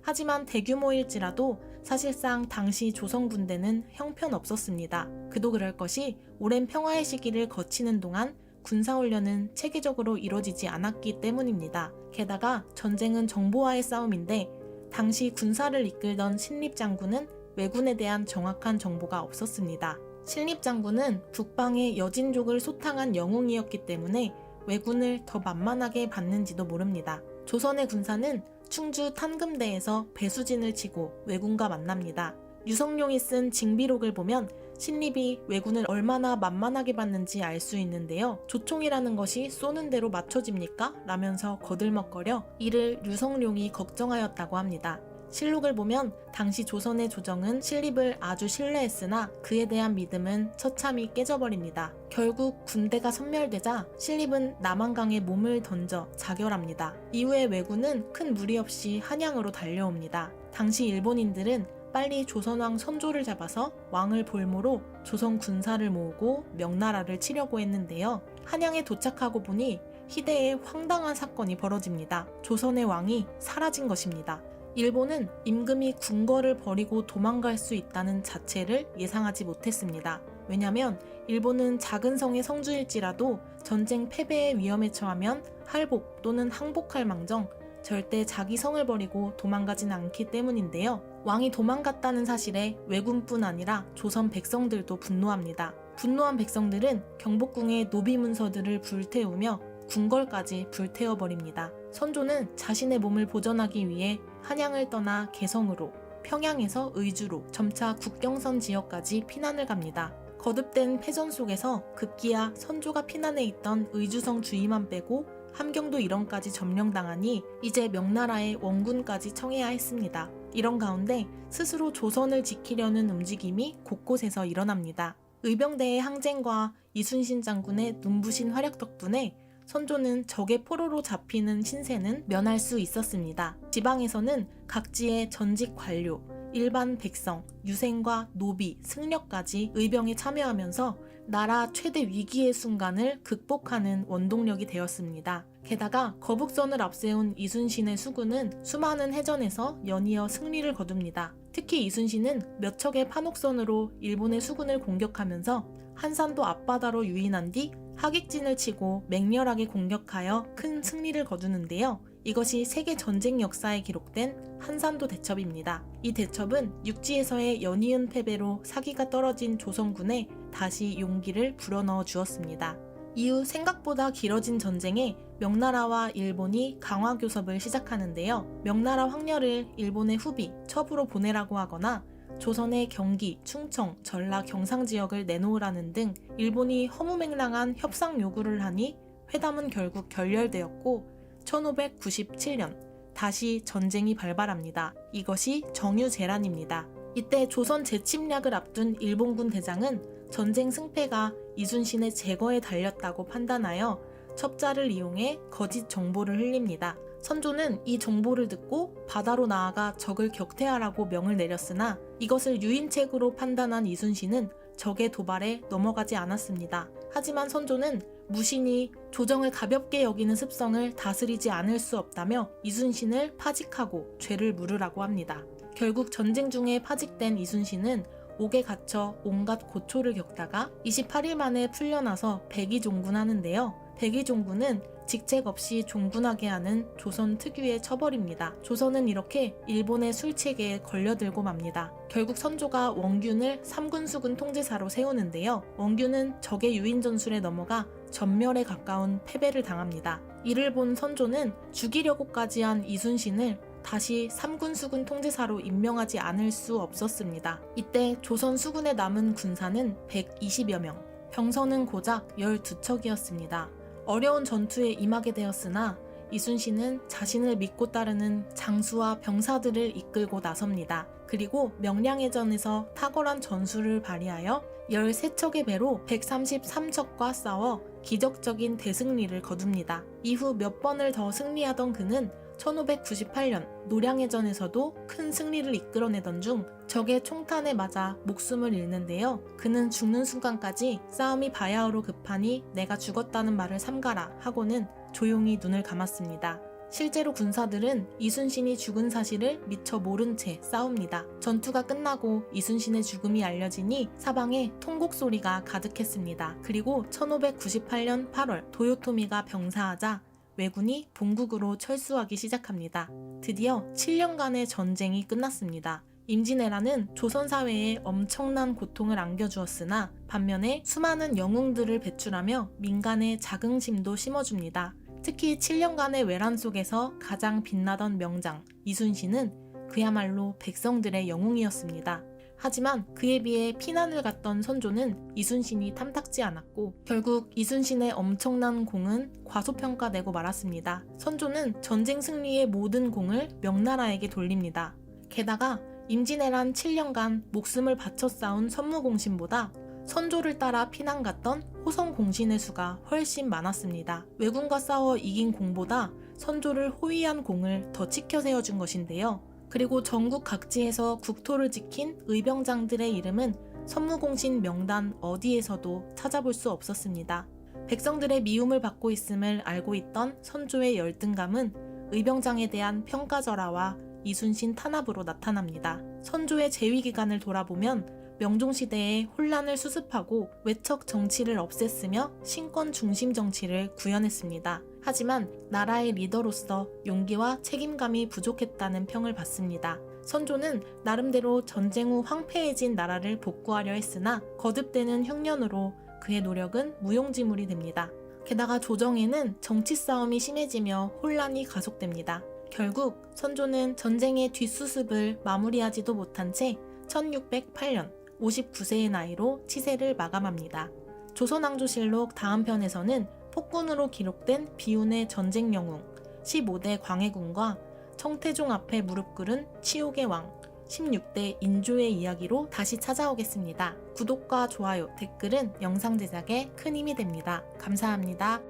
하지만 대규모일지라도 사실상 당시 조선 군대는 형편없었습니다. 그도 그럴 것이 오랜 평화의 시기를 거치는 동안 군사훈련은 체계적으로 이루어지지 않았기 때문입니다. 게다가 전쟁은 정보와의 싸움인데 당시 군사를 이끌던 신립장군은 왜군에 대한 정확한 정보가 없었습니다. 신립장군은 북방의 여진족을 소탕한 영웅이었기 때문에 왜군을 더 만만하게 봤는지도 모릅니다. 조선의 군사는 충주 탄금대에서 배수진을 치고 왜군과 만납니다. 류성룡이 쓴 징비록을 보면 신립이 왜군을 얼마나 만만하게 봤는지 알 수 있는데요. 조총이라는 것이 쏘는 대로 맞춰집니까? 라면서 거들먹거려 이를 류성룡이 걱정하였다고 합니다. 실록을 보면 당시 조선의 조정은 신립을 아주 신뢰했으나 그에 대한 믿음은 처참히 깨져버립니다. 결국 군대가 섬멸되자 신립은 남한강에 몸을 던져 자결합니다. 이후에 왜군은 큰 무리 없이 한양으로 달려옵니다. 당시 일본인들은 빨리 조선왕 선조를 잡아서 왕을 볼모로 조선 군사를 모으고 명나라를 치려고 했는데요. 한양에 도착하고 보니 희대에 황당한 사건이 벌어집니다. 조선의 왕이 사라진 것입니다. 일본은 임금이 궁궐을 버리고 도망갈 수 있다는 자체를 예상하지 못했습니다. 왜냐면 일본은 작은 성의 성주일지라도 전쟁 패배의 위험에 처하면 할복 또는 항복할 망정 절대 자기 성을 버리고 도망가진 않기 때문인데요. 왕이 도망갔다는 사실에 왜군뿐 아니라 조선 백성들도 분노합니다. 분노한 백성들은 경복궁의 노비 문서들을 불태우며 궁궐까지 불태워버립니다. 선조는 자신의 몸을 보전하기 위해 한양을 떠나 개성으로, 평양에서 의주로, 점차 국경선 지역까지 피난을 갑니다. 거듭된 패전 속에서 급기야 선조가 피난해 있던 의주성 주위만 빼고 함경도 일원까지 점령당하니 이제 명나라의 원군까지 청해야 했습니다. 이런 가운데 스스로 조선을 지키려는 움직임이 곳곳에서 일어납니다. 의병대의 항쟁과 이순신 장군의 눈부신 활약 덕분에 선조는 적의 포로로 잡히는 신세는 면할 수 있었습니다. 지방에서는 각지의 전직 관료, 일반 백성, 유생과 노비, 승려까지 의병에 참여하면서 나라 최대 위기의 순간을 극복하는 원동력이 되었습니다. 게다가 거북선을 앞세운 이순신의 수군은 수많은 해전에서 연이어 승리를 거둡니다. 특히 이순신은 몇 척의 판옥선으로 일본의 수군을 공격하면서 한산도 앞바다로 유인한 뒤 하객진을 치고 맹렬하게 공격하여 큰 승리를 거두는데요. 이것이 세계 전쟁 역사에 기록된 한산도 대첩입니다. 이 대첩은 육지에서의 연이은 패배로 사기가 떨어진 조선군에 다시 용기를 불어넣어 주었습니다. 이후 생각보다 길어진 전쟁에 명나라와 일본이 강화교섭을 시작하는데요. 명나라 황녀를 일본의 후비, 첩으로 보내라고 하거나 조선의 경기, 충청, 전라, 경상 지역을 내놓으라는 등 일본이 허무맹랑한 협상 요구를 하니 회담은 결국 결렬되었고 1597년 다시 전쟁이 발발합니다. 이것이 정유재란입니다. 이때 조선 재침략을 앞둔 일본군 대장은 전쟁 승패가 이순신의 제거에 달렸다고 판단하여 첩자를 이용해 거짓 정보를 흘립니다. 선조는 이 정보를 듣고 바다로 나아가 적을 격퇴하라고 명을 내렸으나 이것을 유인책으로 판단한 이순신은 적의 도발에 넘어가지 않았습니다. 하지만 선조는 무신이 조정을 가볍게 여기는 습성을 다스리지 않을 수 없다며 이순신을 파직하고 죄를 물으라고 합니다. 결국 전쟁 중에 파직된 이순신은 옥에 갇혀 온갖 고초를 겪다가 28일 만에 풀려나서 백의종군하는데요. 백의종군은 직책 없이 종군하게 하는 조선 특유의 처벌입니다. 조선은 이렇게 일본의 술책에 걸려들고 맙니다. 결국 선조가 원균을 삼군수군 통제사로 세우는데요. 원균은 적의 유인 전술에 넘어가 전멸에 가까운 패배를 당합니다. 이를 본 선조는 죽이려고까지 한 이순신을 다시 삼군수군 통제사로 임명하지 않을 수 없었습니다. 이때 조선 수군에 남은 군사는 120여 명, 병선은 고작 12척이었습니다. 어려운 전투에 임하게 되었으나 이순신은 자신을 믿고 따르는 장수와 병사들을 이끌고 나섭니다. 그리고 명량해전에서 탁월한 전술을 발휘하여 13척의 배로 133척과 싸워 기적적인 대승리를 거둡니다. 이후 몇 번을 더 승리하던 그는 1598년 노량해전에서도 큰 승리를 이끌어내던 중 적의 총탄에 맞아 목숨을 잃는데요. 그는 죽는 순간까지 싸움이 바야흐로 급하니 내가 죽었다는 말을 삼가라 하고는 조용히 눈을 감았습니다. 실제로 군사들은 이순신이 죽은 사실을 미처 모른 채 싸웁니다. 전투가 끝나고 이순신의 죽음이 알려지니 사방에 통곡 소리가 가득했습니다. 그리고 1598년 8월 도요토미가 병사하자 왜군이 본국으로 철수하기 시작합니다. 드디어 7년간의 전쟁이 끝났습니다. 임진왜란은 조선 사회에 엄청난 고통을 안겨주었으나 반면에 수많은 영웅들을 배출하며 민간의 자긍심도 심어줍니다. 특히 7년간의 외란 속에서 가장 빛나던 명장 이순신은 그야말로 백성들의 영웅이었습니다. 하지만 그에 비해 피난을 갔던 선조는 이순신이 탐탁지 않았고 결국 이순신의 엄청난 공은 과소평가되고 말았습니다. 선조는 전쟁 승리의 모든 공을 명나라에게 돌립니다. 게다가 임진왜란 7년간 목숨을 바쳐 싸운 선무공신보다 선조를 따라 피난 갔던 호성공신의 수가 훨씬 많았습니다. 왜군과 싸워 이긴 공보다 선조를 호위한 공을 더 치켜 세워준 것인데요. 그리고 전국 각지에서 국토를 지킨 의병장들의 이름은 선무공신 명단 어디에서도 찾아볼 수 없었습니다. 백성들의 미움을 받고 있음을 알고 있던 선조의 열등감은 의병장에 대한 평가절하와 이순신 탄압으로 나타납니다. 선조의 재위 기간을 돌아보면 명종시대에 혼란을 수습하고 외척 정치를 없앴으며 신권 중심 정치를 구현했습니다. 하지만 나라의 리더로서 용기와 책임감이 부족했다는 평을 받습니다. 선조는 나름대로 전쟁 후 황폐해진 나라를 복구하려 했으나 거듭되는 흉년으로 그의 노력은 무용지물이 됩니다. 게다가 조정에는 정치 싸움이 심해지며 혼란이 가속됩니다. 결국 선조는 전쟁의 뒷수습을 마무리하지도 못한 채 1608년 59세의 나이로 치세를 마감합니다. 조선왕조실록 다음 편에서는 폭군으로 기록된 비운의 전쟁 영웅 15대 광해군과 청태종 앞에 무릎 꿇은 치욕의 왕 16대 인조의 이야기로 다시 찾아오겠습니다. 구독과 좋아요, 댓글은 영상 제작에 큰 힘이 됩니다. 감사합니다.